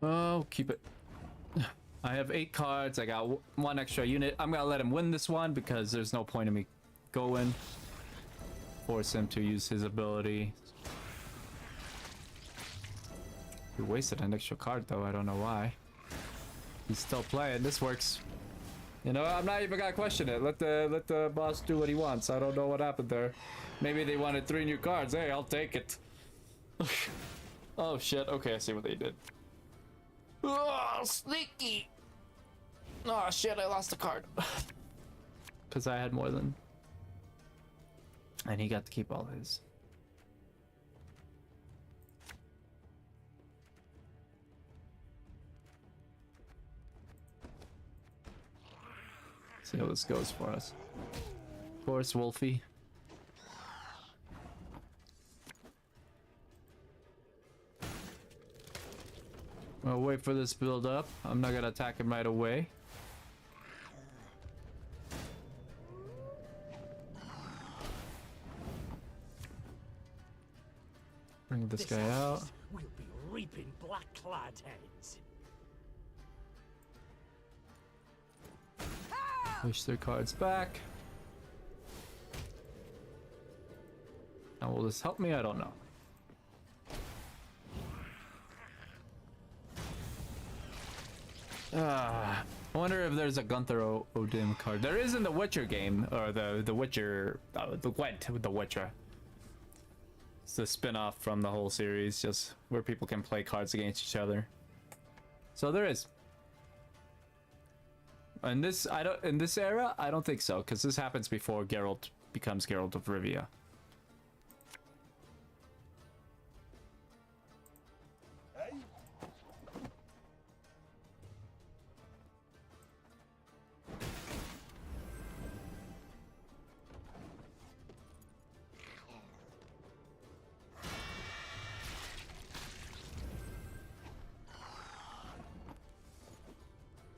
Oh, keep it. I have 8 cards. I got 1 extra unit. I'm gonna let him win this one because there's no point in me going. Force him to use his ability. He wasted an extra card though. I don't know why. He's still playing. This works. You know, I'm not even gonna question it. Let the boss do what he wants. I don't know what happened there. Maybe they wanted 3 new cards. Hey, I'll take it. Oh shit. Okay, I see what they did. Oh, sneaky! Oh shit, I lost a card. Because I had more than... And he got to keep all his. See how this goes for us. Of course, Wolfie. I'll wait for this build up. I'm not gonna attack him right away. Bring this guy out. We'll be reaping black-clad heads. Push their cards back. Now will this help me? I don't know. I wonder if there's a Gunther Odin card. There is in the Witcher game, or the Witcher, the Gwent with the Witcher. It's the spin-off from the whole series, just where people can play cards against each other. So there is. In this, in this era, I don't think so, because this happens before Geralt becomes Geralt of Rivia.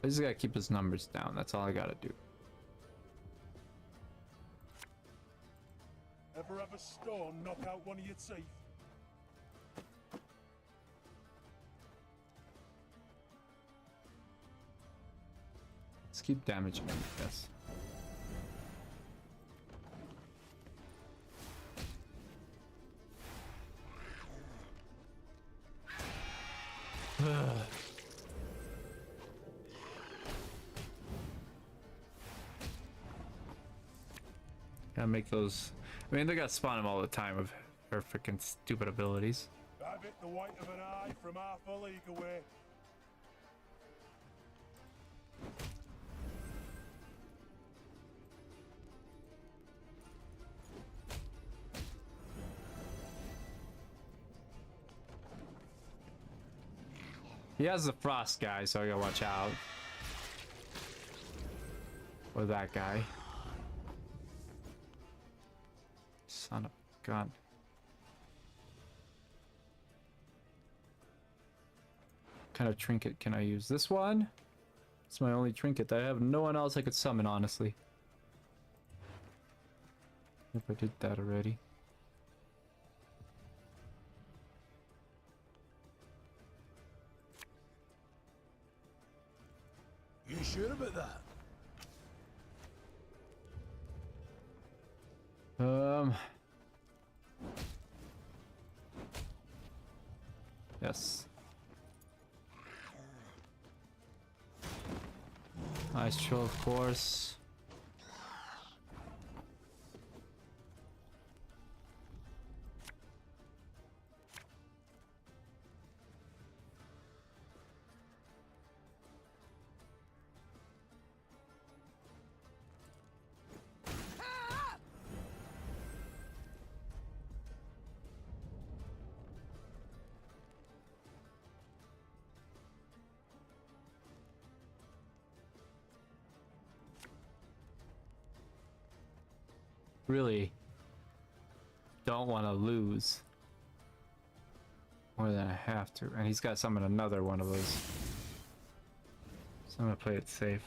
I just gotta keep his numbers down. That's all I gotta do. Ever have a stone knock out one of your teeth? Let's keep damaging him, yes. Gotta make those. I mean, they gotta spawn him all the time with her freaking stupid abilities. I've hit the white of an eye from half a league away. He has the frost guy, so I gotta watch out. Or that guy. Son of a gun. What kind of trinket can I use? This one? It's my only trinket. I have no one else I could summon, honestly. If I did that already. You sure about that? Yes. Maestro, of course. Really don't want to lose more than I have to, and he's got to summon another one of those, so I'm gonna play it safe.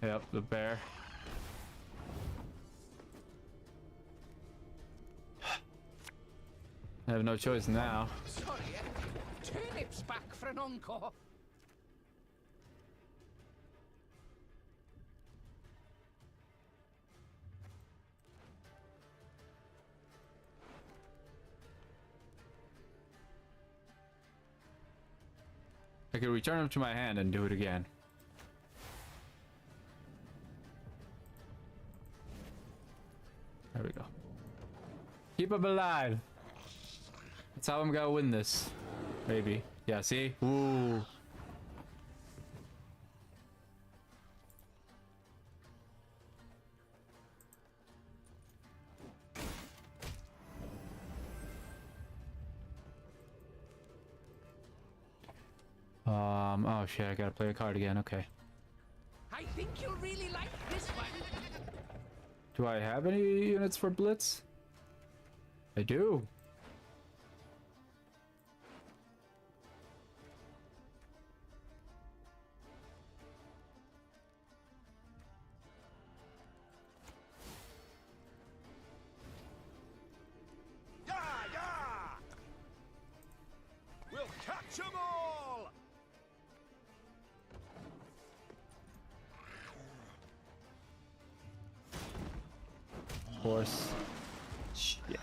Yep, the bear. I have no choice now. Sorry, turnips back for an encore. I could return him to my hand and do it again. There we go. Keep him alive. That's how I'm gonna win this. Maybe. Yeah, see? Ooh. Oh shit, I gotta play a card again, okay. I think you'll really like this one. Do I have any units for Blitz? I do. Yeah, yeah! We'll catch 'em all! Of course. Shit.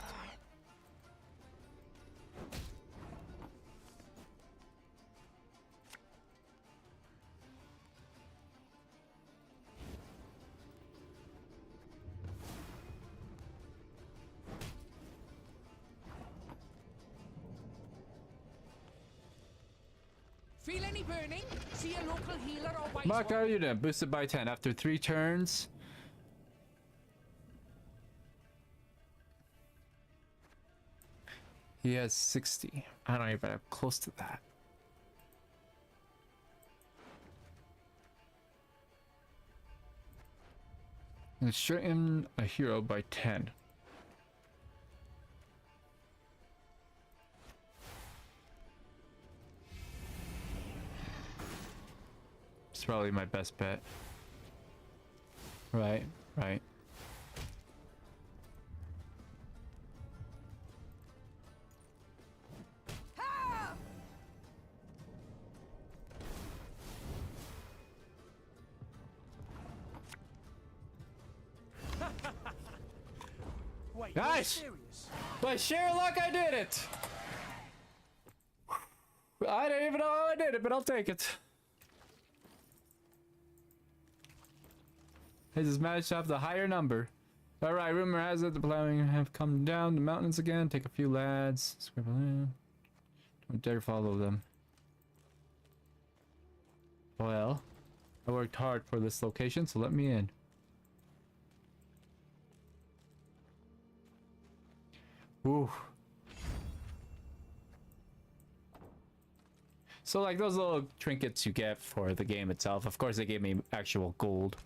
Feel any burning? See a local healer or white Mark our unit boosted by 10 after 3 turns. He has 60. I don't even have close to that. And straighten a hero by 10. It's probably my best bet. Right, right. Wait, Nice! By sheer luck, I did it! I don't even know how I did it, but I'll take it. I just managed to have the higher number. Alright, rumor has it the plowing have come down the mountains again. Take a few lads. Scribble in. Don't dare follow them. Well, I worked hard for this location, so let me in. Ooh. So like those little trinkets you get for the game itself, of course they gave me actual gold.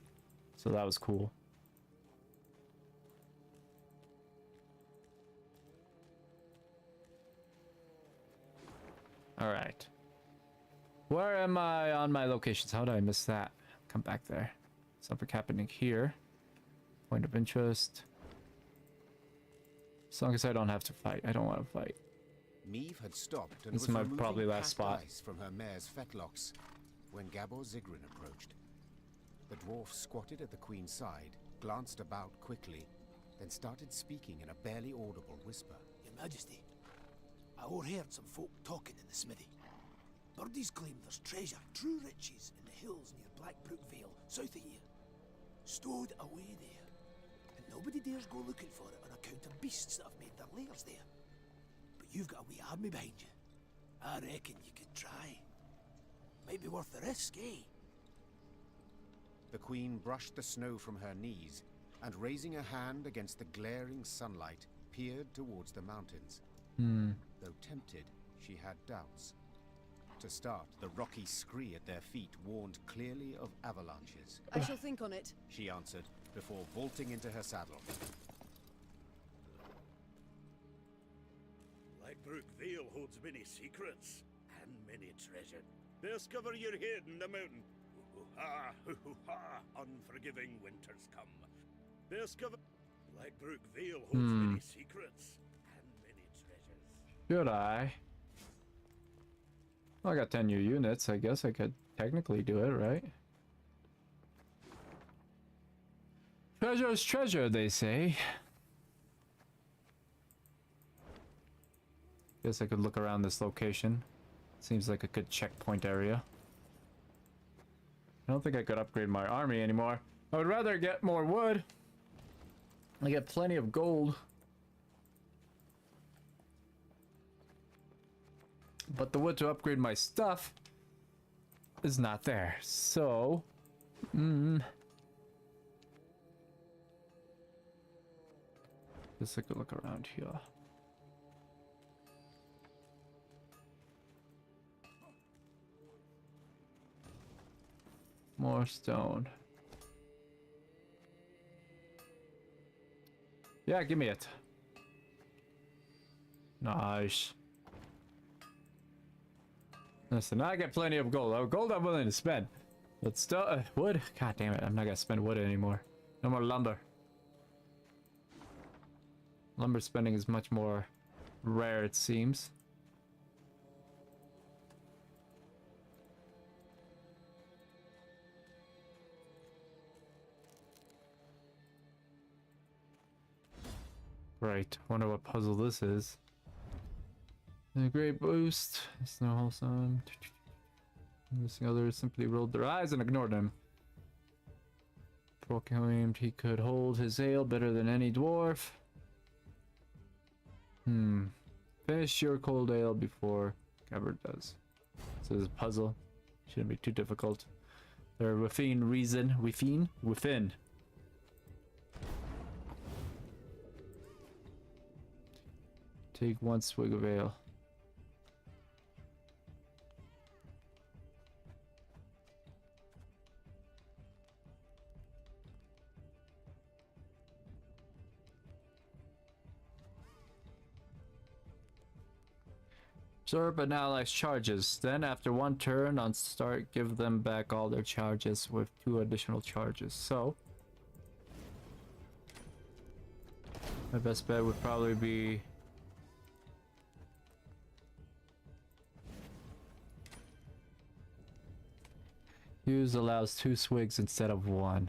So that was cool. All right. Where am I on my locations? How did I miss that? Come back there. Something happening here. Point of interest. As long as I don't have to fight. I don't want to fight. Meve had stopped and This was is my removing probably last packed spot. ice from her mare's fetlocks when Gabor Zigrin approached. The dwarf squatted at the queen's side, glanced about quickly, then started speaking in a barely audible whisper. Your Majesty, I overheard some folk talking in the smithy. Birdies claim there's treasure, true riches, in the hills near Blackbrook Vale, south of here. Stowed away there. And nobody dares go looking for it on account of beasts that have made their lairs there. But you've got a wee army behind you. I reckon you could try. Might be worth the risk, eh? The queen brushed the snow from her knees and, raising a hand against the glaring sunlight, peered towards the mountains. Though tempted, she had doubts. To start, the rocky scree at their feet warned clearly of avalanches. I shall think on it. She answered, before vaulting into her saddle. Blackbrook Vale holds many secrets and many treasure. Discover your head in the mountain. Hoo-ha, hoo-ha, unforgiving winters come. Discover... Blackbrook Vale holds many secrets and many treasures. Should I? Well, I got 10 new units. I guess I could technically do it, right? Treasure is treasure, they say. Guess I could look around this location. Seems like a good checkpoint area. I don't think I could upgrade my army anymore. I would rather get more wood. I get plenty of gold. But the wood to upgrade my stuff is not there. So, let's take a look around here. More stone. Yeah, give me it. Nice. Listen, I got plenty of gold. Oh, gold I'm willing to spend. But still, wood? God damn it, I'm not gonna spend wood anymore. No more lumber. Lumber spending is much more rare, it seems. Right, wonder what puzzle this is. A great boost. It's no wholesome. Missing others simply rolled their eyes and ignored him. Proclaimed he could hold his ale better than any dwarf. Finish your cold ale before Gabbard does. So it's a puzzle. Shouldn't be too difficult. They're within reason. Within. Take one swig of ale. Absorb an ally's charges. Then after one turn on start, give them back all their charges with 2 additional charges. So my best bet would probably be use allows 2 swigs instead of 1.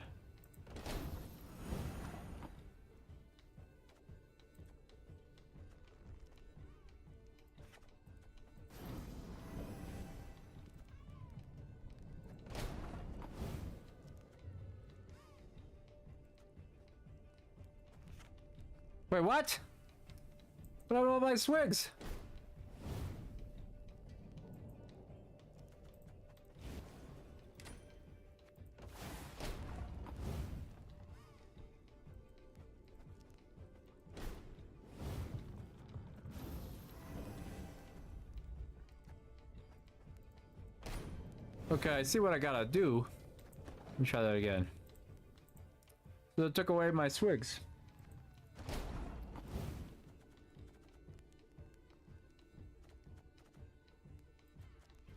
Wait, what? What about all my swigs? Okay, I see what I gotta do. Let me try that again. So it took away my swigs.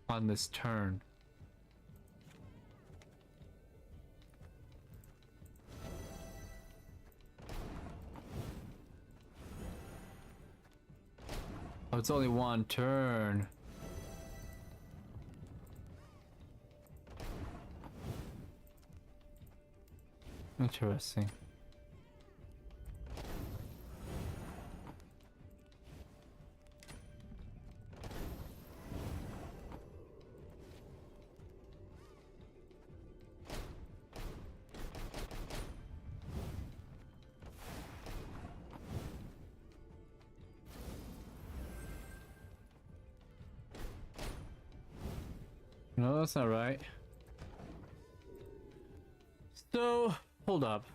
On this turn. Oh, it's only one turn. Interesting. No, that's not right. So, hold up.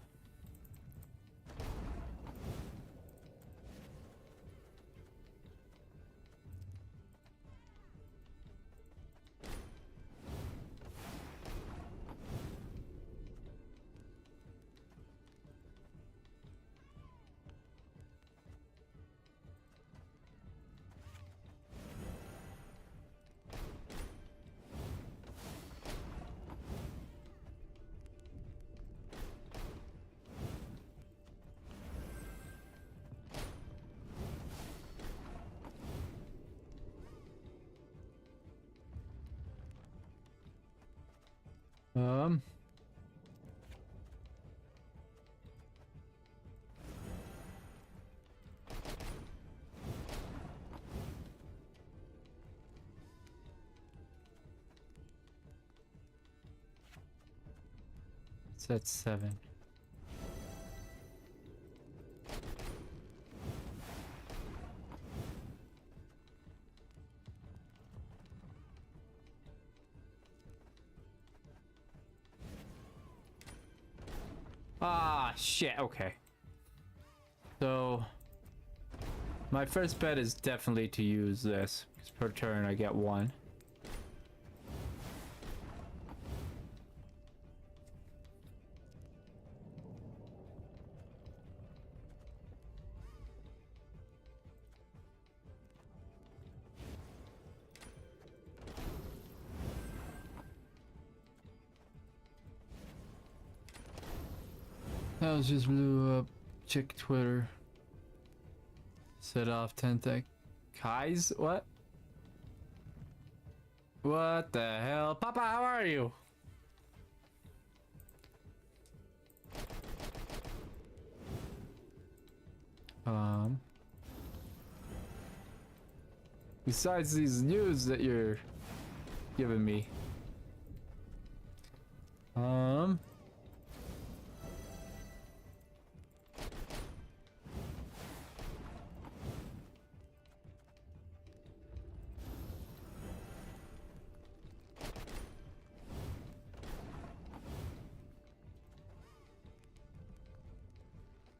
It's at 7. Ah, shit, okay. So, my first bet is definitely to use this, because per turn I get 1. That was just blew up. Check Twitter. Set off 10 tech. Kai's? What? What the hell? Papa, how are you? Besides these news that you're giving me.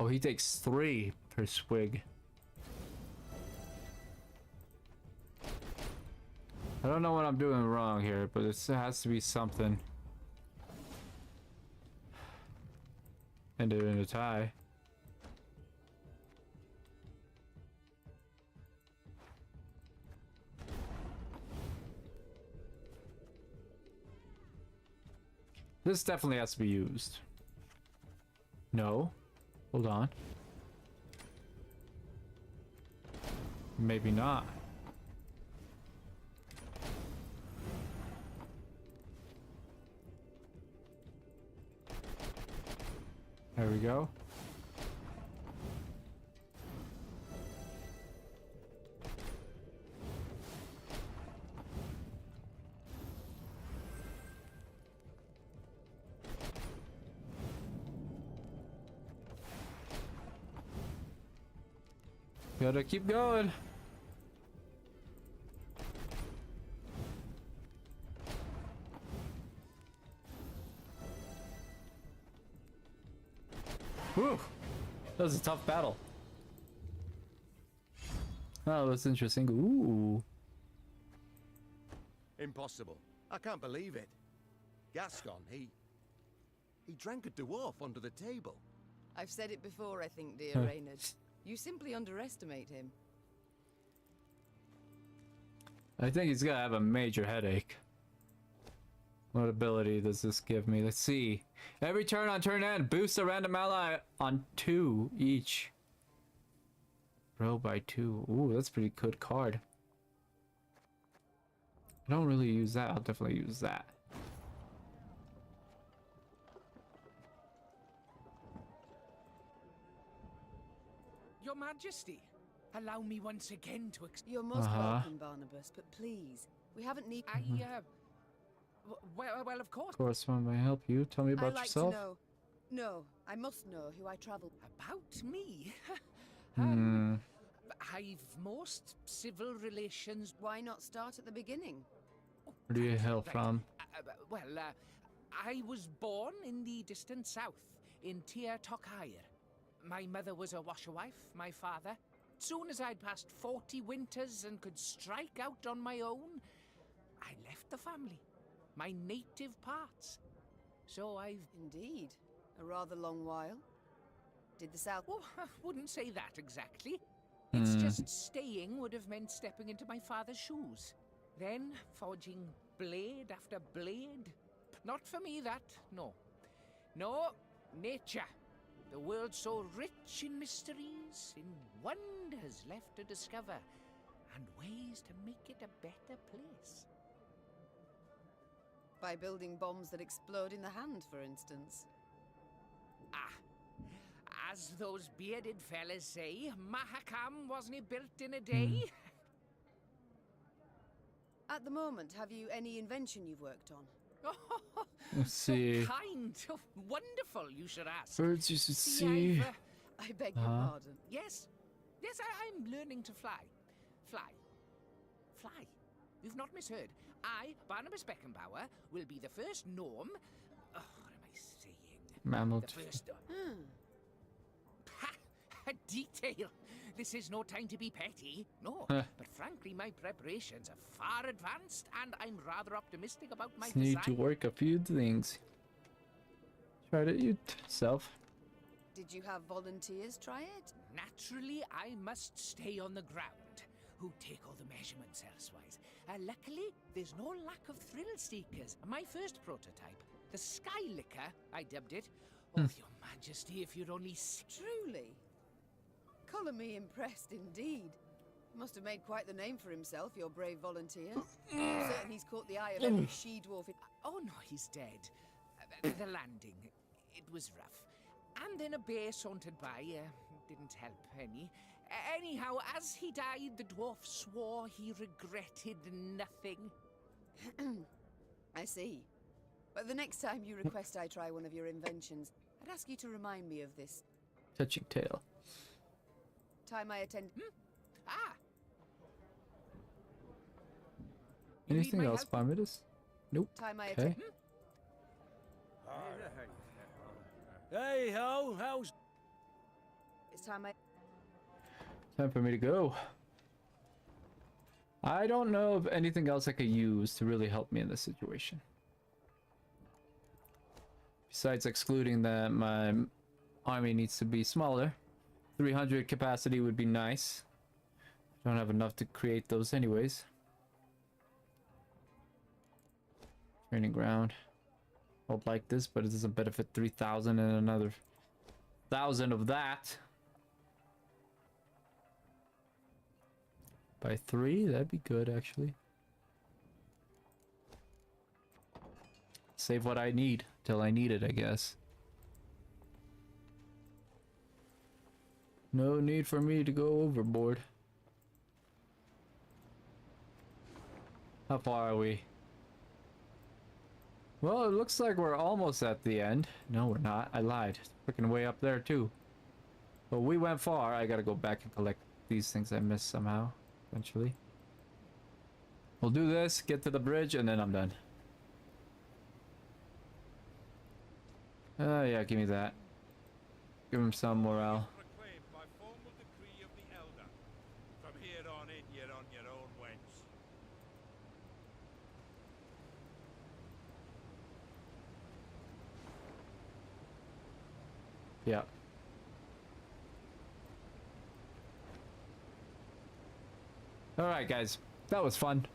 Oh, he takes 3 per swig. I don't know what I'm doing wrong here, but it has to be something. Ended in a tie. This definitely has to be used. No. Hold on. Maybe not. There we go. Gotta keep going. Whew. That was a tough battle. Oh, that's interesting. Ooh. Impossible. I can't believe it. Gascon, he drank a dwarf under the table. I've said it before, I think, dear Huh. Reynard. You simply underestimate him. I think he's gonna have a major headache. What ability does this give me? Let's see. Every turn on turn end, boost a random ally on 2 each. Row by 2. Ooh, that's a pretty good card. I don't really use that. I'll definitely use that. Your Majesty, allow me once again to You're most welcome, Barnabas, but please, we haven't need. Well, of course. Of course, when I help you, tell me about I like yourself. to know. No, I must know who I travel. About me? I've most civil relations. Why not start at the beginning? Where do you hail from? I was born in the distant south, in Tir Tokair. My mother was a washerwife, my father. Soon as I'd passed 40 winters and could strike out on my own, I left the family, my native parts. So I've... Indeed. A rather long while. Did the south... Oh, I wouldn't say that exactly. It's just staying would have meant stepping into my father's shoes. Then forging blade after blade. Not for me, that, no. No, nature. The world so rich in mysteries, in wonders left to discover, and ways to make it a better place. By building bombs that explode in the hand, for instance. As those bearded fellas say, Mahakam wasn't built in a day. At the moment, have you any invention you've worked on? Let's see. So kind, so wonderful, you should ask. Birds you should see. I beg your pardon. Yes, I'm learning to fly. Fly. You've not misheard. I, Barnabas Beckenbauer, will be the first Norm. Oh, what am I saying? Mammal. The first. A detail. This is no time to be petty. No, but frankly, my preparations are far advanced, and I'm rather optimistic about my Just need to design. work a few things. Try it yourself. Did you have volunteers try it? Naturally, I must stay on the ground, who take all the measurements elsewise. Luckily, there's no lack of thrill seekers. My first prototype, the Sky Licker, I dubbed it. Oh, Your Majesty, if you'd only Truly? Colour me impressed indeed. Must have made quite the name for himself, your brave volunteer. I'm certain he's caught the eye of every she-dwarf. Oh no, he's dead. The landing, it was rough. And then a bear sauntered by, didn't help any. Anyhow, as he died, the dwarf swore he regretted nothing. I see. But the next time you request I try one of your inventions, I'd ask you to remind me of this. Touching tail. Time I attend... Anything else, Barnabas? Nope. Time I Okay. attend... Hey ho, how's... It's time I... Time for me to go. I don't know of anything else I could use to really help me in this situation. Besides excluding that my army needs to be smaller. 300 capacity would be nice. I don't have enough to create those anyways. Training ground. I would like this, but it doesn't benefit 3,000 and another 1,000 of that. By 3, that'd be good actually. Save what I need till I need it, I guess. No need for me to go overboard. How far are we? Well, it looks like we're almost at the end. No, we're not. I lied. It's freaking way up there too. But we went far. I gotta go back and collect these things I missed somehow. Eventually. We'll do this, get to the bridge, and then I'm done. Yeah, give me that. Give him some morale. From here on in, you're on your own, wench. Yeah. Alright guys, that was fun.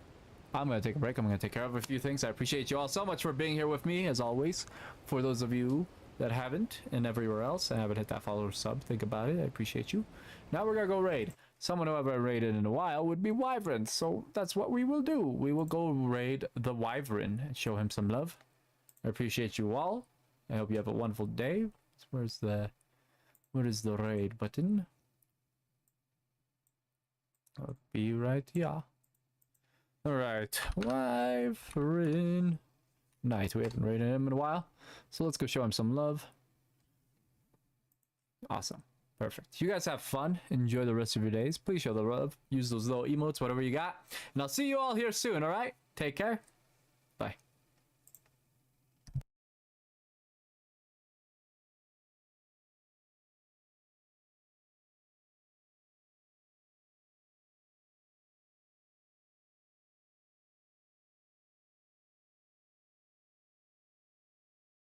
I'm gonna take a break. I'm gonna take care of a few things. I appreciate you all so much for being here with me, as always. For those of you that haven't, and everywhere else, and haven't hit that follow or sub, think about it. I appreciate you. Now we're gonna go raid. Someone who I haven't raided in a while would be Wyvern, so that's what we will do. We will go raid the Wyvern and show him some love. I appreciate you all. I hope you have a wonderful day. Where is the raid button? I'll be right here. Alright, Wyvern. Nice, we haven't raided him in a while. So let's go show him some love. Awesome. Perfect. You guys have fun. Enjoy the rest of your days. Please show the love. Use those little emotes, whatever you got. And I'll see you all here soon, alright? Take care.